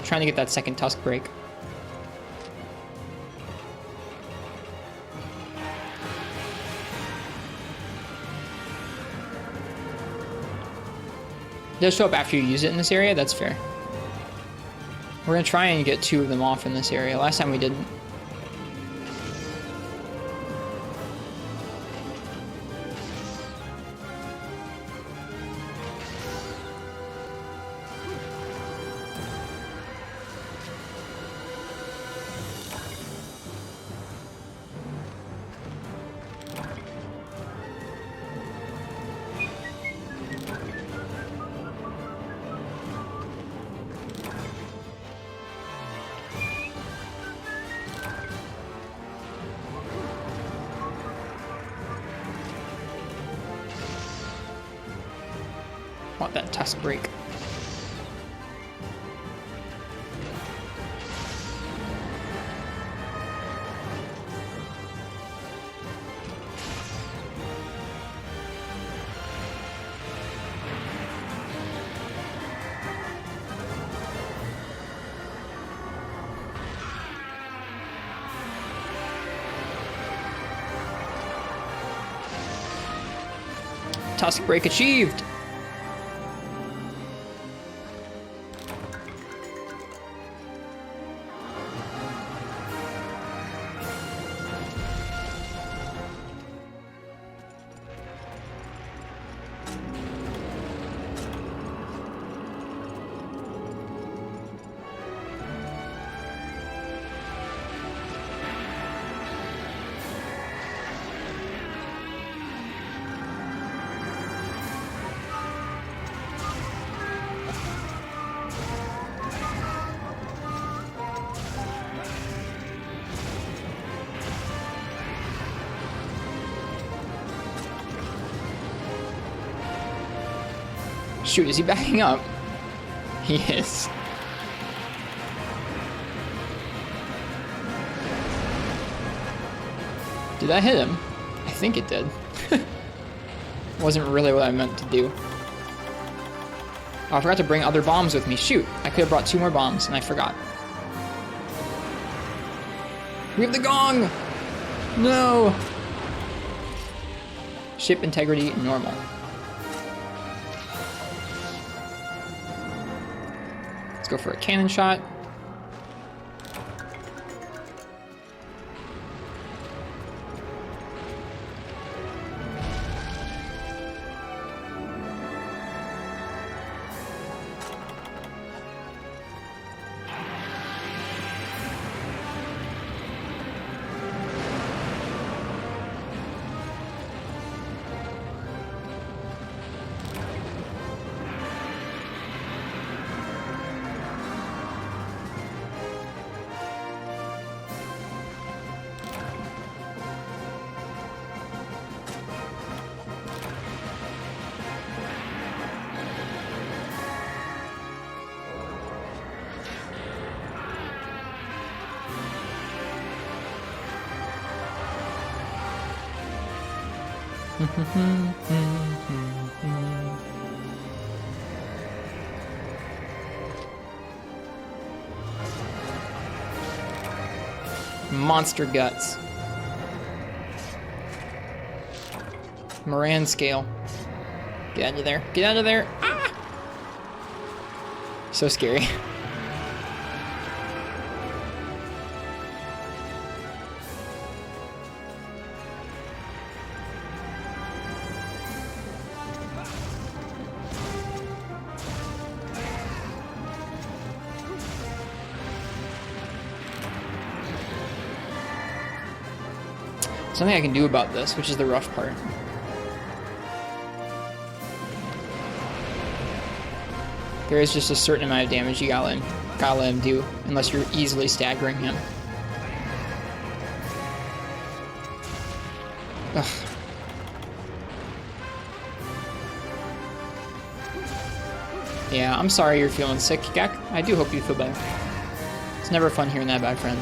Trying to get that second tusk break. It does show up after you use it in this area, that's fair. We're gonna try and get 2 of them off in this area. Last time we didn't. Want that tusk break. Tusk break achieved. Shoot, is he backing up? He is. Did that hit him? I think it did. Wasn't really what I meant to do. Oh, I forgot to bring other bombs with me. Shoot, I could have brought 2 more bombs, and I forgot. We have the gong! No! Ship integrity normal. Let's go for a cannon shot. Monster guts. Mohran scale. Get out of there. Get out of there. Ah! So scary. Something I can do about this, which is the rough part. There is just a certain amount of damage you gotta let him do, unless you're easily staggering him. Ugh. Yeah, I'm sorry you're feeling sick, Gek. I do hope you feel better. It's never fun hearing that about a friend.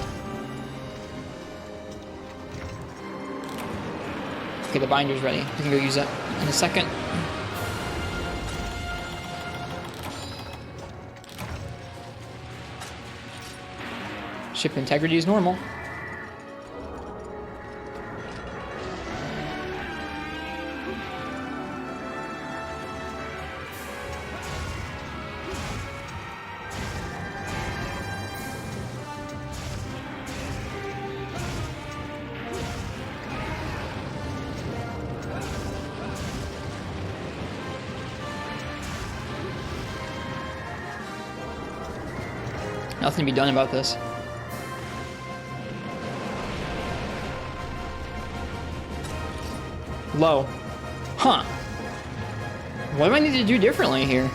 Okay, the binder's ready. We can go use it in a second. Ship integrity is normal. Nothing to be done about this. Low. Huh. What do I need to do differently here?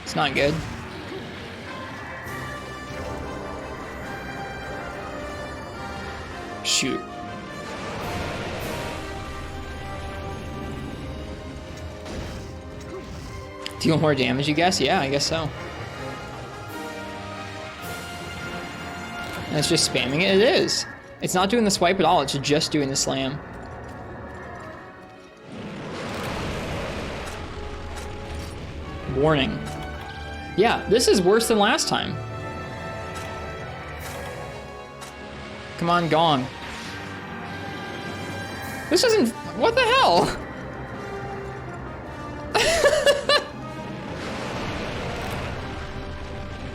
It's not good. Shoot. Deal more damage, you guess? Yeah, I guess so. And it's just spamming it? It is. It's not doing the swipe at all, it's just doing the slam. Warning. Yeah, this is worse than last time. Come on, Gong. This isn't... What the hell?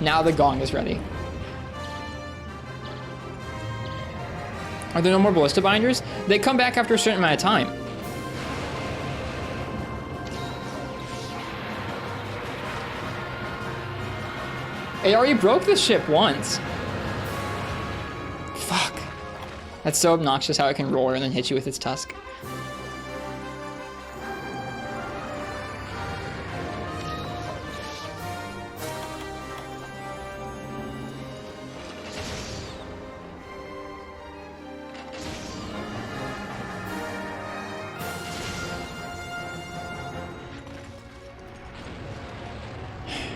Now the Gong is ready. Are there no more ballista binders? They come back after a certain amount of time. It already broke the ship once. Fuck. That's so obnoxious how it can roar and then hit you with its tusk.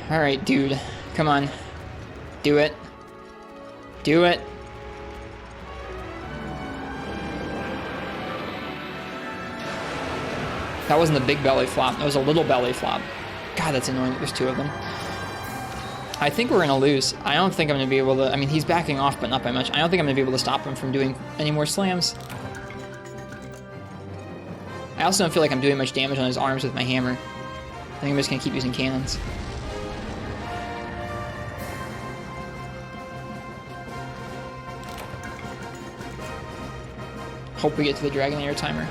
All right, dude. Come on. Do it. Do it. That wasn't a big belly flop. That was a little belly flop. God, that's annoying. There's two of them. I think we're going to lose. I don't think I'm going to be able to... I mean, he's backing off, but not by much. I don't think I'm going to be able to stop him from doing any more slams. I also don't feel like I'm doing much damage on his arms with my hammer. I think I'm just going to keep using cannons. Hope we get to the Dragon Air timer.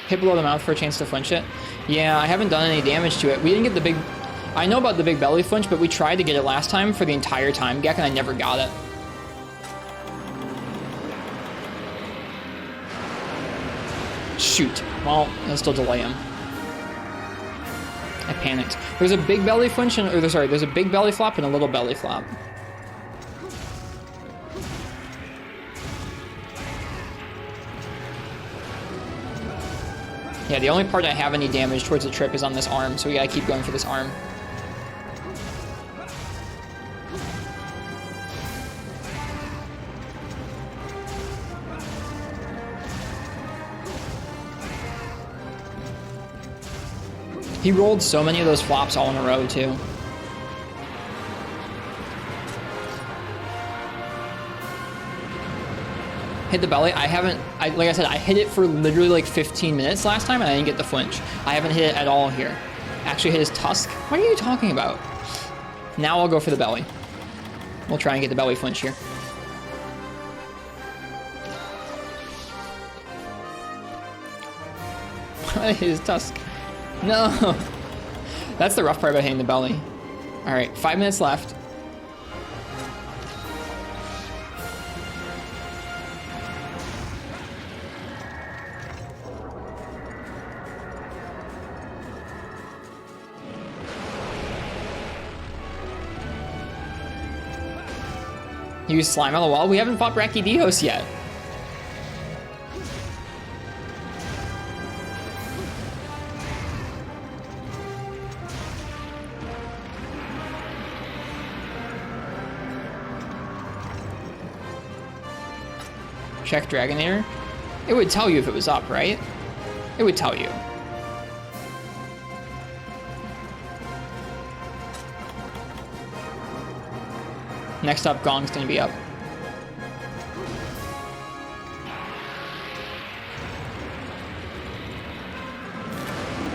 Hit below the mouth for a chance to flinch it. Yeah, I haven't done any damage to it. We didn't get the big... I know about the big belly flinch, but we tried to get it last time for the entire time, Gek, and I never got it. Shoot. Well, it'll still delay him. I panicked. There's a big belly flinch, and... Or, sorry, there's a big belly flop and a little belly flop. Yeah, the only part I have any damage towards the trip is on this arm, so we gotta keep going for this arm. He rolled so many of those flops all in a row, too. Hit the belly. Like I said, I hit it for literally like 15 minutes last time and I didn't get the flinch. I haven't hit it at all here. Actually hit his tusk. What are you talking about? Now I'll go for the belly. We'll try and get the belly flinch here. His tusk. No. That's the rough part about hitting the belly. All right, 5 minutes left. Use slime on the wall. We haven't fought Brachydios yet. Check Dragonator. It would tell you if it was up, right? It would tell you. Next up, Gong's gonna be up.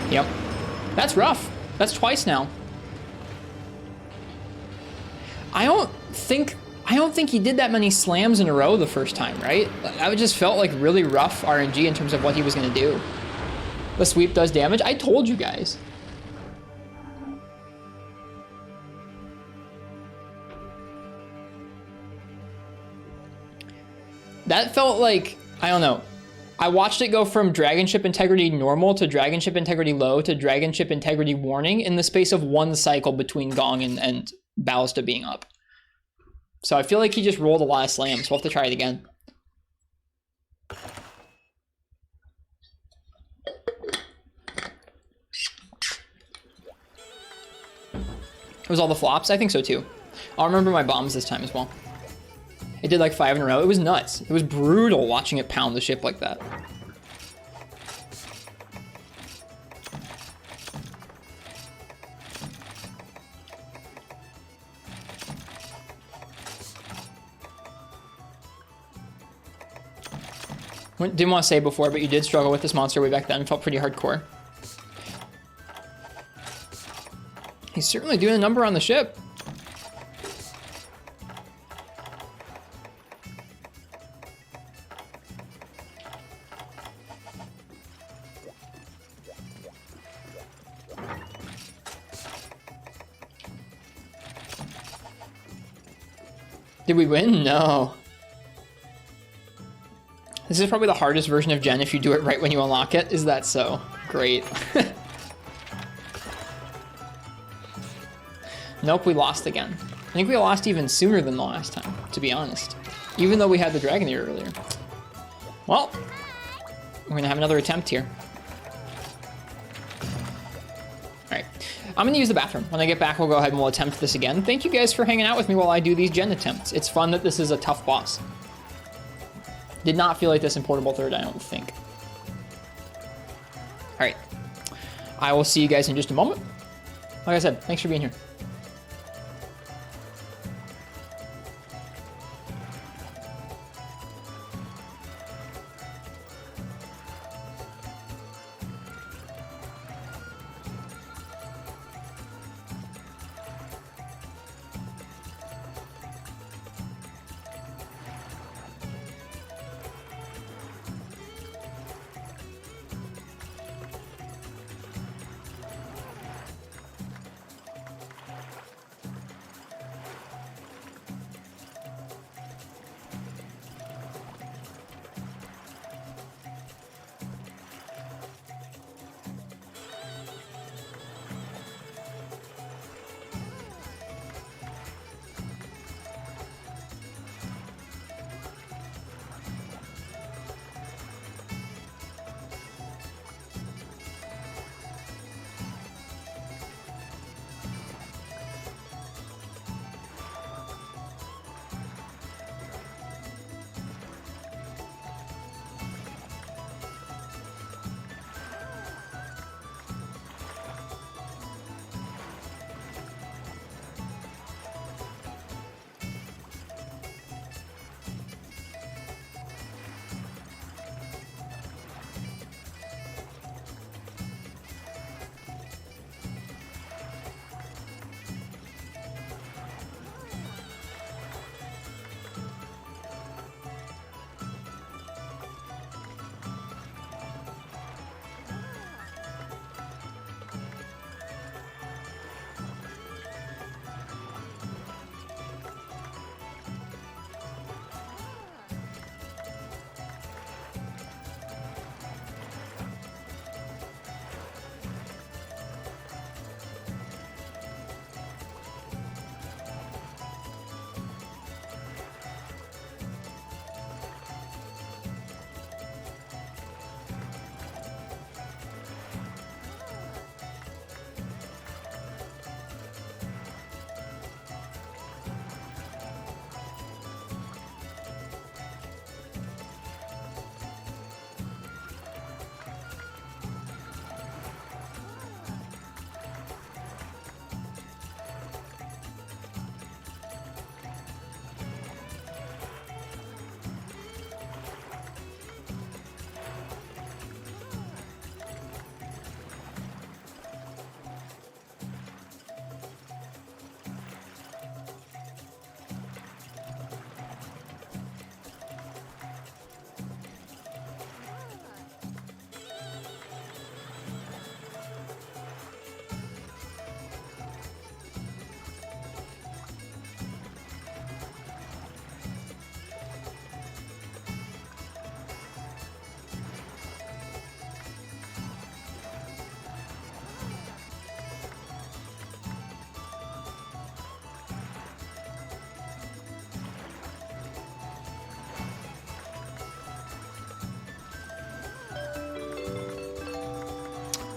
Yep. That's rough. That's twice now. I don't think he did that many slams in a row the first time, right? I just felt like really rough RNG in terms of what he was gonna do. The sweep does damage. I told you guys. That felt like, I don't know. I watched it go from Dragon Ship Integrity Normal to Dragon Ship Integrity Low to Dragon Ship Integrity Warning in the space of one cycle between Gong and Ballista being up. So I feel like he just rolled a lot of slams. We'll have to try it again. It was all the flops? I think so too. I'll remember my bombs this time as well. It did like 5 in a row. It was nuts. It was brutal watching it pound the ship like that. Didn't want to say before, but you did struggle with this monster way back then. Felt pretty hardcore. He's certainly doing a number on the ship. Did we win? No. This is probably the hardest version of Jhen if you do it right when you unlock it. Is that so? Great. Nope, we lost again. I think we lost even sooner than the last time, to be honest. Even though we had the Dragonator earlier. Well, we're gonna have another attempt here. Alright, I'm gonna use the bathroom. When I get back, we'll go ahead and we'll attempt this again. Thank you guys for hanging out with me while I do these Jhen attempts. It's fun that this is a tough boss. Did not feel like this in Portable Third, I don't think. Alright, I will see you guys in just a moment. Like I said, thanks for being here.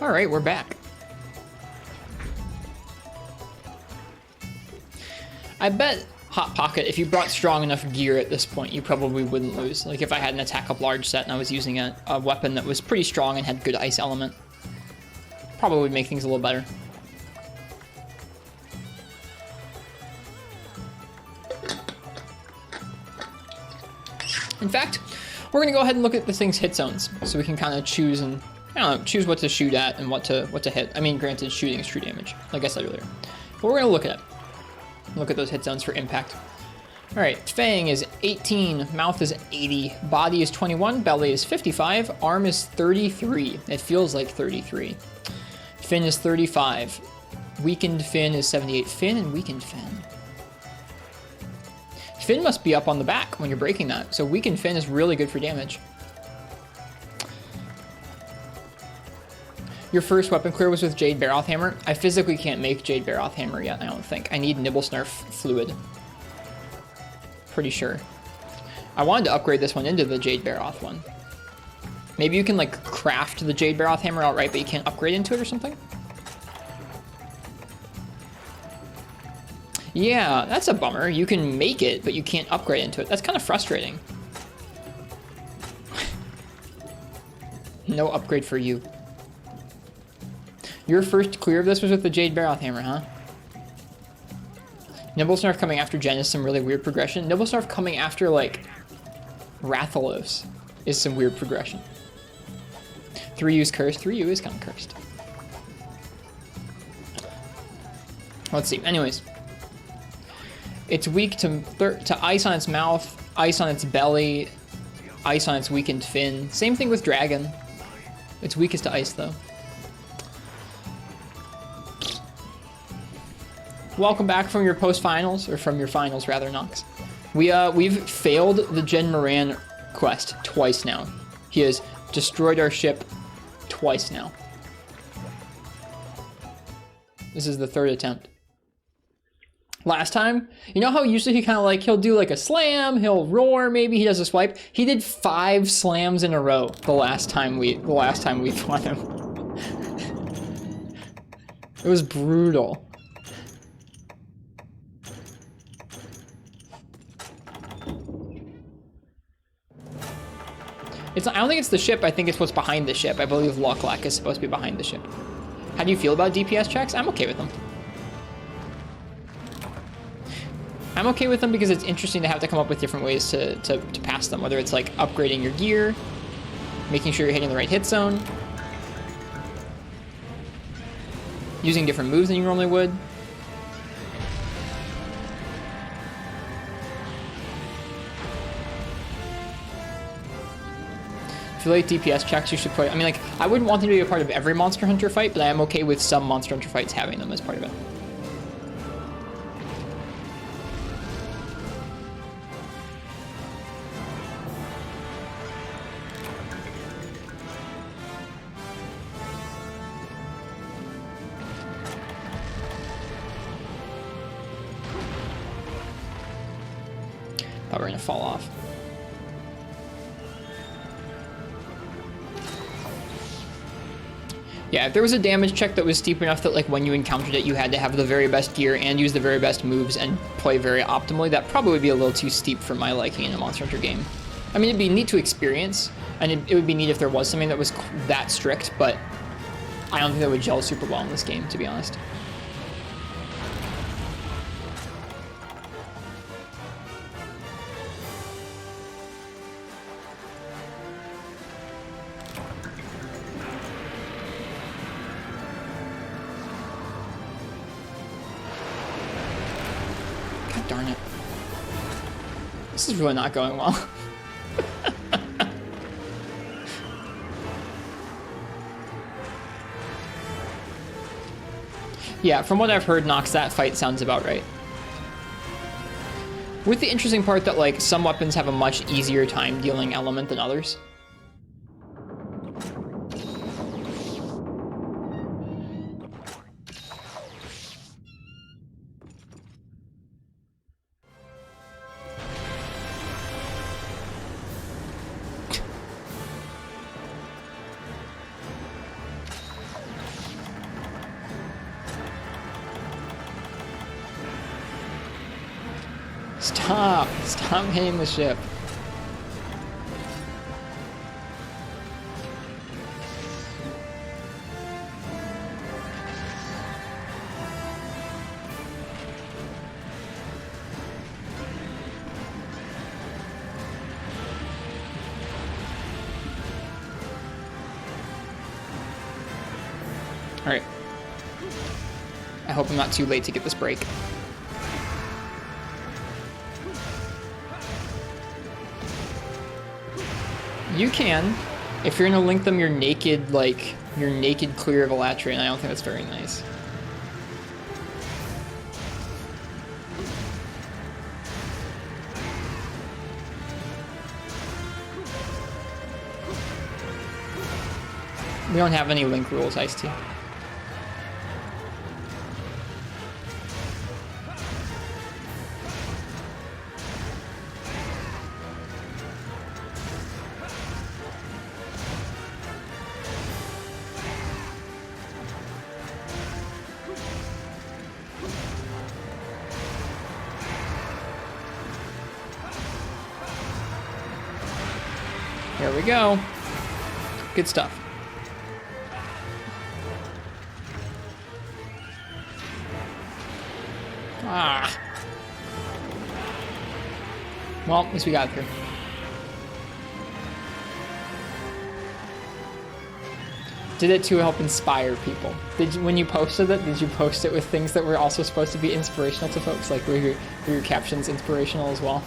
All right, we're back. I bet Hot Pocket, if you brought strong enough gear at this point, you probably wouldn't lose. Like if I had an attack up large set and I was using a weapon that was pretty strong and had good ice element, probably would make things a little better. In fact, we're gonna go ahead and look at this thing's hit zones so we can kind of choose and, I don't know, choose what to shoot at and what to hit. I mean, granted, shooting is true damage, like I said earlier. But we're gonna look at it. Look at those hit zones for impact. All right, Fang is 18, mouth is 80, body is 21, belly is 55, arm is 33. It feels like 33. Fin is 35. Weakened fin is 78. Fin and weakened fin. Fin must be up on the back when you're breaking that, so weakened fin is really good for damage. Your first weapon clear was with Jade Barroth Hammer. I physically can't make Jade Barroth Hammer yet, I don't think. I need Nibble Snarf Fluid. Pretty sure. I wanted to upgrade this one into the Jade Barroth one. Maybe you can like craft the Jade Barroth Hammer outright, but you can't upgrade into it or something? Yeah, that's a bummer. You can make it, but you can't upgrade into it. That's kind of frustrating. No upgrade for you. Your first clear of this was with the Jade Barroth Hammer, huh? Nibblesnarf coming after Jhen is some really weird progression. Nibblesnarf coming after, like, Rathalos is some weird progression. 3U's cursed. 3U is kind of cursed. Let's see. Anyways. It's weak to ice on its mouth, ice on its belly, ice on its weakened fin. Same thing with Dragon. It's weakest to ice, though. Welcome back from your post-finals, or from your finals, rather, Nox. We've failed the Jhen Mohran quest twice now. He has destroyed our ship twice now. This is the third attempt. Last time, you know how usually he kind of like, he'll do like a slam, he'll roar, maybe he does a swipe. He did 5 slams in a row the last time we fought him. It was brutal. I don't think it's the ship, I think it's what's behind the ship. I believe Locklack is supposed to be behind the ship. How do you feel about DPS checks? I'm okay with them. I'm okay with them because it's interesting to have to come up with different ways to pass them, whether it's like upgrading your gear, making sure you're hitting the right hit zone, using different moves than you normally would. If you like DPS checks, you should put, I mean, like, I wouldn't want them to be a part of every Monster Hunter fight, but I am okay with some Monster Hunter fights having them as part of it. Thought we were gonna fall off. Yeah, if there was a damage check that was steep enough that like when you encountered it you had to have the very best gear and use the very best moves and play very optimally, that probably would be a little too steep for my liking in a Monster Hunter game. I mean, it'd be neat to experience, and it would be neat if there was something that was that strict, but I don't think that would gel super well in this game, to be honest. Darn it. This is really not going well. Yeah, from what I've heard, Nox, that fight sounds about right. With the interesting part that, like, some weapons have a much easier time dealing element than others. Stop! Stop hitting the ship. Alright. I hope I'm not too late to get this break. You can. If you're gonna link them, you're naked, like, you're naked clear of Elytra, and I don't think that's very nice. We don't have any link rules, Ice-T. There we go. Good stuff. Ah. Well, at least we got through. Did it to help inspire people. Did you, when you posted it, did you post it with things that were also supposed to be inspirational to folks? Like were your captions inspirational as well?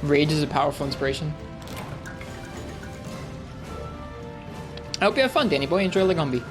Rage is a powerful inspiration. I hope you have fun, Danny boy. Enjoy Legumby.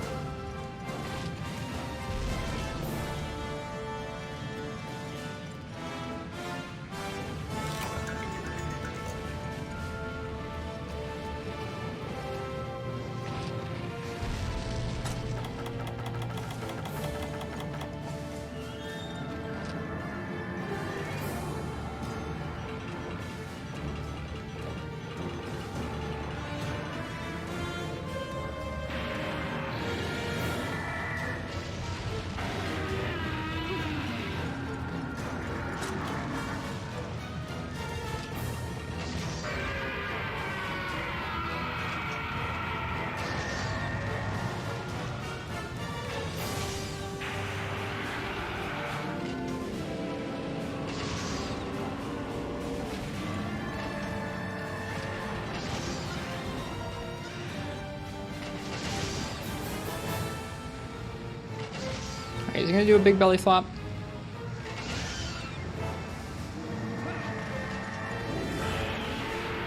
Is he gonna do a big belly flop?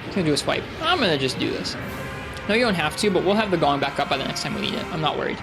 He's gonna do a swipe. I'm gonna just do this. No, you don't have to, but we'll have the gong back up by the next time we need it. I'm not worried.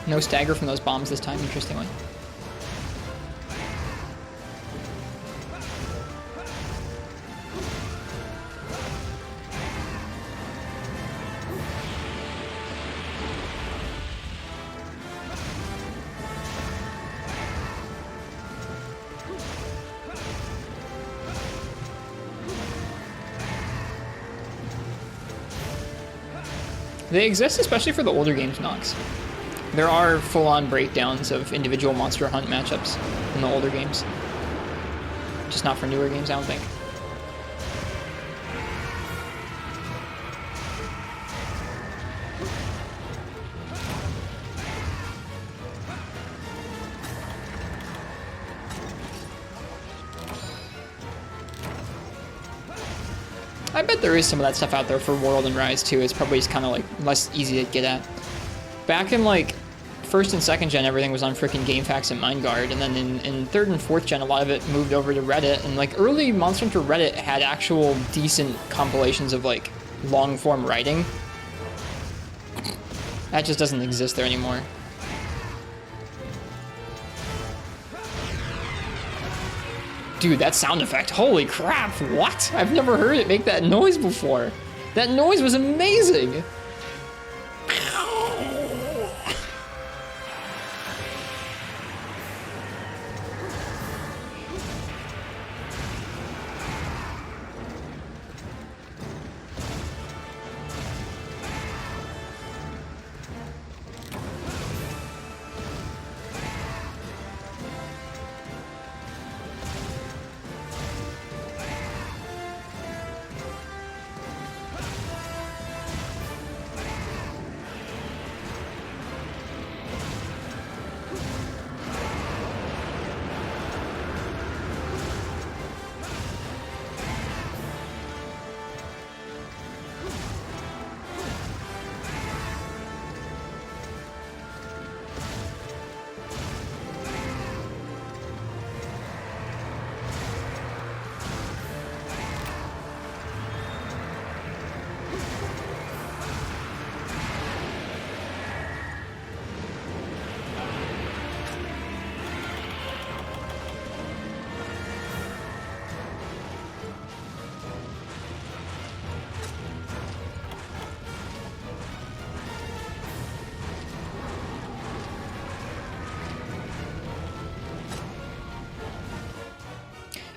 No stagger from those bombs this time, interestingly. They exist especially for the older games, Nox. There are full-on breakdowns of individual Monster Hunt matchups in the older games. Just not for newer games, I don't think. I bet there is some of that stuff out there for World and Rise too. It's probably just kind of like less easy to get at. Back in like 1st and 2nd gen, everything was on freaking GameFAQs and MindGuard, and then in 3rd and 4th gen, a lot of it moved over to Reddit. And like early Monster Hunter Reddit had actual decent compilations of like long form writing. That just doesn't exist there anymore. Dude, that sound effect, holy crap, what? I've never heard it make that noise before. That noise was amazing.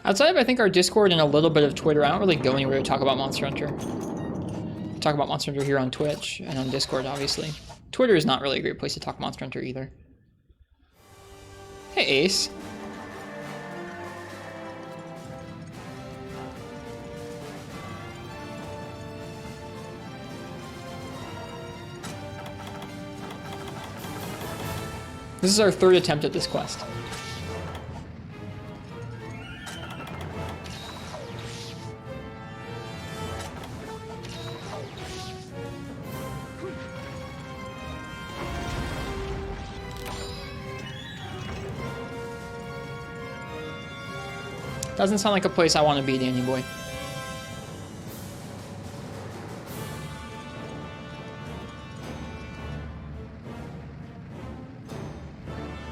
Outside of, I think, our Discord and a little bit of Twitter, I don't really go anywhere to talk about Monster Hunter. I talk about Monster Hunter here on Twitch and on Discord, obviously. Twitter is not really a great place to talk Monster Hunter either. Hey, Ace. This is our 3rd attempt at this quest. Doesn't sound like a place I want to be, Danny boy.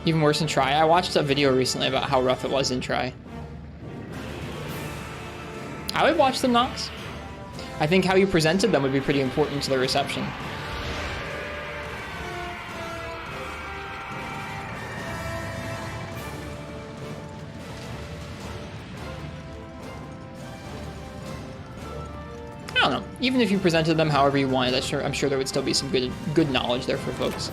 Even worse in Try. I watched a video recently about how rough it was in Try. I would watch them, Nox. I think how you presented them would be pretty important to their reception. I don't know. Even if you presented them however you wanted, I'm sure there would still be some good knowledge there for folks.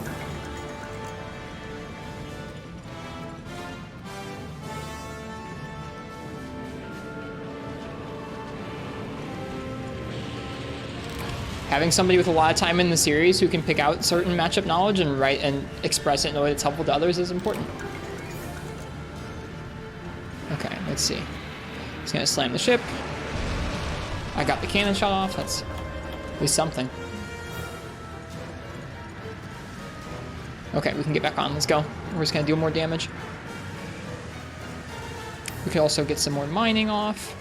Having somebody with a lot of time in the series who can pick out certain matchup knowledge and write and express it in a way that's helpful to others is important. Okay, let's see. He's gonna slam the ship. I got the cannon shot off. That's at least something. Okay, we can get back on. Let's go. We're just gonna deal more damage. We could also get some more mining off.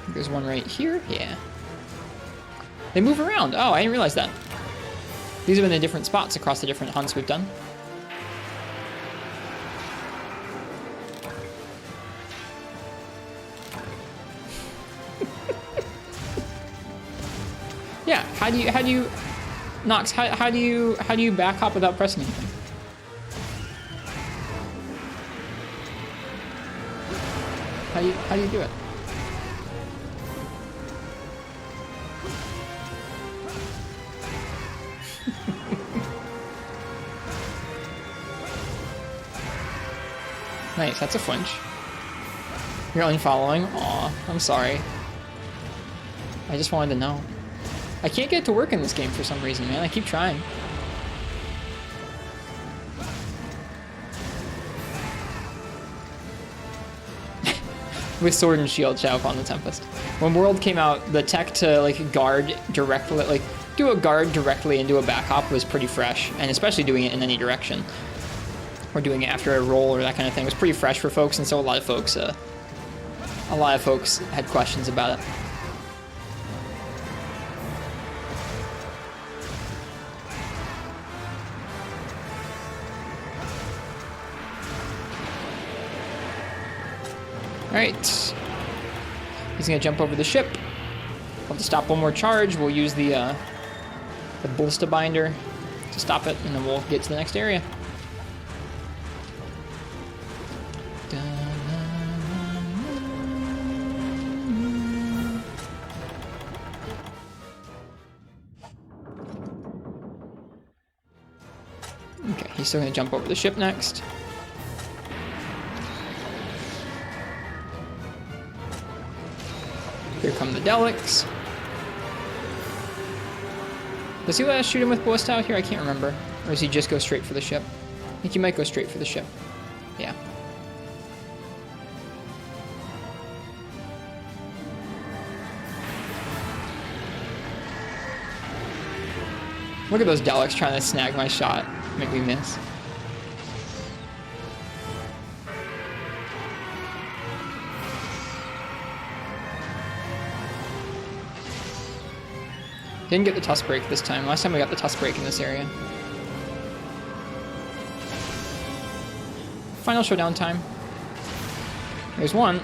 There's one right here. Yeah. They move around. Oh, I didn't realize that. These have been the different spots across the different hunts we've done. Yeah, how do you Nox, how do you back hop without pressing anything? How do you do it? Nice, that's a flinch. You're unfollowing? Aw, I'm sorry. I just wanted to know. I can't get it to work in this game for some reason, man. I keep trying. with Sword and Shield show up on the Tempest. When World came out, the tech to like guard directly, like do a guard directly into a back hop was pretty fresh, and especially doing it in any direction, or doing it after a roll or that kind of thing was pretty fresh for folks, and so a lot of folks had questions about it. Alright. He's gonna jump over the ship. We'll have to stop one more charge. We'll use the ballista binder to stop it, and then we'll get to the next area. Okay, he's still gonna jump over the ship next. Here come the Delics. Does he let us shoot him with ballista out here? I can't remember. Or does he just go straight for the ship? I think he might go straight for the ship. Yeah. Look at those Delics trying to snag my shot. Make me miss. Didn't get the tusk break this time. Last time we got the tusk break in this area. Final showdown time. There's one.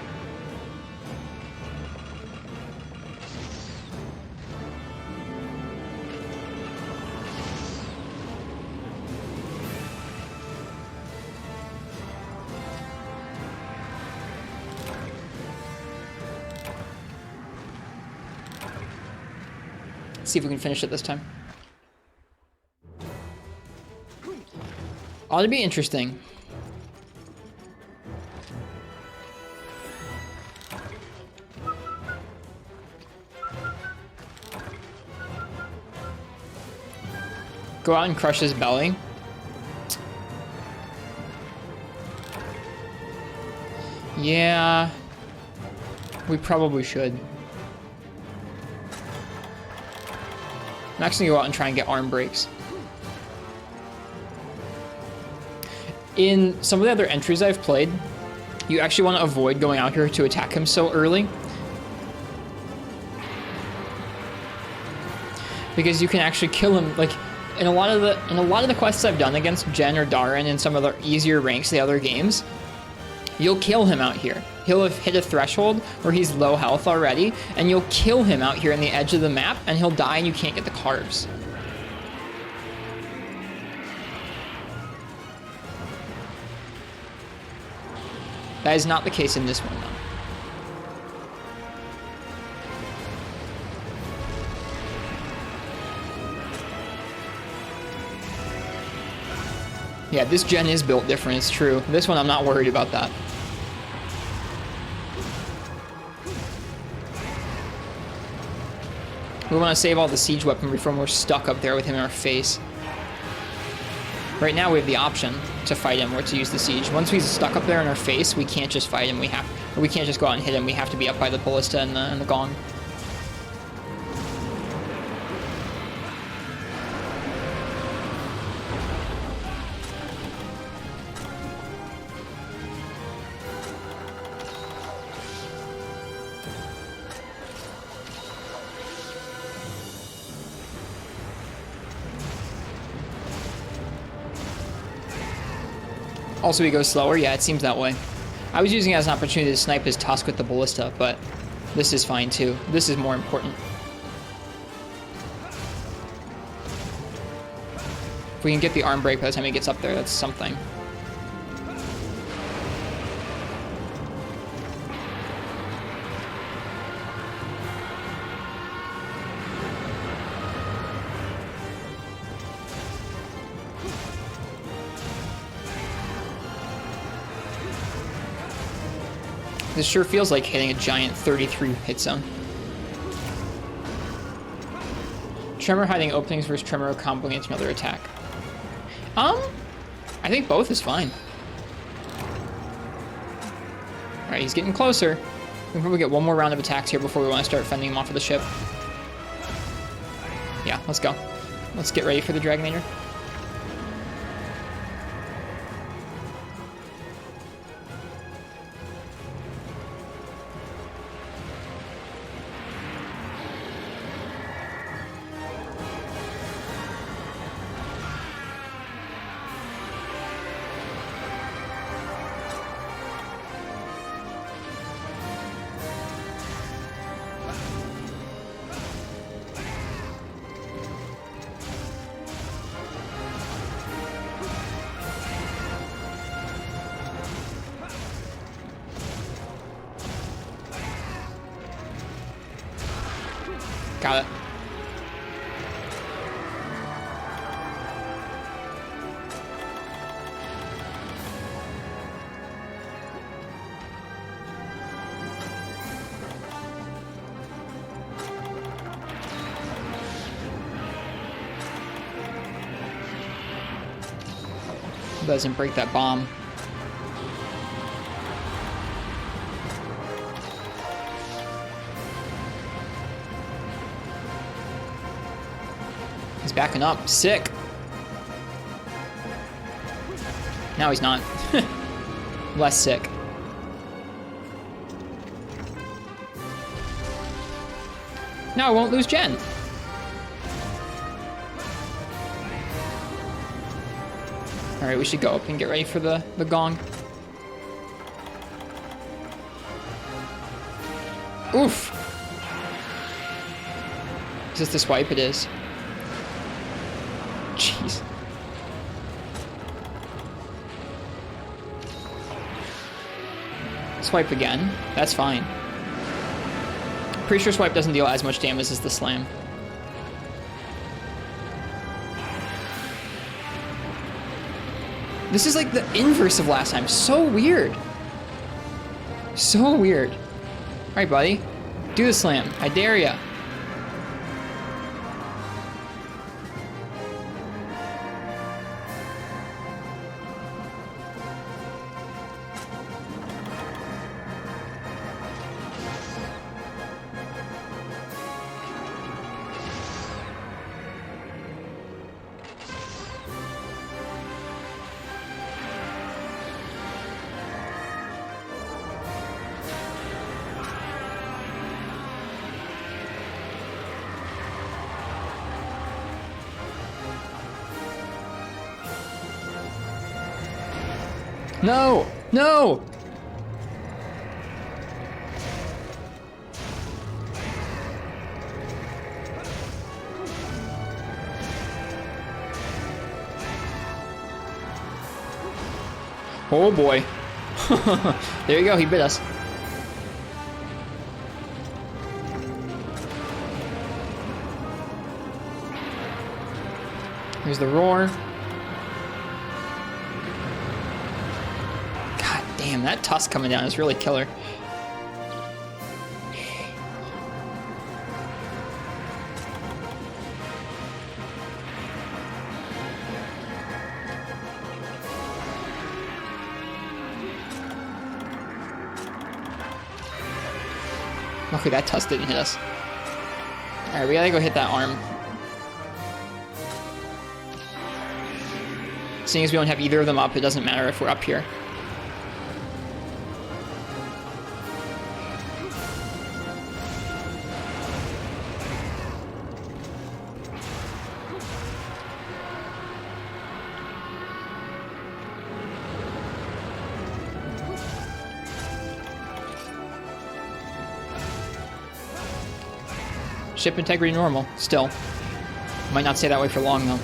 See if we can finish it this time. Ought to be interesting. Go out and crush his belly. Yeah, we probably should. I'm actually gonna go out and try and get arm breaks. In some of the other entries I've played, you actually want to avoid going out here to attack him so early, because you can actually kill him. Like in a lot of the quests I've done against Jhen or Darren in some of the easier ranks of the other games, you'll kill him out here. He'll have hit a threshold where he's low health already, and you'll kill him out here on the edge of the map, and he'll die and you can't get the carves. That is not the case in this one, though. Yeah, this Jhen is built different, it's true. This one, I'm not worried about that. We want to save all the siege weaponry from we're stuck up there with him in our face. Right now we have the option to fight him or to use the siege. Once he's stuck up there in our face, we can't just fight him. We can't just go out and hit him. We have to be up by the ballista and the gong. Also, he goes slower. Yeah, it seems that way. I was using it as an opportunity to snipe his tusk with the ballista, but this is fine too. This is more important. If we can get the arm break by the time he gets up there, that's something. This sure feels like hitting a giant 33 hit zone. Tremor hiding openings versus Tremor comboing into another attack. I think both is fine. Alright, he's getting closer. can probably get one more round of attacks here before we want to start fending him off of the ship. Yeah, let's go. Let's get ready for the Dragonator. Got it. Doesn't break that bomb. He's backing up. Sick. Now he's not. Less sick. Now I won't lose Jhen. Alright, we should go up and get ready for the gong. Oof! Is this the swipe? It is. Jeez. Swipe again. That's fine. Pretty sure swipe doesn't deal as much damage as the slam. This is like the inverse of last time. So weird. So weird. Alright, buddy. Do the slam. I dare ya. No! No! Oh boy. There you go, he bit us. Here's the roar. Damn, that tusk coming down is really killer. Luckily that tusk didn't hit us. Alright, we gotta go hit that arm. Seeing as we don't have either of them up, it doesn't matter if we're up here. Ship integrity normal, still. Might not stay that way for long, though.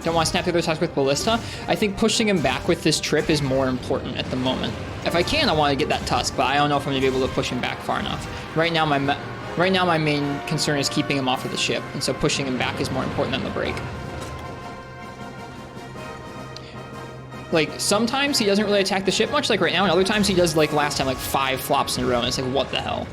Don't want to snap the other tusk with Ballista. I think pushing him back with this trip is more important at the moment. If I can, I want to get that tusk, but I don't know if I'm going to be able to push him back far enough. Right now, my main concern is keeping him off of the ship, and so pushing him back is more important than the break. Like, sometimes he doesn't really attack the ship much, like right now, and other times he does, like last time, like 5 flops in a row, and it's like, what the hell?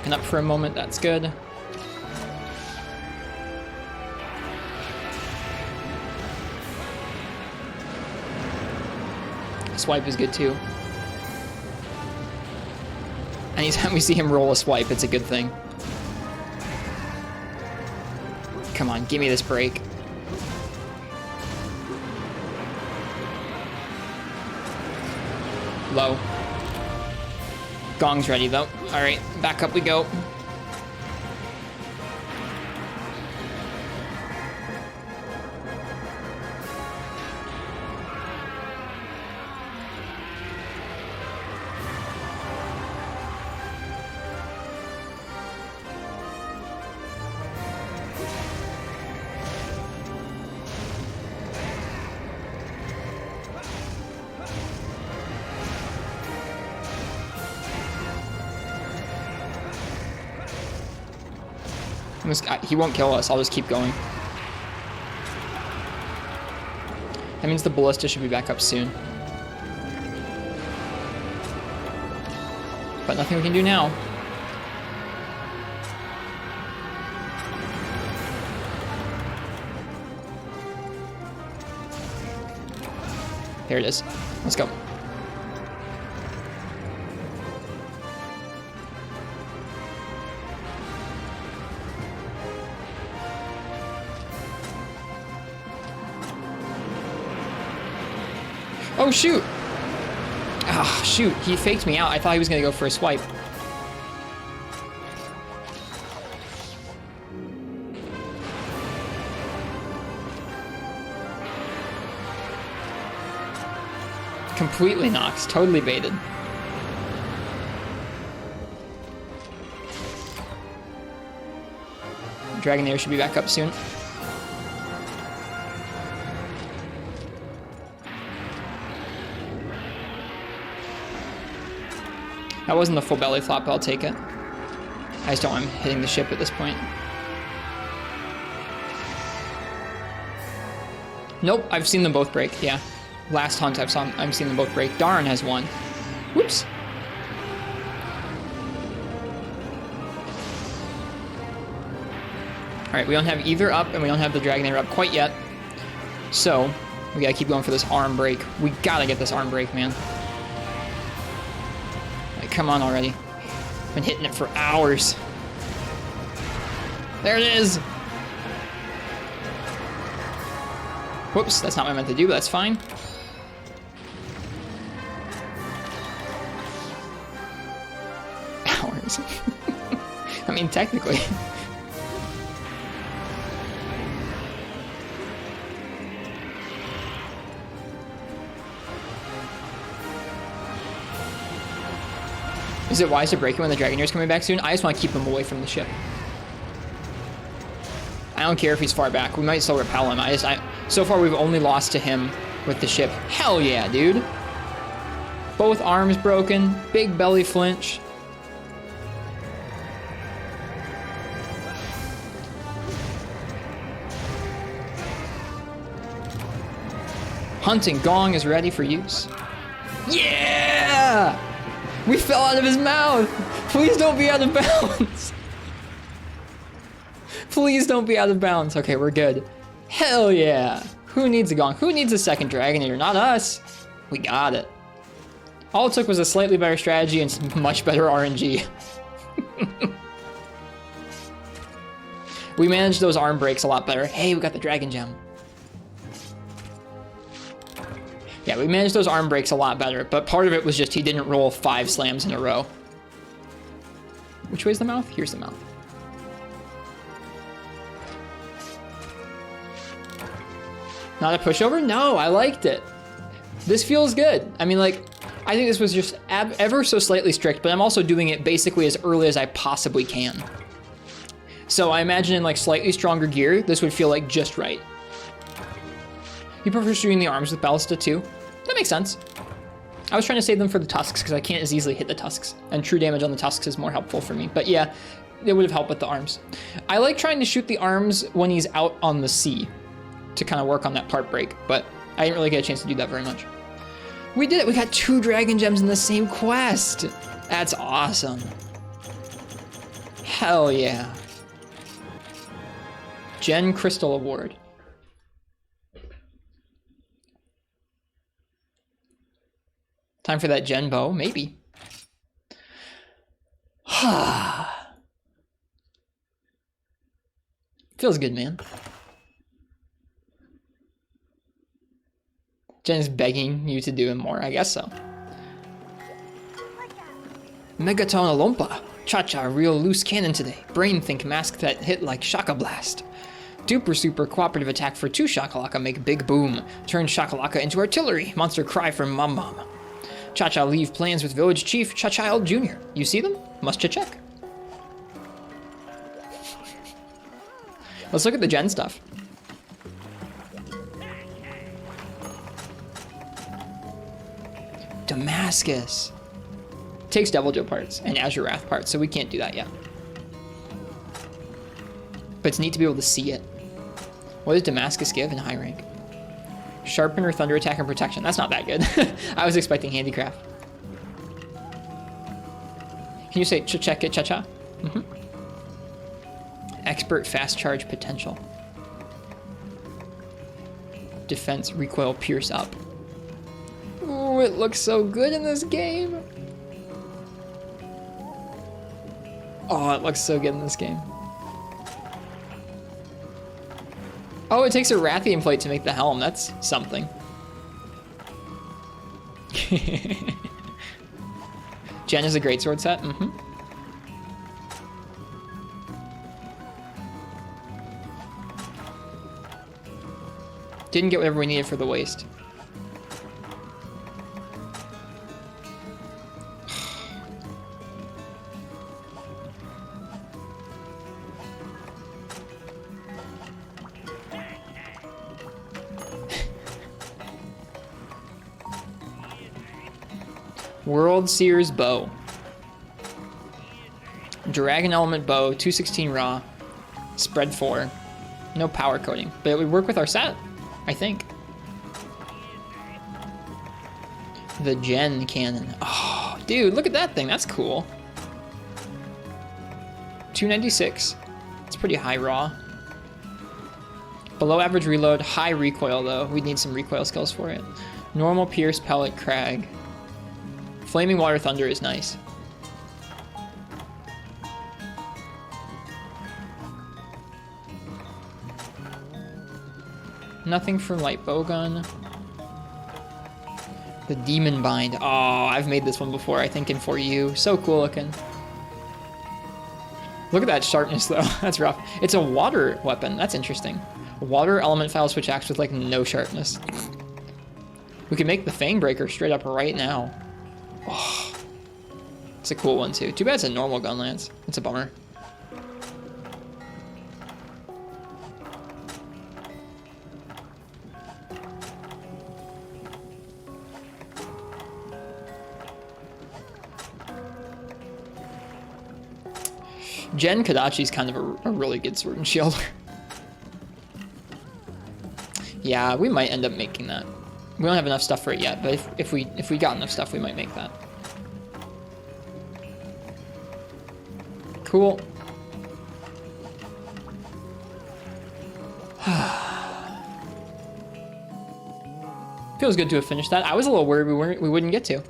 backing up for a moment. That's good. Swipe is good too. Anytime we see him roll a swipe, it's a good thing. Come on, give me this break. Low. Gong's ready though. Alright, back up we go. He won't kill us. I'll just keep going. That means the ballista should be back up soon. But nothing we can do now. There it is. Let's go. Oh, shoot! Ah, shoot. He faked me out. I thought he was going to go for a swipe. Completely knocked. Totally baited. Dragonair should be back up soon. That wasn't the full belly flop, but I'll take it. I just don't want him hitting the ship at this point. Nope, I've seen them both break, yeah. Last hunt I've seen them both break. Darn has won. Whoops. Alright, we don't have either up, and we don't have the Dragonair up quite yet. So, we gotta keep going for this arm break. We gotta get this arm break, man. Come on already. Been hitting it for hours. There it is! Whoops, that's not what I meant to do, but that's fine. Hours. I mean, technically. Is it wise to break it when the Dragonair's coming back soon? I just want to keep him away from the ship. I don't care if he's far back. We might still repel him. So far, we've only lost to him with the ship. Hell yeah, dude. Both arms broken. Big belly flinch. Hunting Gong is ready for use. Yeah! We fell out of his mouth! Please don't be out of bounds! Please don't be out of bounds. Okay, we're good. Hell yeah! Who needs a Gong? Who needs a second Dragonair? Not us! We got it. All it took was a slightly better strategy and some much better RNG. We managed those arm breaks a lot better. Hey, we got the Dragon Gem. Yeah, we managed those arm breaks a lot better, but part of it was just he didn't roll 5 slams in a row. Which way's the mouth? Here's the mouth. Not a pushover? No, I liked it. This feels good. I mean, like, I think this was just ever so slightly strict, but I'm also doing it basically as early as I possibly can. So I imagine in like slightly stronger gear, this would feel like just right. You prefer shooting the arms with ballista too? That makes sense. I was trying to save them for the tusks because I can't as easily hit the tusks, and true damage on the tusks is more helpful for me. But yeah, it would have helped with the arms. I like trying to shoot the arms when he's out on the sea to kind of work on that part break, but I didn't really get a chance to do that very much. We did it. We got 2 Dragon Gems in the same quest. That's awesome. Hell yeah. Jhen Crystal Award. Time for that Jhen bow? Maybe. Feels good, man. Jhen is begging you to do him more. I guess so. Megaton Alompa. Cha-cha, real loose cannon today. Brain think mask that hit like Shaka Blast. Duper super cooperative attack for 2 Shakalaka make big boom. Turn Shakalaka into artillery. Monster cry from Mom Mom. Cha-cha leave plans with village chief Cha-child Jr. You see them? Must check. Let's look at the Jhen stuff. Damascus. Takes Devil Joe parts and Azure Wrath parts, so we can't do that yet. But it's neat to be able to see it. What does Damascus give in high rank? Sharpen or Thunder Attack and Protection. That's not that good. I was expecting Handicraft. Can you say check it, cha-cha? Mm-hmm. Expert Fast Charge Potential. Defense Recoil Pierce Up. Ooh, it looks so good in this game. Oh, it looks so good in this game. Oh, it takes a Rathian plate to make the helm. That's something. Jhen is a great sword set. Mm-hmm. Didn't get whatever we needed for the waist. World Sears bow. Dragon element bow, 216 raw, spread 4. No power coating, but it would work with our set, I think. The Jhen cannon. Oh, dude, look at that thing. That's cool. 296. It's pretty high raw. Below average reload, high recoil though. We need some recoil skills for it. Normal pierce, pellet, crag. Flaming Water Thunder is nice. Nothing for light bowgun. The Demon Bind. Oh, I've made this one before, I think, in For You. So cool looking. Look at that sharpness, though. That's rough. It's a water weapon. That's interesting. Water element file switch axe with, like, no sharpness. We can make the Fang Breaker straight up right now. Oh, it's a cool one too. Too bad it's a normal Gunlance. It's a bummer. Jhen Kadachi's kind of a really good sword and shield. Yeah, we might end up making that. We don't have enough stuff for it yet, but if we got enough stuff, we might make that. Cool. Feels good to have finished that. I was a little worried we wouldn't get to.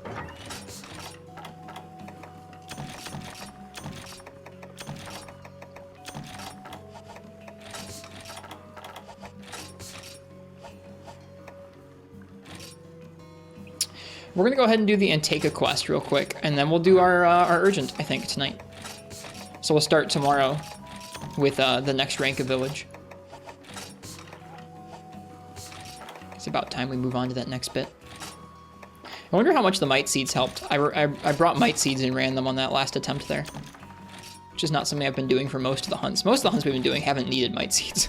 We're gonna go ahead and do the Anteka quest real quick, and then we'll do our urgent, I think, tonight. So we'll start tomorrow with the next rank of village. It's about time we move on to that next bit. I wonder how much the Might Seeds helped. I brought Might Seeds and ran them on that last attempt there, which is not something I've been doing for most of the hunts. Most of the hunts we've been doing haven't needed Might Seeds.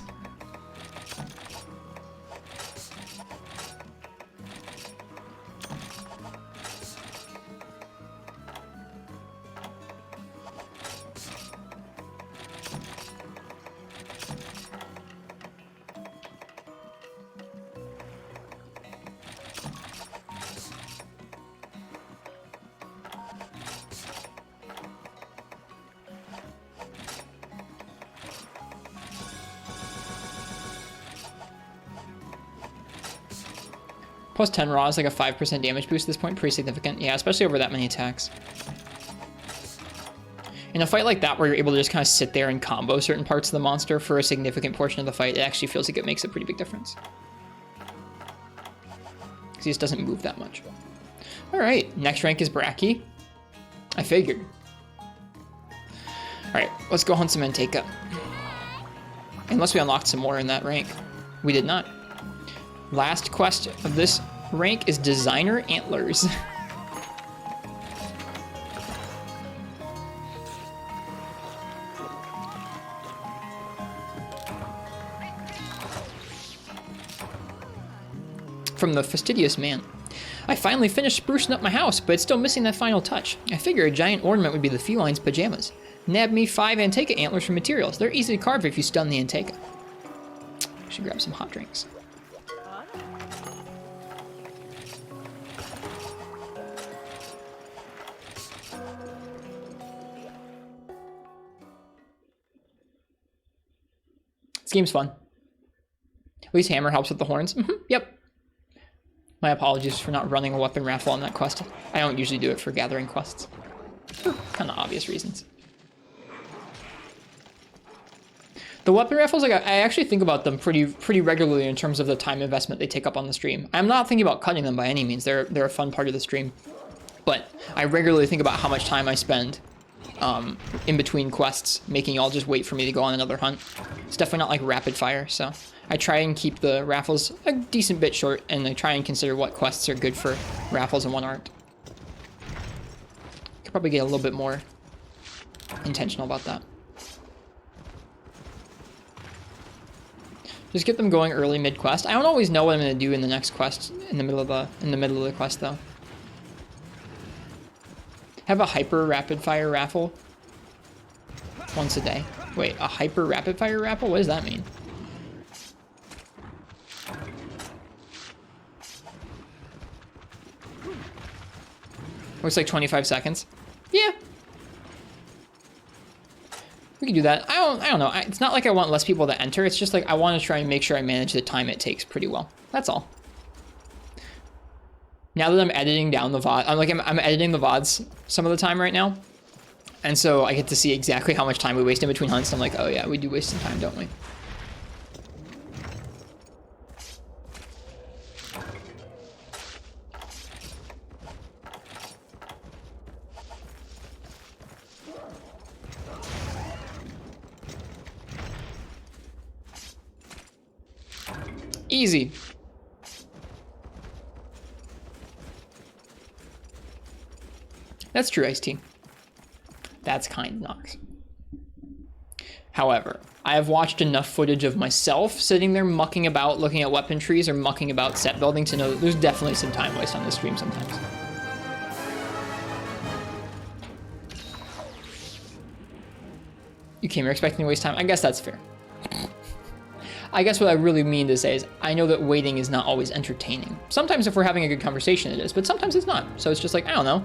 Plus 10 raw is like a 5% damage boost at this point. Pretty significant. Yeah, especially over that many attacks. In a fight like that where you're able to just kind of sit there and combo certain parts of the monster for a significant portion of the fight, it actually feels like it makes a pretty big difference. Because he just doesn't move that much. Alright, next rank is Bracky. I figured. Alright, let's go hunt some Manteca. Unless we unlocked some more in that rank. We did not. Last quest of this rank is Designer Antlers. From the fastidious man. I finally finished sprucing up my house, but it's still missing that final touch. I figure a giant ornament would be the feline's pajamas. Nab me 5 Manteca antlers from materials. They're easy to carve if you stun the Manteca. I should grab some hot drinks. This game's fun. At least Hammer helps with the horns. Yep. My apologies for not running a weapon raffle on that quest. I don't usually do it for gathering quests. For kind of obvious reasons. The weapon raffles, like I actually think about them pretty regularly in terms of the time investment they take up on the stream. I'm not thinking about cutting them by any means. They're a fun part of the stream. But I regularly think about how much time I spend in between quests, making y'all just wait for me to go on another hunt. It's definitely not like rapid fire, so I try and keep the raffles a decent bit short, and I try and consider what quests are good for raffles and what aren't. Could probably get a little bit more intentional about that. Just get them going early mid quest. I don't always know what I'm going to do in the next quest in the middle of the quest though. Have a hyper rapid fire raffle once a day. Wait, a hyper rapid fire raffle? What does that mean? Looks like 25 seconds. Yeah. We can do that. I don't know. It's not like I want less people to enter. It's just like I want to try and make sure I manage the time it takes pretty well. That's all. Now that I'm editing down the VOD, I'm editing the VODs some of the time right now. And so I get to see exactly how much time we waste in between hunts. I'm like, oh yeah, we do waste some time, don't we? Easy. That's true, Ice Tea. That's kind, Nox. However, I have watched enough footage of myself sitting there mucking about, looking at weapon trees or mucking about set building to know that there's definitely some time waste on this stream sometimes. You came here expecting to waste time? I guess that's fair. I guess what I really mean to say is I know that waiting is not always entertaining. Sometimes if we're having a good conversation it is, but sometimes it's not. So it's just like, I don't know.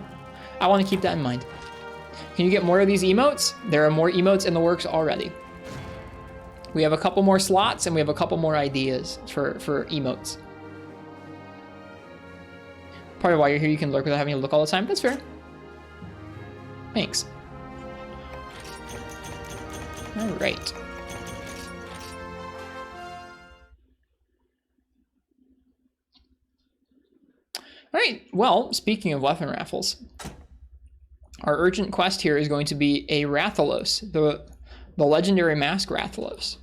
I want to keep that in mind. Can you get more of these emotes? There are more emotes in the works already. We have a couple more slots and we have a couple more ideas for emotes. Part of why you're here, you can lurk without having to look all the time. That's fair. Thanks. All right. All right, well, speaking of weapon raffles, our urgent quest here is going to be a Rathalos, the legendary mask Rathalos.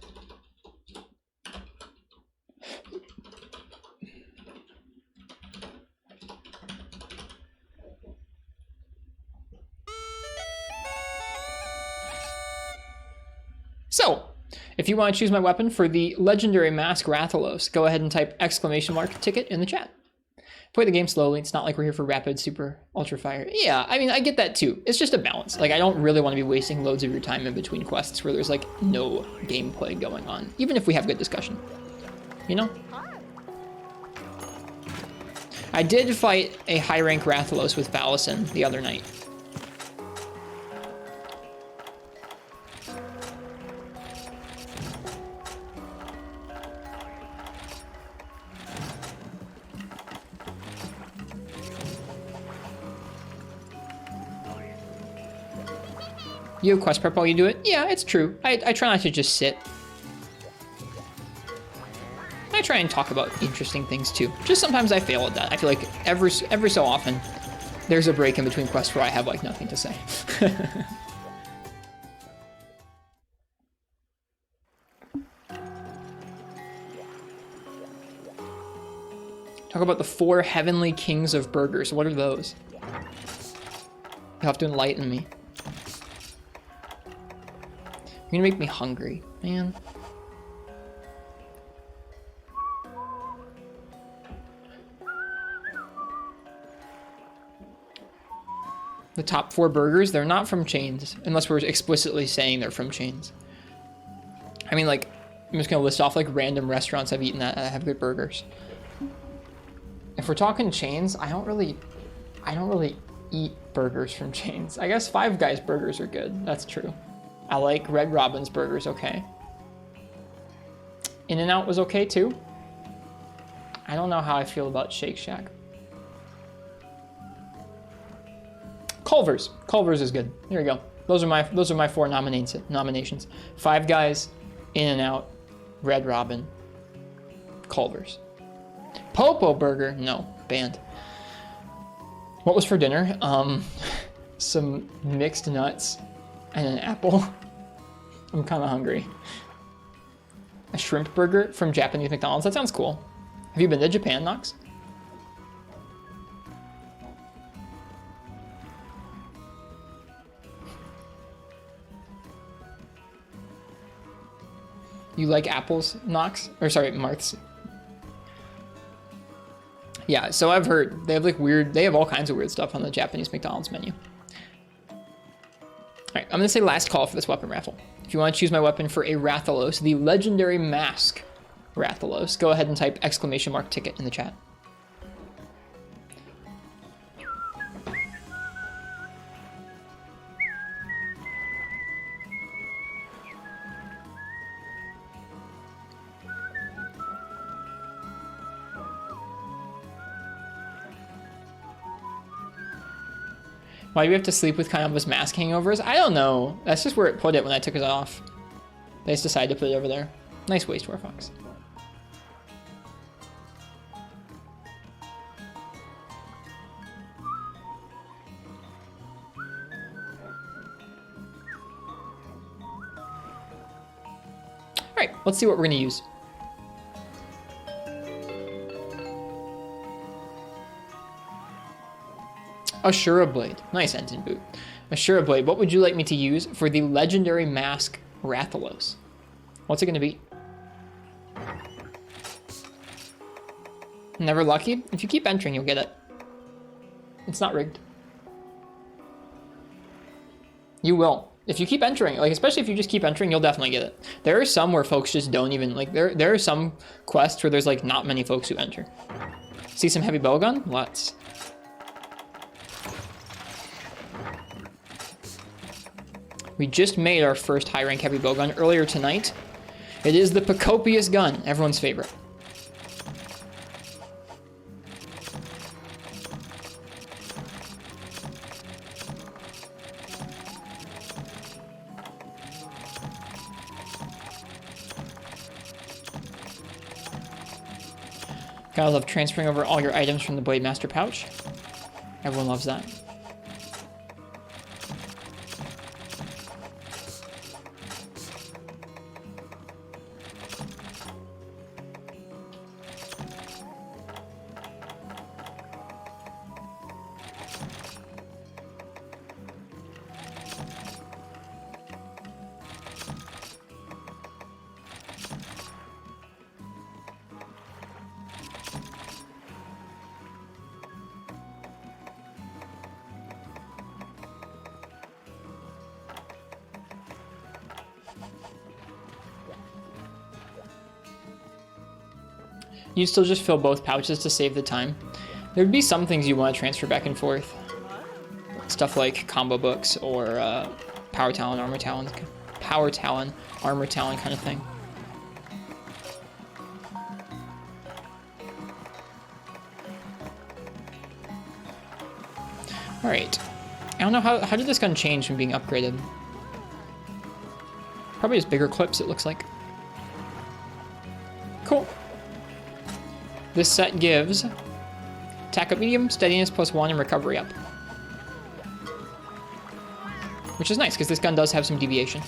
So, if you want to choose my weapon for the legendary mask Rathalos, go ahead and type !ticket in the chat. Play the game slowly. It's not like we're here for rapid, super, ultra fire. Yeah, I mean, I get that too. It's just a balance. Like, I don't really want to be wasting loads of your time in between quests where there's like no gameplay going on, even if we have good discussion. You know? I did fight a high rank Rathalos with Valison the other night. You have quest prep while you do it? Yeah, it's true. I try not to just sit. I try and talk about interesting things too. Just sometimes I fail at that. I feel like every so often there's a break in between quests where I have like nothing to say. Talk about the 4 heavenly kings of burgers. What are those? You'll have to enlighten me. You're gonna make me hungry, man. The top 4 burgers, they're not from chains, unless we're explicitly saying they're from chains. I mean, like, I'm just gonna list off like random restaurants I've eaten that have good burgers. If we're talking chains, I don't really eat burgers from chains. I guess Five Guys burgers are good. That's true. I like Red Robin's burgers, okay. In-N-Out was okay too. I don't know how I feel about Shake Shack. Culver's. Culver's is good. There we go. Those are my 4 nominations. Five Guys, In-N-Out, Red Robin, Culver's. Popo Burger, no, banned. What was for dinner? Some mixed nuts and an apple. I'm kind of hungry. A shrimp burger from Japanese McDonald's. That sounds cool. Have you been to Japan, Nox? You like apples, Nox? Or sorry, Marths. Yeah, so I've heard they have like they have all kinds of weird stuff on the Japanese McDonald's menu. All right, I'm gonna say last call for this weapon raffle. If you want to choose my weapon for a Rathalos, the legendary mask Rathalos, go ahead and type !ticket in the chat. Why do we have to sleep with kind of his mask hangovers? I don't know. That's just where it put it when I took it off. They just decided to put it over there. Nice waste, War Fox. All right, let's see what we're gonna use. Ashura Blade. Nice Ensign Boot. Ashura Blade. What would you like me to use for the legendary mask Rathalos? What's it going to be? Never lucky? If you keep entering, you'll get it. It's not rigged. You will. If you keep entering, like especially if you just keep entering, you'll definitely get it. There are some where folks just don't even, like there are some quests where there's like not many folks who enter. See some heavy bowgun? Let's. We just made our first high rank heavy bowgun earlier tonight. It is the Pacopius gun, everyone's favorite. Gotta love transferring over all your items from the Blade Master pouch. Everyone loves that. You still just fill both pouches to save the time. There'd be some things you want to transfer back and forth. Stuff like combo books or power talon, armor talon, armor talon kind of thing. All right. I don't know how did this gun change from being upgraded? Probably just bigger clips, it looks like. Cool. This set gives attack up medium, steadiness +1, and recovery up. Which is nice, because this gun does have some deviation.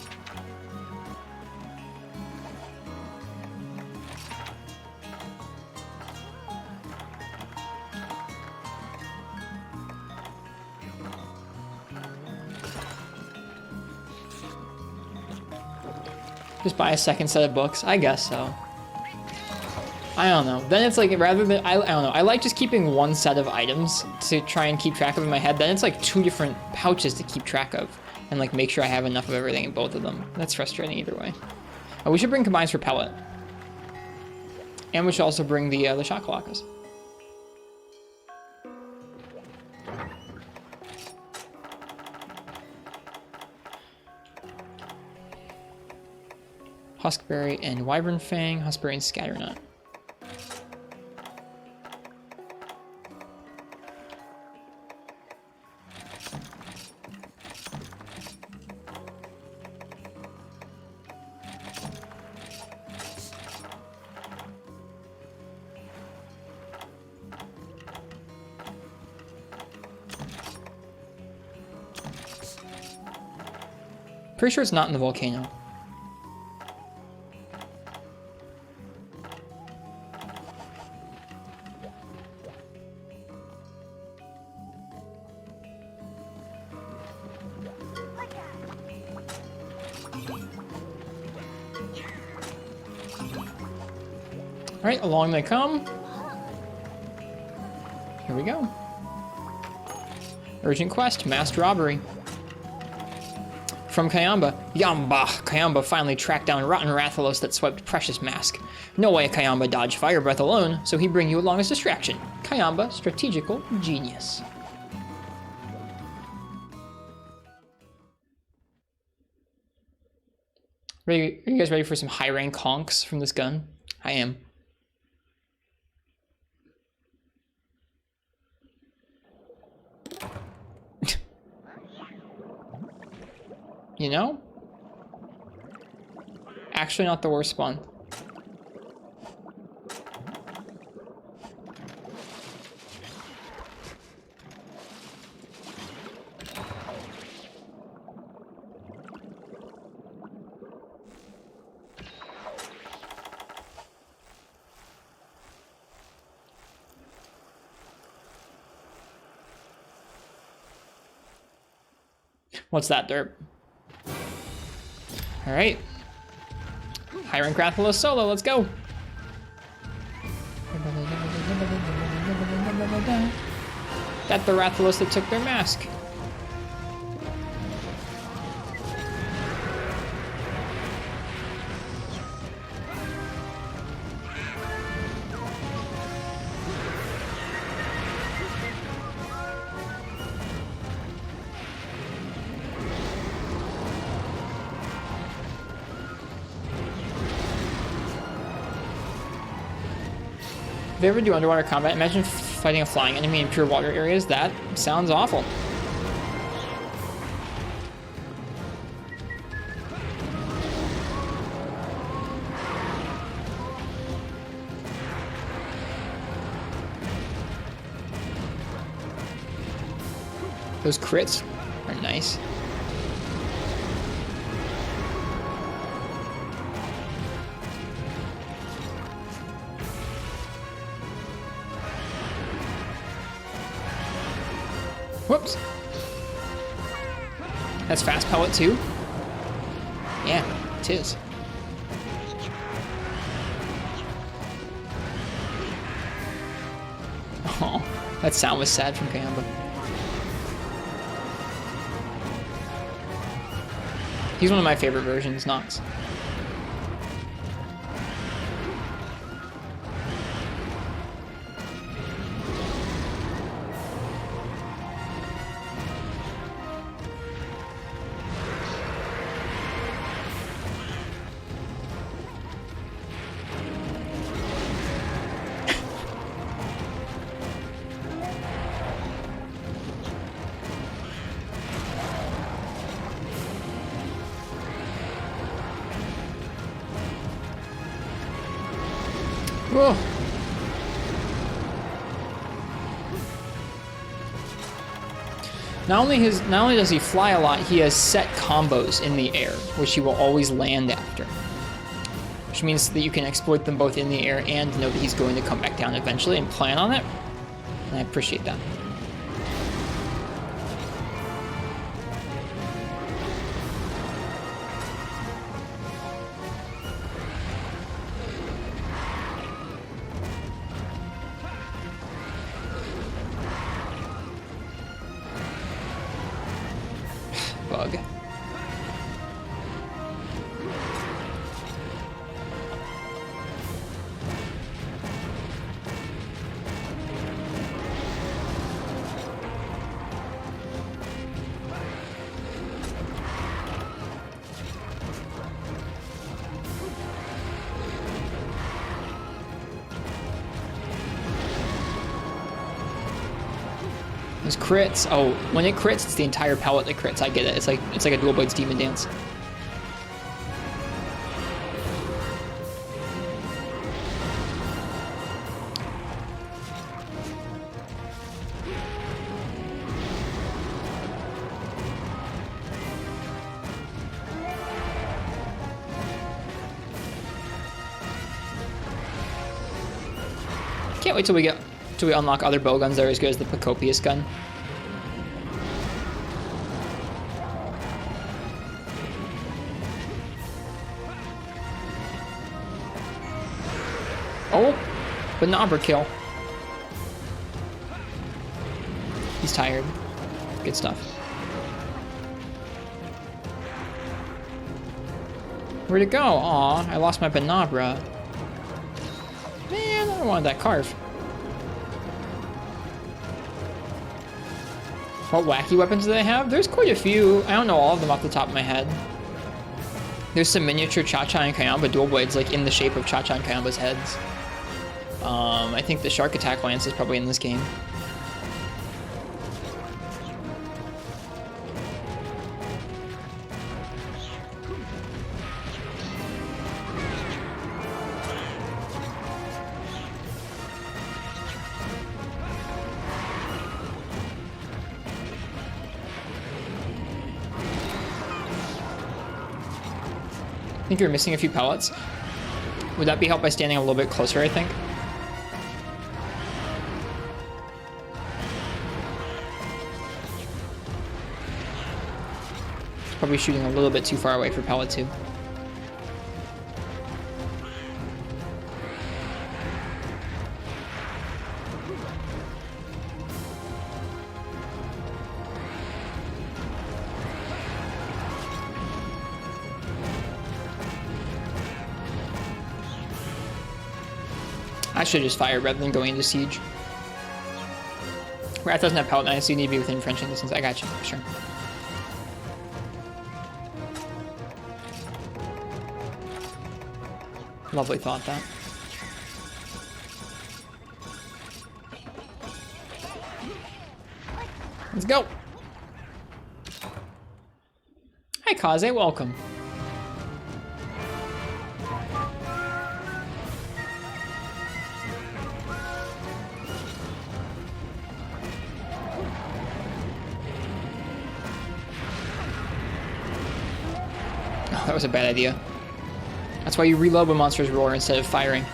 Just buy a second set of books? I guess so. I don't know. Then it's like, rather than, I don't know. I like just keeping one set of items to try and keep track of in my head. Then it's like 2 different pouches to keep track of. And like make sure I have enough of everything in both of them. That's frustrating either way. Oh, we should bring combines for pellet. And we should also bring the shot cloakas. Huskberry and Wyvern Fang, Huskberry and Scatternut. Pretty sure it's not in the volcano. Alright, along they come. Here we go. Urgent quest, masked robbery. From Kayamba. Kayamba finally tracked down rotten Rathalos that swiped Precious Mask. No way Kayamba dodged fire breath alone, so he bring you along as distraction. Kayamba, strategical genius. Are you guys ready for some high rank honks from this gun? I am. You know? Actually not the worst spawn. What's that, derp? All right. High rank Rathalos solo, let's go. That the Rathalos that took their mask. If you ever do underwater combat, imagine fighting a flying enemy in pure water areas. That sounds awful. Those crits are nice. Whoops. That's fast pellet too? Yeah, it is. Oh, that sound was sad from Kayamba. He's one of my favorite versions, Nox. Whoa. Not only does he fly a lot, he has set combos in the air, which he will always land after. Which means that you can exploit them both in the air and know that he's going to come back down eventually and plan on it. And I appreciate that. Bug. Those crits. Oh, when it crits, it's the entire palette that crits. I get it. It's like a Dual Blades Demon Dance. Can't wait till we unlock other bowguns that are as good as the Pacopius gun. Oh, Banabra kill. He's tired. Good stuff. Where'd it go? Aw, I lost my Banabra. Man, I wanted that carve. What wacky weapons do they have? There's quite a few. I don't know all of them off the top of my head. There's some miniature Cha-Cha and Kayamba dual blades like in the shape of Cha-Cha and Kayamba's heads. I think the Shark Attack Lance is probably in this game. I think you're missing a few pellets. Would that be helped by standing a little bit closer, I think? Probably shooting a little bit too far away for pellet 2. I should just fire rather than going into siege. Wrath doesn't have pellet 9, so you need to be within Frenching distance. I got you, sure. Lovely thought, that. Let's go. Hi, Kaze, welcome. Oh, that was a bad idea. That's why you reload when monsters roar instead of firing.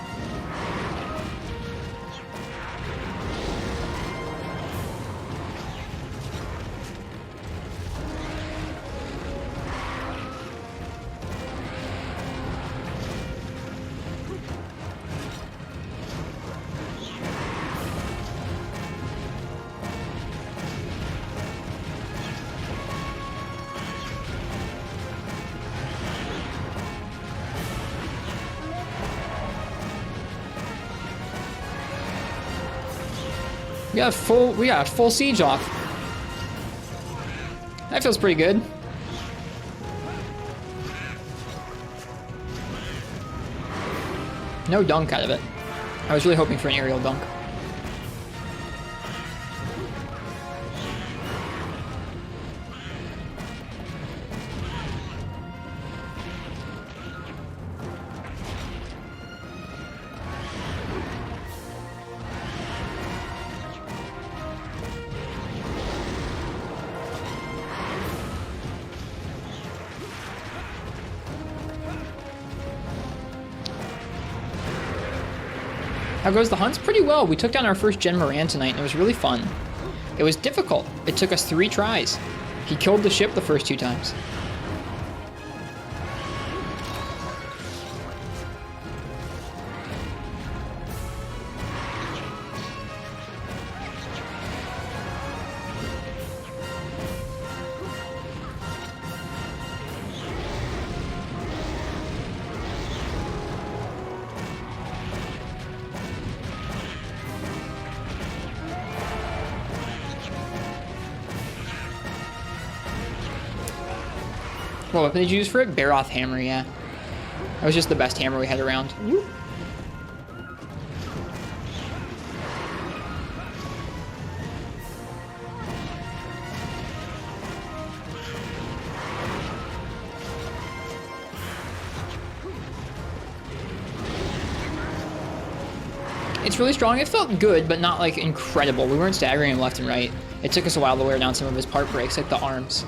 We got full siege off. That feels pretty good. No dunk out of it. I was really hoping for an aerial dunk. How goes the hunts? Pretty well. We took down our first Jhen Mohran tonight, and it was really fun. It was difficult. It took us 3 tries. He killed the ship the first 2 times. What weapon did you use for it? Barroth hammer, yeah. That was just the best hammer we had around. It's really strong. It felt good, but not like incredible. We weren't staggering him left and right. It took us a while to wear down some of his part breaks, like the arms.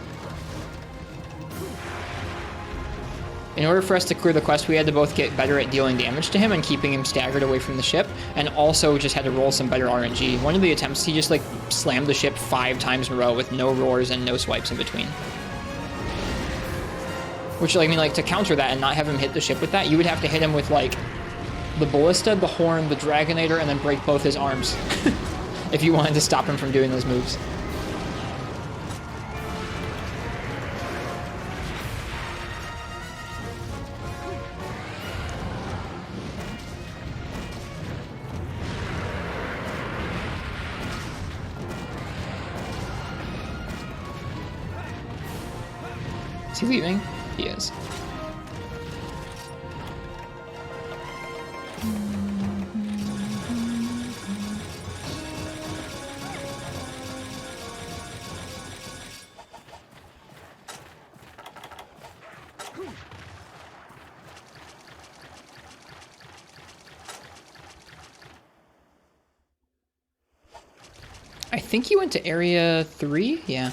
In order for us to clear the quest, we had to both get better at dealing damage to him and keeping him staggered away from the ship, and also just had to roll some better RNG. One of the attempts, he just like slammed the ship 5 times in a row with no roars and no swipes in between. Which, like, I mean, like, to counter that and not have him hit the ship with that, you would have to hit him with, like, the Ballista, the Horn, the Dragonator, and then break both his arms. If you wanted to stop him from doing those moves. Is he leaving? He is. I think he went to area 3, yeah.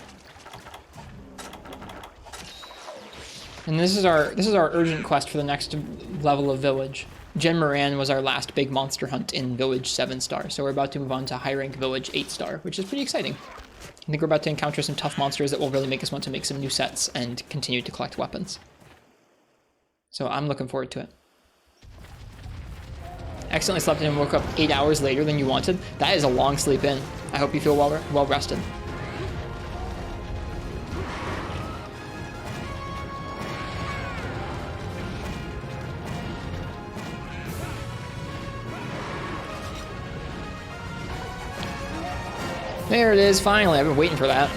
And this is our urgent quest for the next level of village. Jhen Mohran was our last big monster hunt in village 7-star, so we're about to move on to high rank village 8-star, which is pretty exciting. I think we're about to encounter some tough monsters that will really make us want to make some new sets and continue to collect weapons. So I'm looking forward to it. Accidentally slept in and woke up 8 hours later than you wanted. That is a long sleep in. I hope you feel well rested. There it is, finally. I've been waiting for that.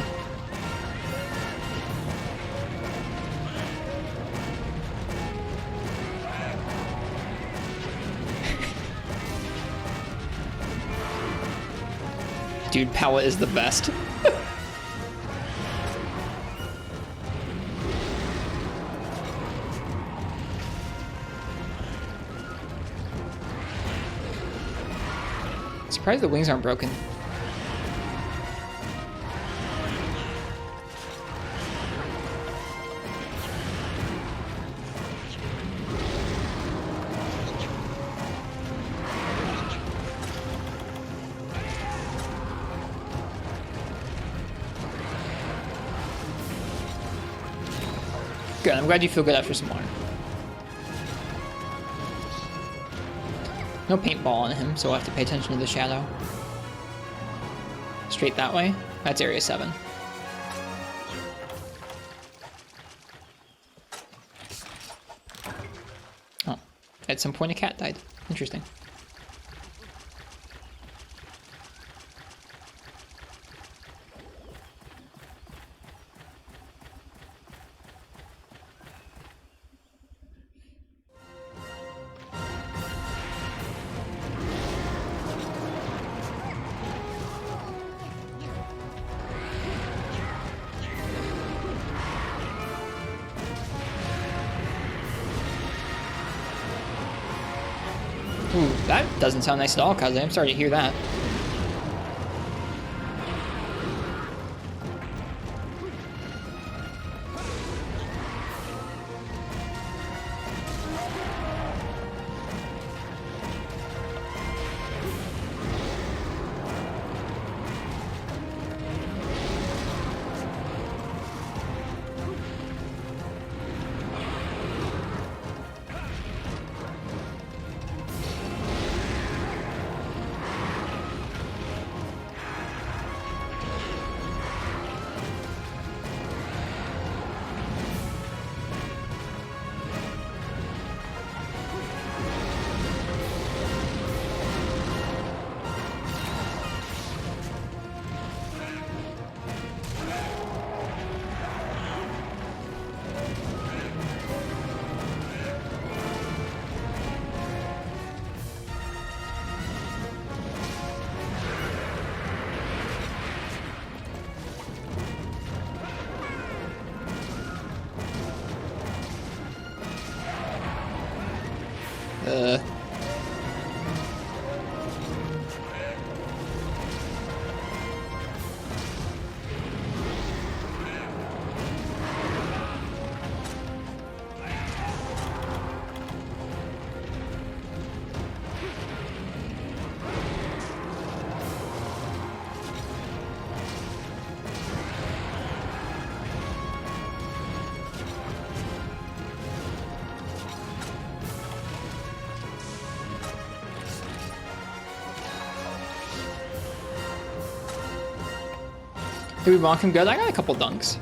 Dude, Pella is the best. Surprised the wings aren't broken. Good, I'm glad you feel good after some water. No paintball on him, so we'll have to pay attention to the shadow. Straight that way? That's area 7. Oh, at some point a cat died. Interesting. Ooh, that doesn't sound nice at all, Kaze. I'm sorry to hear that. Did we bonk him good? I got a couple dunks.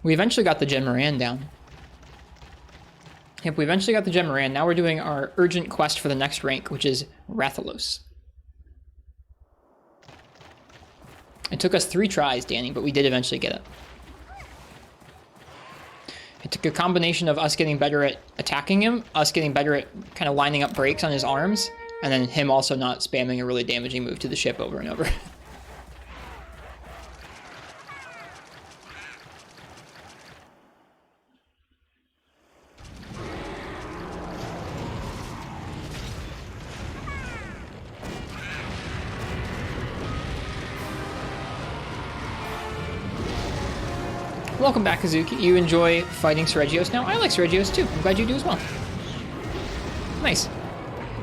We eventually got the Jhen Moran down. Yep, we eventually got the Jhen Moran. Now we're doing our urgent quest for the next rank, which is Rathalos. It took us 3 tries, Danny, but we did eventually get it. It took a combination of us getting better at attacking him, us getting better at kind of lining up breaks on his arms, and then him also not spamming a really damaging move to the ship over and over. Welcome back, Kazuki. You enjoy fighting Sergios now? I like Sergios too. I'm glad you do as well. Nice.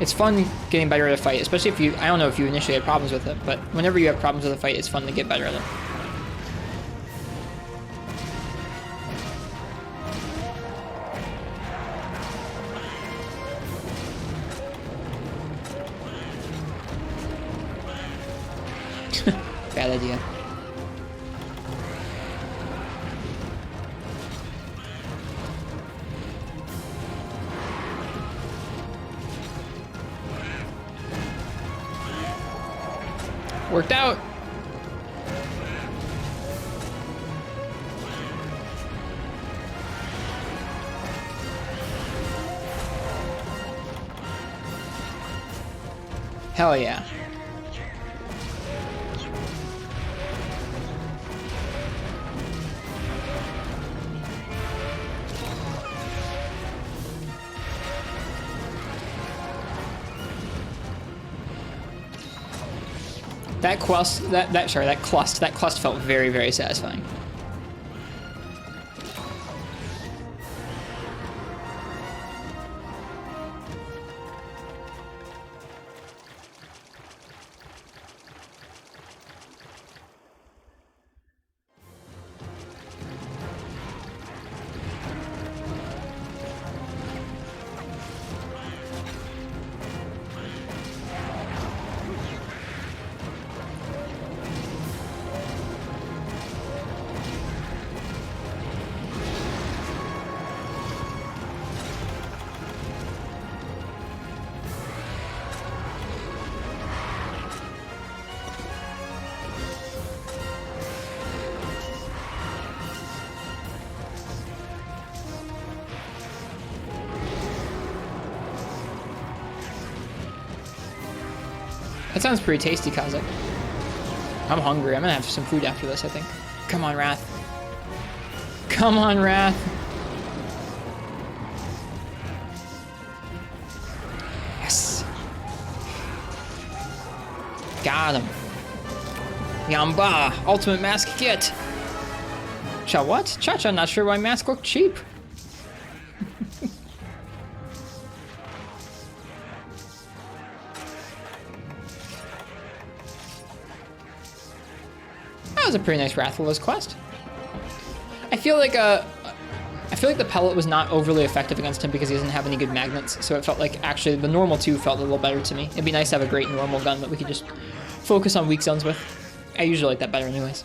It's fun getting better at a fight, especially if you, I don't know if you initially had problems with it, but whenever you have problems with a fight, it's fun to get better at it. Bad idea. Worked out. Hell yeah. That quest, that clust felt very, very satisfying. That sounds pretty tasty, Kazakh. I'm hungry. I'm gonna have some food after this, I think. Come on, Wrath. Come on, Wrath. Yes. Got him. Yamba. Ultimate mask kit. Cha what? Cha-cha, not sure why masks look cheap. That was a pretty nice Rathalos quest. I feel like the pellet was not overly effective against him because he doesn't have any good magnets, so it felt like actually the normal 2 felt a little better to me. It'd be nice to have a great normal gun that we could just focus on weak zones with. I usually like that better anyways.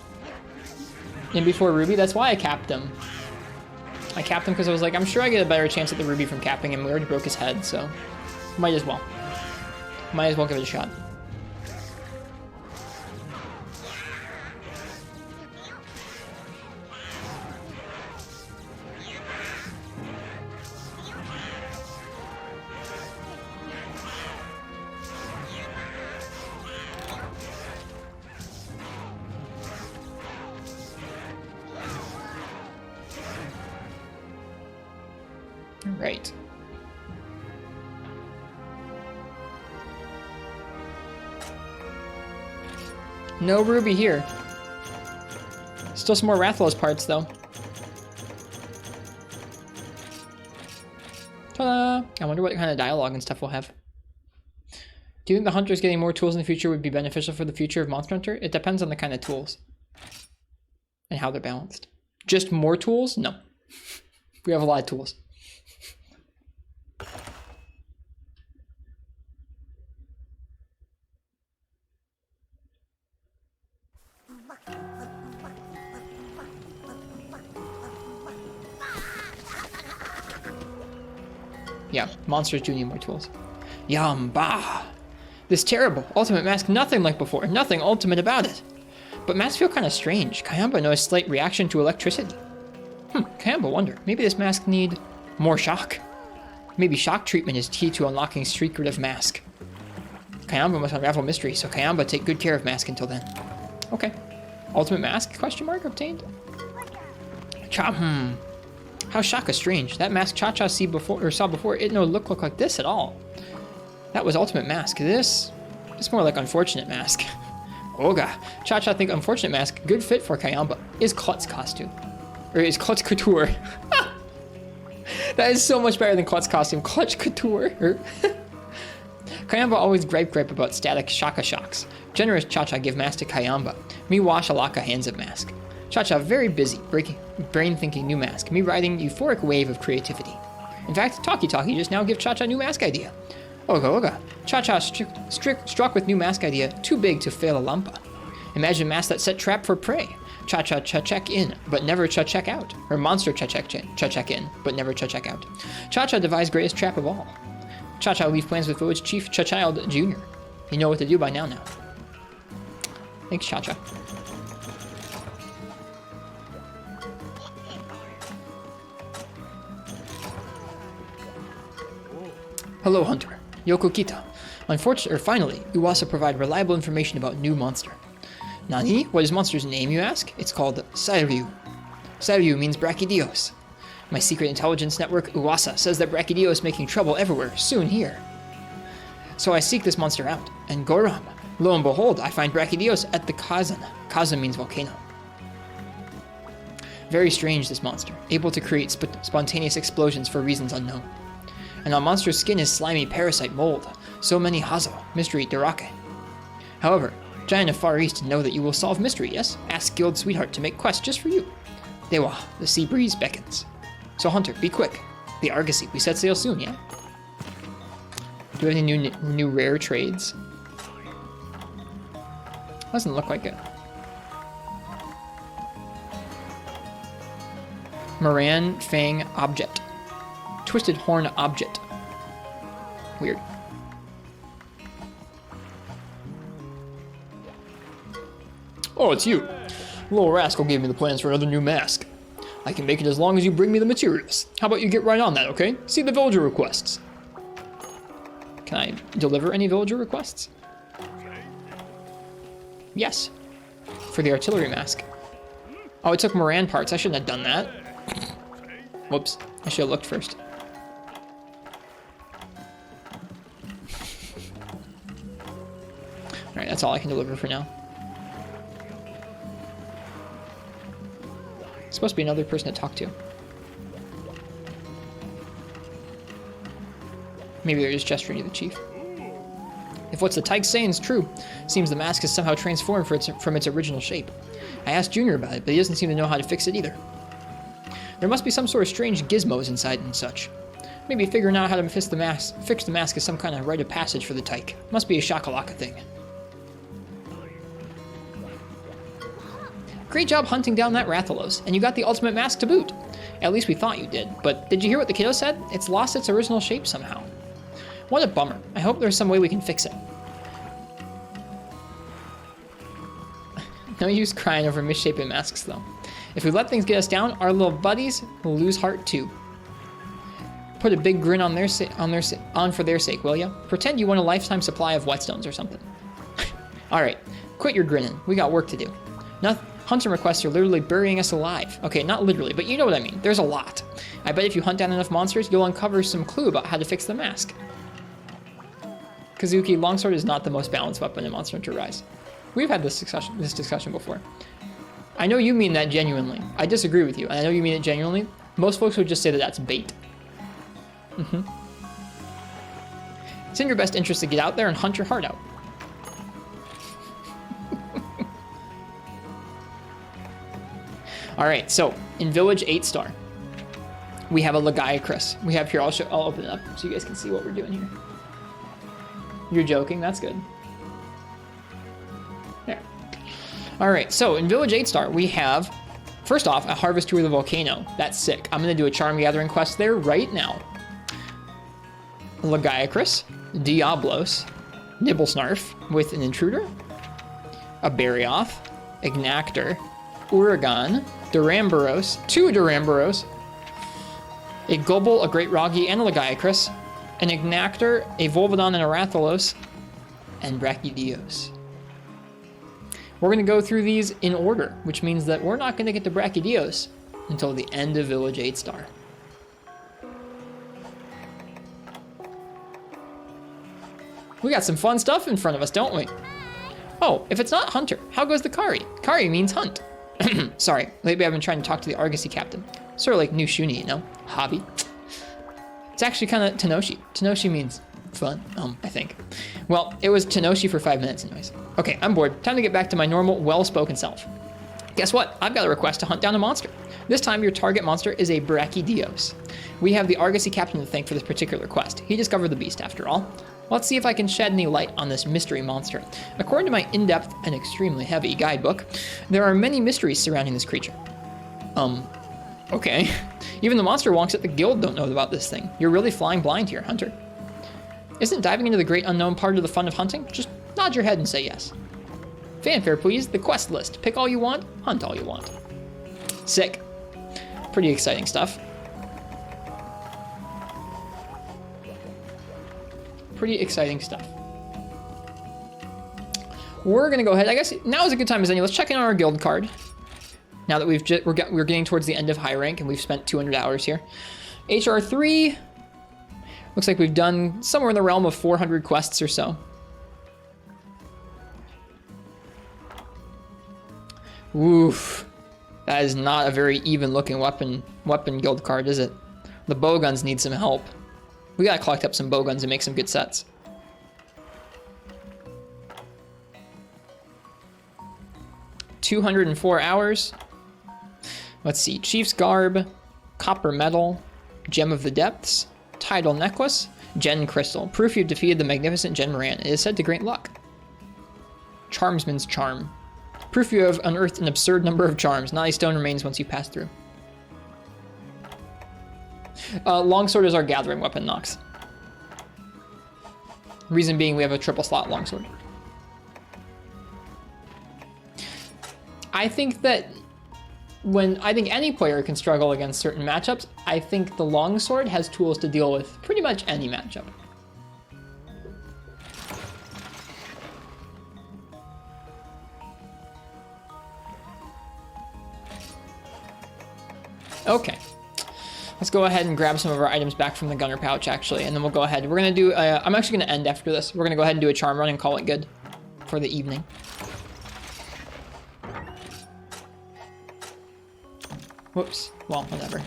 And before Ruby, that's why I capped him. I capped him because I was like, I'm sure I get a better chance at the Ruby from capping him. We already broke his head, so might as well. Might as well give it a shot. Right. No ruby here. Still some more Rathalos parts, though. Ta-da! I wonder what kind of dialogue and stuff we'll have. Do you think the hunters getting more tools in the future would be beneficial for the future of Monster Hunter? It depends on the kind of tools. And how they're balanced. Just more tools? No. We have a lot of tools. Yeah, monsters do need more tools. Yamba! This terrible ultimate mask, nothing like before, nothing ultimate about it. But masks feel kind of strange. Kayamba knows a slight reaction to electricity. Kayamba wonder, maybe this mask need more shock. Maybe shock treatment is key to unlocking secretive mask. Kayamba must unravel mystery, so Kayamba take good care of mask until then. Okay. Ultimate mask, question mark, obtained? How Shaka strange. That mask Cha-Cha saw before, it no look like this at all. That was ultimate mask. This more like unfortunate mask. Oga. Cha-Cha think unfortunate mask, good fit for Kayamba. Is Klutz costume. Or is Klutz couture. That is so much better than Klutz costume. Klutz couture. Kayamba always gripe about static Shaka shocks. Generous Cha-Cha give mask to Kayamba. Me wash Alaka hands of mask. Cha-Cha very busy, brain thinking new mask. Me riding euphoric wave of creativity. In fact, Talkie just now give Cha-Cha new mask idea. Oga. Cha-Cha struck with new mask idea, too big to fail a Lampa. Imagine mask that set trap for prey. Cha-Cha check in, but never check out. Or monster check in, but never check out. Cha-Cha devised greatest trap of all. Cha-Cha leave plans with village chief Cha-Child Jr. You know what to do by now. Thanks, Cha-Cha. Hello, Hunter. Yoko Kita. Finally, Uwasa provide reliable information about new monster. Nani? What is monster's name, you ask? It's called Sairyu. Sairyu means Brachydios. My secret intelligence network, Uwasa, says that Brachydios is making trouble everywhere, soon here. So I seek this monster out, and Goram. Lo and behold, I find Brachydios at the Kazan. Kazan means volcano. Very strange, this monster, able to create spontaneous explosions for reasons unknown. And on monster's skin is slimy parasite mold. So many Hazo, mystery Darake. However, giant of Far East know that you will solve mystery, yes? Ask guild sweetheart to make quest just for you. Dewa, the sea breeze beckons. So Hunter, be quick. The Argosy, we set sail soon, yeah? Do we have any new rare trades? Doesn't look like it. Moran Fang Object. Twisted Horn Object. Weird. Oh, it's you. Little rascal gave me the plans for another new mask. I can make it as long as you bring me the materials. How about you get right on that, okay? See the villager requests. Can I deliver any villager requests? Yes. For the artillery mask. Oh, it took Moran parts. I shouldn't have done that. Whoops. I should have looked first. Alright, that's all I can deliver for now. Supposed to be another person to talk to. Maybe they're just gesturing to the chief. If what's the tyke's saying is true, seems the mask is somehow transformed from its original shape. I asked Junior about it, but he doesn't seem to know how to fix it either. There must be some sort of strange gizmos inside and such. Maybe figuring out how to fix the mask is some kind of rite of passage for the tyke. Must be a shakalaka thing. Great job hunting down that Rathalos, and you got the ultimate mask to boot. At least we thought you did, but did you hear what the kiddo said? It's lost its original shape somehow. What a bummer. I hope there's some way we can fix it. No use crying over misshapen masks, though. If we let things get us down, our little buddies will lose heart too. Put a big grin on for their sake, will ya? Pretend you want a lifetime supply of whetstones or something. Alright, quit your grinning. We got work to do. Hunting requests are literally burying us alive. Okay, not literally, but you know what I mean. There's a lot. I bet if you hunt down enough monsters, you'll uncover some clue about how to fix the mask. Kazuki, longsword is not the most balanced weapon in Monster Hunter Rise. We've had this discussion before. I know you mean that genuinely. I disagree with you, and I know you mean it genuinely. Most folks would just say that that's bait. It's in your best interest to get out there and hunt your heart out. All right, so in Village 8-star, we have a Lagiacrus. We have here, I'll open it up so you guys can see what we're doing here. You're joking, that's good. There. All right, so in Village 8-star, we have, first off, a Harvest Tour of the Volcano. That's sick. I'm gonna do a Charm Gathering quest there right now. Lagiacrus, Diablos, Nibblesnarf with an Intruder, a Barroth, Ignactor, Uragan, Duramboros, 2 Duramboros, a Gobble, a Great Roggy, and a Lagiacrus, an Ignactor, a Volvodon, and a Rathalos, and Brachydios. We're going to go through these in order, which means that we're not going to get to Brachydios until the end of Village 8-star. We got some fun stuff in front of us, don't we? Oh, if it's not Hunter, how goes the Kari? Kari means hunt. Sorry, lately I've been trying to talk to the Argosy captain. Sort of like new Shuni, you know? Hobby. It's actually kind of Tenoshi. Tenoshi means fun, I think. Well, it was Tenoshi for 5 minutes anyways. Okay, I'm bored. Time to get back to my normal, well-spoken self. Guess what? I've got a request to hunt down a monster. This time, your target monster is a Brachydios. We have the Argosy captain to thank for this particular quest. He discovered the beast, after all. Let's see if I can shed any light on this mystery monster. According to my in-depth and extremely heavy guidebook, there are many mysteries surrounding this creature. Okay. Even the monster wonks at the guild don't know about this thing. You're really flying blind here, Hunter. Isn't diving into the great unknown part of the fun of hunting? Just nod your head and say yes. Fanfare, please. The quest list. Pick all you want, hunt all you want. Sick. Pretty exciting stuff. Pretty exciting stuff. We're gonna go ahead. I guess now is a good time as any. Let's check in on our guild card. Now that we're getting towards the end of high rank and we've spent 200 hours here. HR3. Looks like we've done somewhere in the realm of 400 quests or so. Oof. That is not a very even looking weapon guild card, is it? The bowguns need some help. We gotta collect up some bowguns and make some good sets. $204 hours. Let's see, Chief's Garb, Copper Medal, Gem of the Depths, Tidal Necklace, Jhen Crystal. Proof you've defeated the magnificent Jhen Moran. It is said to grant luck. Charmsman's Charm. Proof you have unearthed an absurd number of charms. Not a stone remains once you pass through. Longsword is our gathering weapon, Nox. Reason being we have a triple slot longsword. I think that I think any player can struggle against certain matchups, I think the longsword has tools to deal with pretty much any matchup. Okay. Let's go ahead and grab some of our items back from the gunner pouch, actually, and then we'll go ahead. We're going to do, I'm actually going to end after this. We're going to go ahead and do a charm run and call it good for the evening. Whoops. Well, whatever.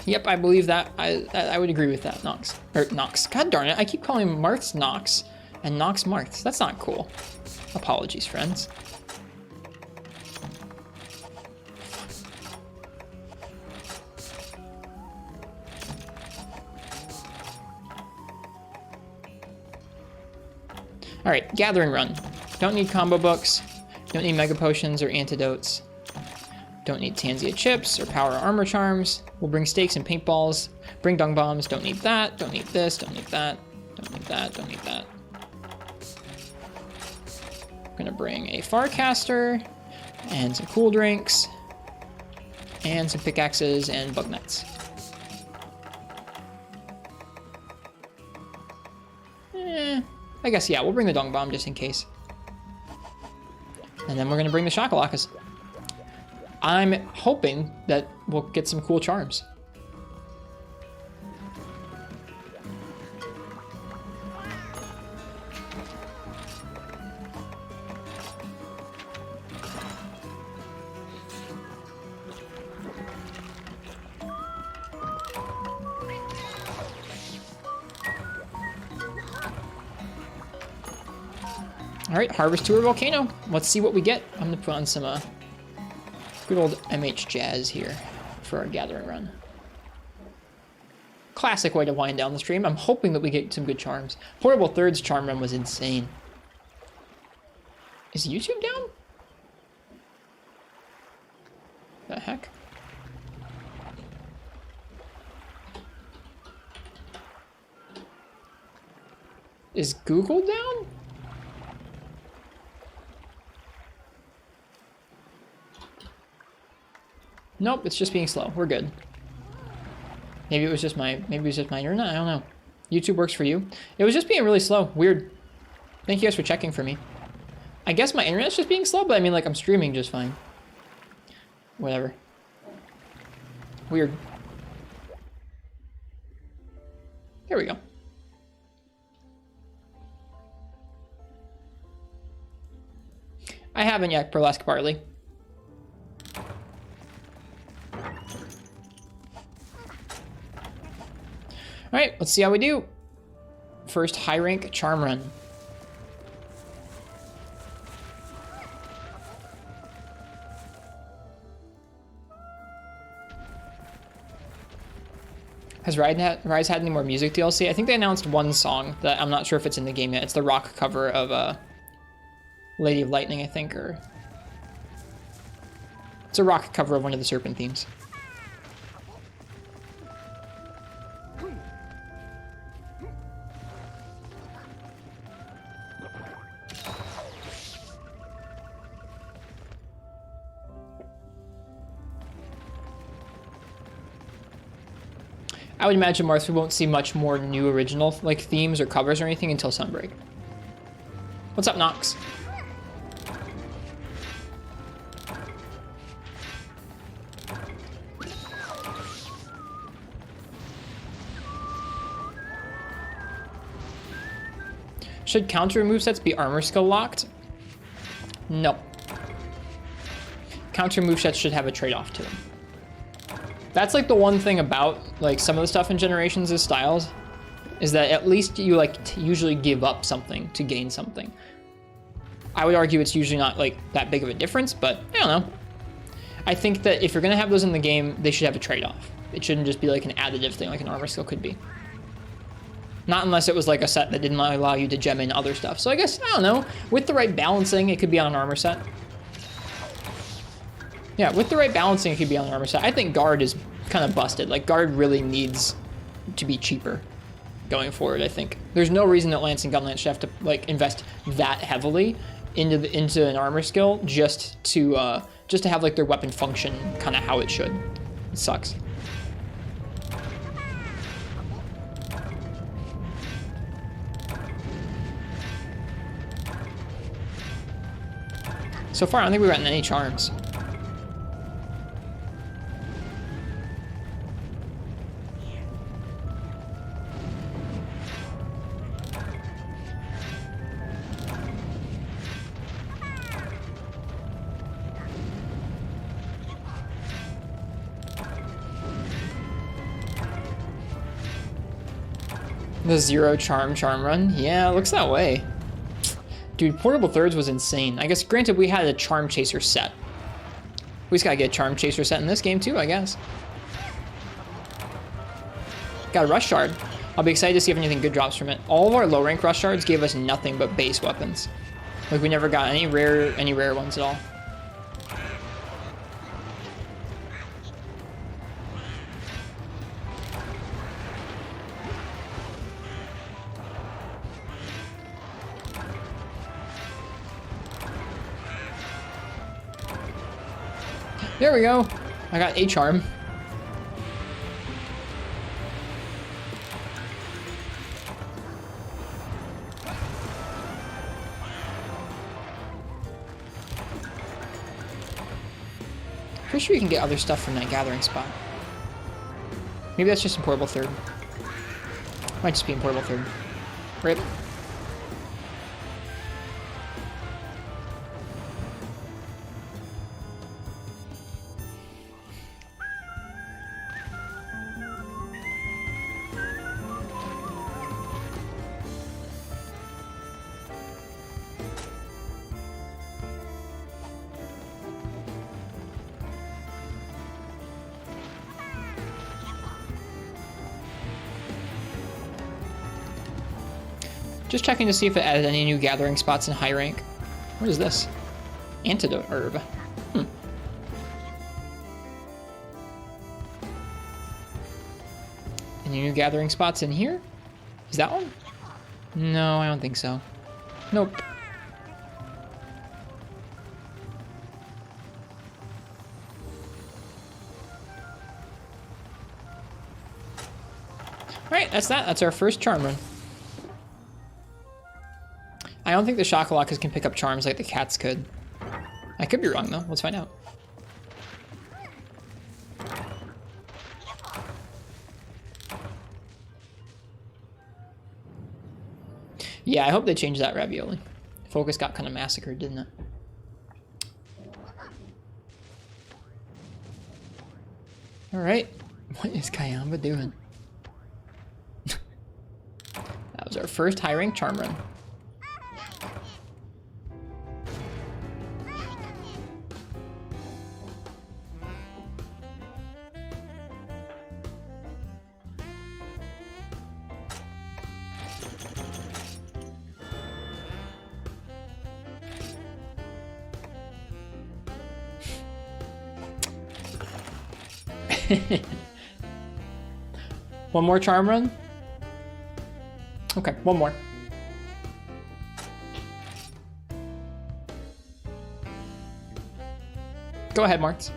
Yep, I believe that. I would agree with that, Nox. Or Nox. God darn it, I keep calling Marths Nox and Nox Marths. That's not cool. Apologies, friends. All right, gathering run. Don't need combo books. Don't need mega potions or antidotes. Don't need Tanzia chips or power armor charms. We'll bring stakes and paintballs. Bring dung bombs. Don't need that. Don't need this. Don't need that. Don't need that. Don't need that. Gonna bring a Farcaster and some cool drinks and some pickaxes and bug nets. I guess, yeah, we'll bring the Dung Bomb just in case. And then we're gonna bring the Shakalakas. I'm hoping that we'll get some cool charms. Alright, Harvest Tour Volcano. Let's see what we get. I'm gonna put on some good old MH Jazz here for our gathering run. Classic way to wind down the stream. I'm hoping that we get some good charms. Portable Third's charm run was insane. Is YouTube down? The heck? Is Google down? Nope, it's just being slow. We're good. Maybe it was just my internet. I don't know. YouTube works for you. It was just being really slow. Weird. Thank you guys for checking for me. I guess my internet's just being slow, but I mean, like, I'm streaming just fine. Whatever. Weird. There we go. I haven't yet, Burlesque Barley. Alright, let's see how we do. First high rank charm run. Has Rise had any more music DLC? I think they announced one song that I'm not sure if it's in the game yet. It's the rock cover of Lady of Lightning, I think, or... It's a rock cover of one of the Serpent themes. I would imagine, Marth, we won't see much more new original like themes or covers or anything until Sunbreak. What's up, Nox? Should counter movesets be armor skill locked? No. Counter movesets should have a trade-off to them. That's like the one thing about like some of the stuff in Generations' styles is that at least you like usually give up something to gain something. I would argue it's usually not like that big of a difference, but I don't know. I think that if you're gonna have those in the game, they should have a trade-off. It shouldn't just be like an additive thing like an armor skill could be. Not unless it was like a set that didn't allow you to gem in other stuff. So I guess, I don't know, with the right balancing, it could be on an armor set. Yeah, with the right balancing, it could be on an armor set. I think Guard is kind of busted. Like, Guard really needs to be cheaper going forward, I think. There's no reason that Lance and Gunlance should have to, like, invest that heavily into an armor skill just to have, like, their weapon function kind of how it should. It sucks. So far, I don't think we've gotten any charms. The zero charm run? Yeah, it looks that way. Dude, Portable Thirds was insane. I guess, granted, we had a Charm Chaser set. We just gotta get a Charm Chaser set in this game too, I guess. Got a Rush Shard. I'll be excited to see if anything good drops from it. All of our low rank Rush Shards gave us nothing but base weapons. Like, we never got any rare ones at all. There we go. I got a charm. Pretty sure you can get other stuff from that gathering spot. Maybe that's just in Portable Third. Might just be in Portable Third. Rip. Just checking to see if it added any new gathering spots in high rank. What is this? Antidote herb. Any new gathering spots in here? Is that one? No, I don't think so. Nope. Alright, that's that. That's our first charm run. I don't think the Shockalockas can pick up charms like the cats could. I could be wrong though. Let's find out. Yeah, I hope they change that ravioli. Focus got kind of massacred, didn't it? Alright. What is Kayamba doing? That was our first high rank charm run. One more charm run? Okay, one more. Go ahead, Martz.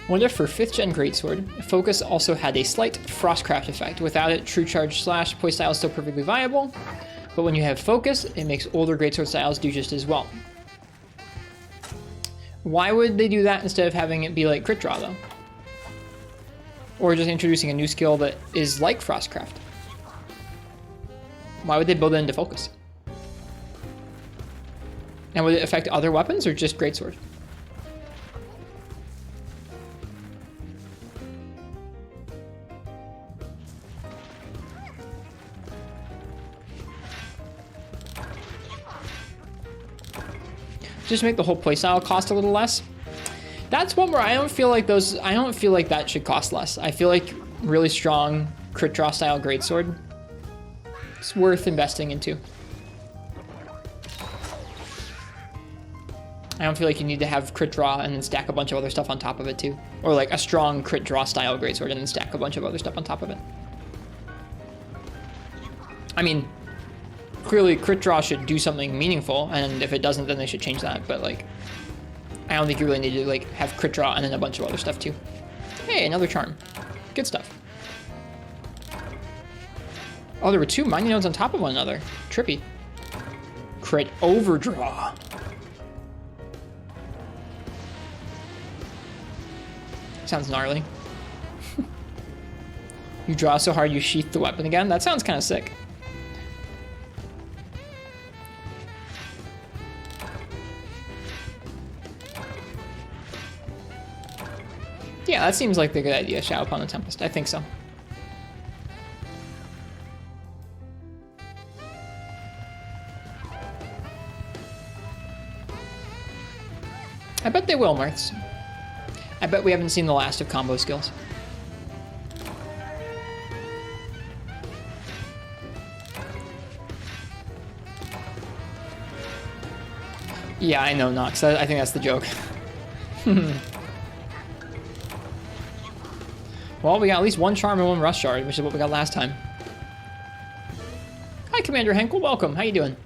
Wonder if for 5th gen Greatsword, Focus also had a slight Frostcraft effect. Without it, True Charge Slash playstyle is still perfectly viable, but when you have Focus, it makes older Greatsword styles do just as well. Why would they do that instead of having it be like Crit Draw, though? Or just introducing a new skill that is like Frostcraft? Why would they build it into Focus? And would it affect other weapons or just Greatsword? Just make the whole playstyle cost a little less. That's one where I don't feel like that should cost less. I feel like really strong crit draw style greatsword, it's worth investing into. I don't feel like you need to have crit draw and then stack a bunch of other stuff on top of it too. Or like a strong crit draw style greatsword and then stack a bunch of other stuff on top of it. I mean, clearly crit draw should do something meaningful, and if it doesn't, then they should change that, but like, I don't think you really need to like have crit draw and then a bunch of other stuff too. Hey, another charm. Good stuff. Oh, there were 2 mining nodes on top of one another. Trippy. Crit overdraw. Sounds gnarly. You draw so hard you sheath the weapon again? That sounds kind of sick. Yeah, that seems like the good idea, Shout Upon the Tempest. I think so. I bet they will, Mirths. I bet we haven't seen the last of combo skills. Yeah, I know, Nox. I think that's the joke. Well, we got at least 1 charm and 1 rush shard, which is what we got last time. Hi, Commander Henkel. Welcome. How you doing?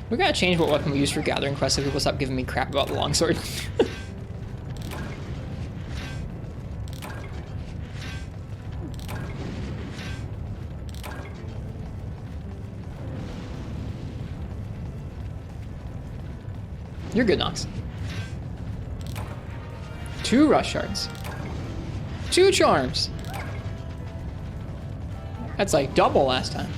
We gotta change what weapon we use for gathering quests so people stop giving me crap about the longsword. You're good, Nox. 2 rush shards. 2 charms. That's like double last time.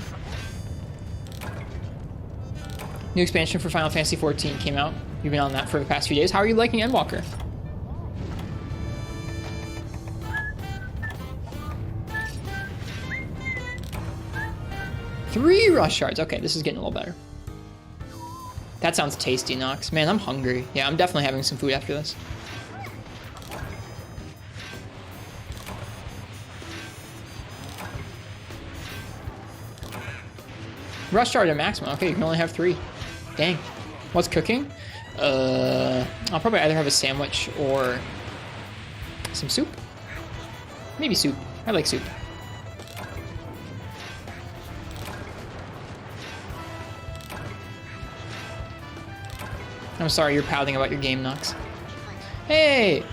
New expansion for Final Fantasy XIV came out. You've been on that for the past few days. How are you liking Endwalker? Three rush shards. Okay, this is getting a little better. That sounds tasty, Nox. Man, I'm hungry. Yeah, I'm definitely having some food after this. Rush shard at maximum. Okay, you can only have 3. Dang. What's cooking? I'll probably either have a sandwich or some soup. Maybe soup. I like soup. I'm sorry you're pouting about your game, Nox. Hey!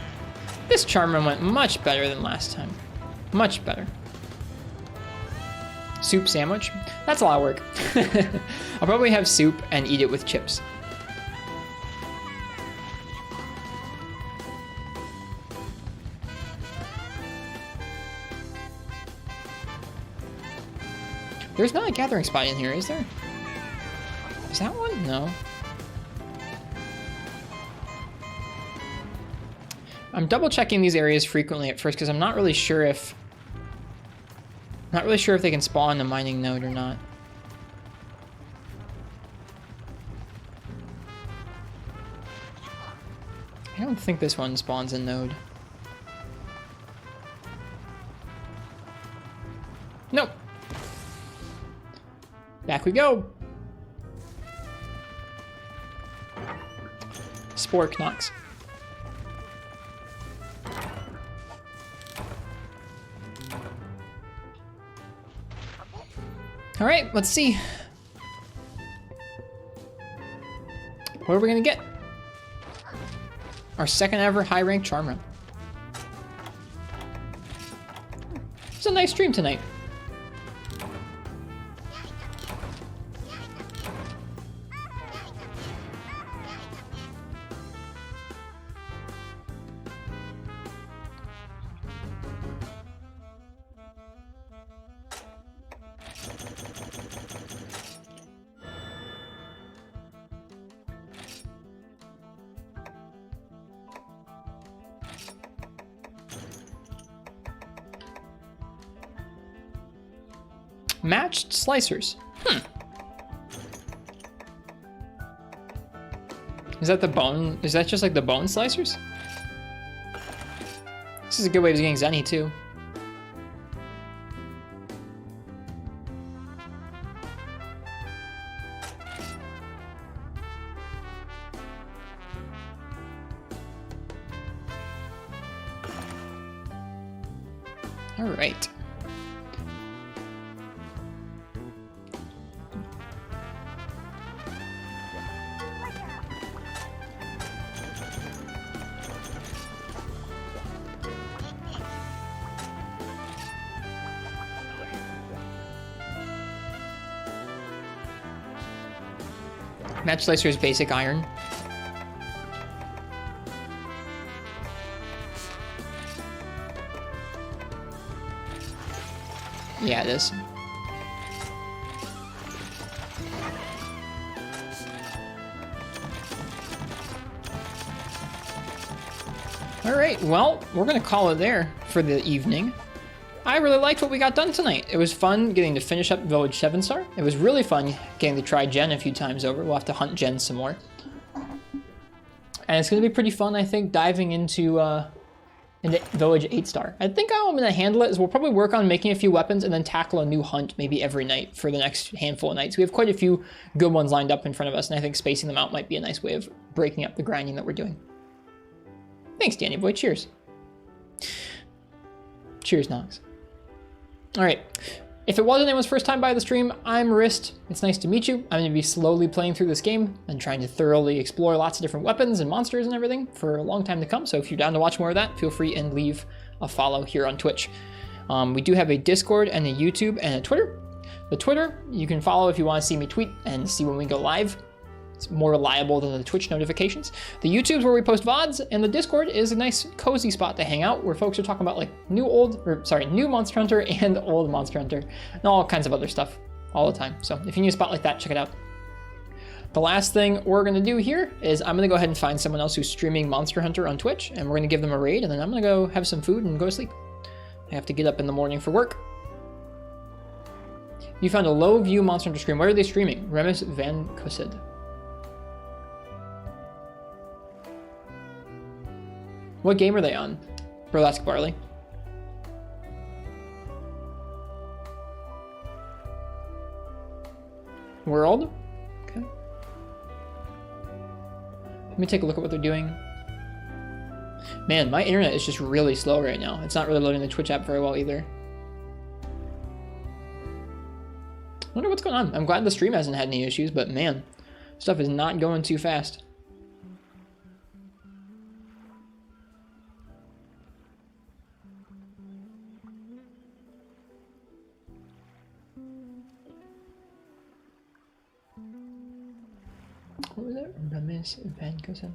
This charm run went much better than last time. Much better. Soup sandwich? That's a lot of work. I'll probably have soup and eat it with chips. There's not a gathering spot in here, is there? Is that one? No. I'm double checking these areas frequently at first because I'm not really sure if they can spawn a mining node or not. I don't think this one spawns a node. Nope. Back we go. Spork Nox. All right, let's see. What are we gonna get? Our second ever high rank charm run. It's a nice stream tonight. Matched slicers. Is that the bone? Is that just like the bone slicers? This is a good way of getting Zenny too. All right. Match Slicer is basic iron. Yeah, it is. All right, well, we're gonna call it there for the evening. I really liked what we got done tonight. It was fun getting to finish up Village 7-star. It was really fun getting to try Jhen a few times over. We'll have to hunt Jhen some more. And it's gonna be pretty fun, I think, diving into Village 8-star. I think how I'm gonna handle it is we'll probably work on making a few weapons and then tackle a new hunt maybe every night for the next handful of nights. We have quite a few good ones lined up in front of us, and I think spacing them out might be a nice way of breaking up the grinding that we're doing. Thanks, Danny Boy. Cheers. Cheers, Nox. All right. If it wasn't anyone's first time by the stream, I'm Rist. It's nice to meet you. I'm going to be slowly playing through this game and trying to thoroughly explore lots of different weapons and monsters and everything for a long time to come. So if you're down to watch more of that, feel free and leave a follow here on Twitch. We do have a Discord and a YouTube and a Twitter. The Twitter, you can follow if you want to see me tweet and see when we go live. It's more reliable than the Twitch notifications. The YouTube's where we post VODs, and the Discord is a nice cozy spot to hang out where folks are talking about like new Monster Hunter and old Monster Hunter and all kinds of other stuff all the time. So if you need a spot like that, check it out. The last thing we're gonna do here is I'm gonna go ahead and find someone else who's streaming Monster Hunter on Twitch, and we're gonna give them a raid, and then I'm gonna go have some food and go to sleep. I have to get up in the morning for work. You found a low view Monster Hunter stream. Where are they streaming? Remus Van Cossid. What game are they on? Burlesque Barley. World? Okay. Let me take a look at what they're doing. Man, my internet is just really slow right now. It's not really loading the Twitch app very well either. I wonder what's going on. I'm glad the stream hasn't had any issues, but man, stuff is not going too fast. What was it? Remus Van Cossid.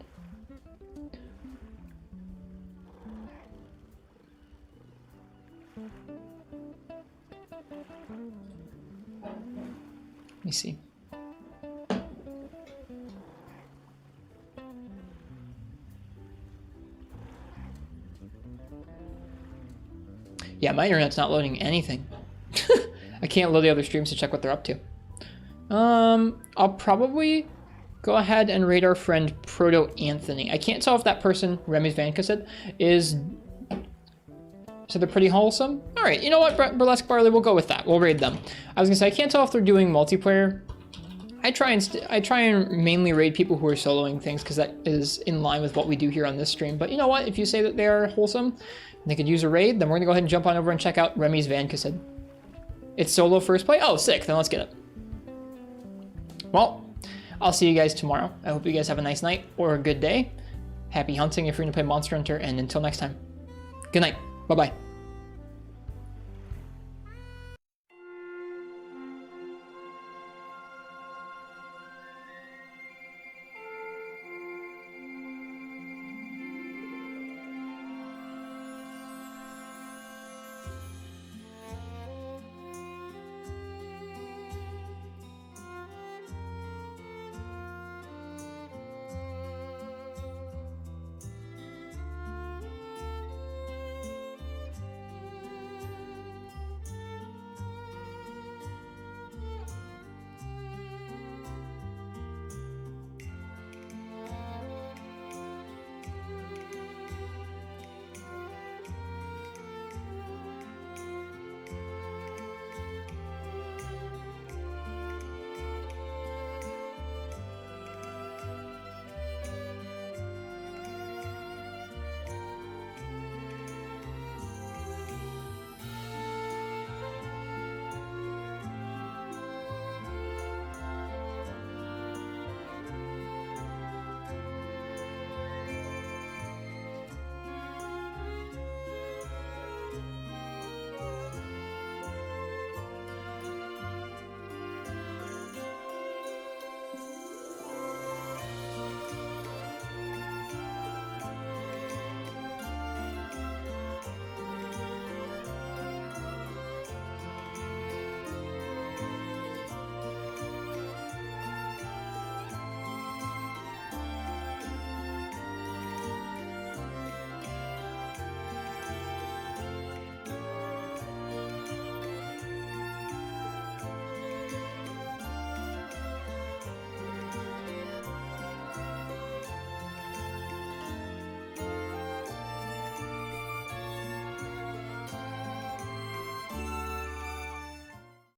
Let me see. Yeah, my internet's not loading anything. I can't load the other streams to check what they're up to. I'll probably go ahead and raid our friend Proto Anthony. I can't tell if that person, Remus Van Cossid, is... So they're pretty wholesome? All right, you know what, Burlesque Barley, we'll go with that. We'll raid them. I was gonna say, I can't tell if they're doing multiplayer. I try and mainly raid people who are soloing things because that is in line with what we do here on this stream. But you know what, if you say that they are wholesome and they could use a raid, then we're gonna go ahead and jump on over and check out Remus Van Cossid. It's solo first play? Oh, sick, then let's get it. Well, I'll see you guys tomorrow. I hope you guys have a nice night or a good day. Happy hunting if you're gonna play Monster Hunter, and until next time, good night. Bye-bye.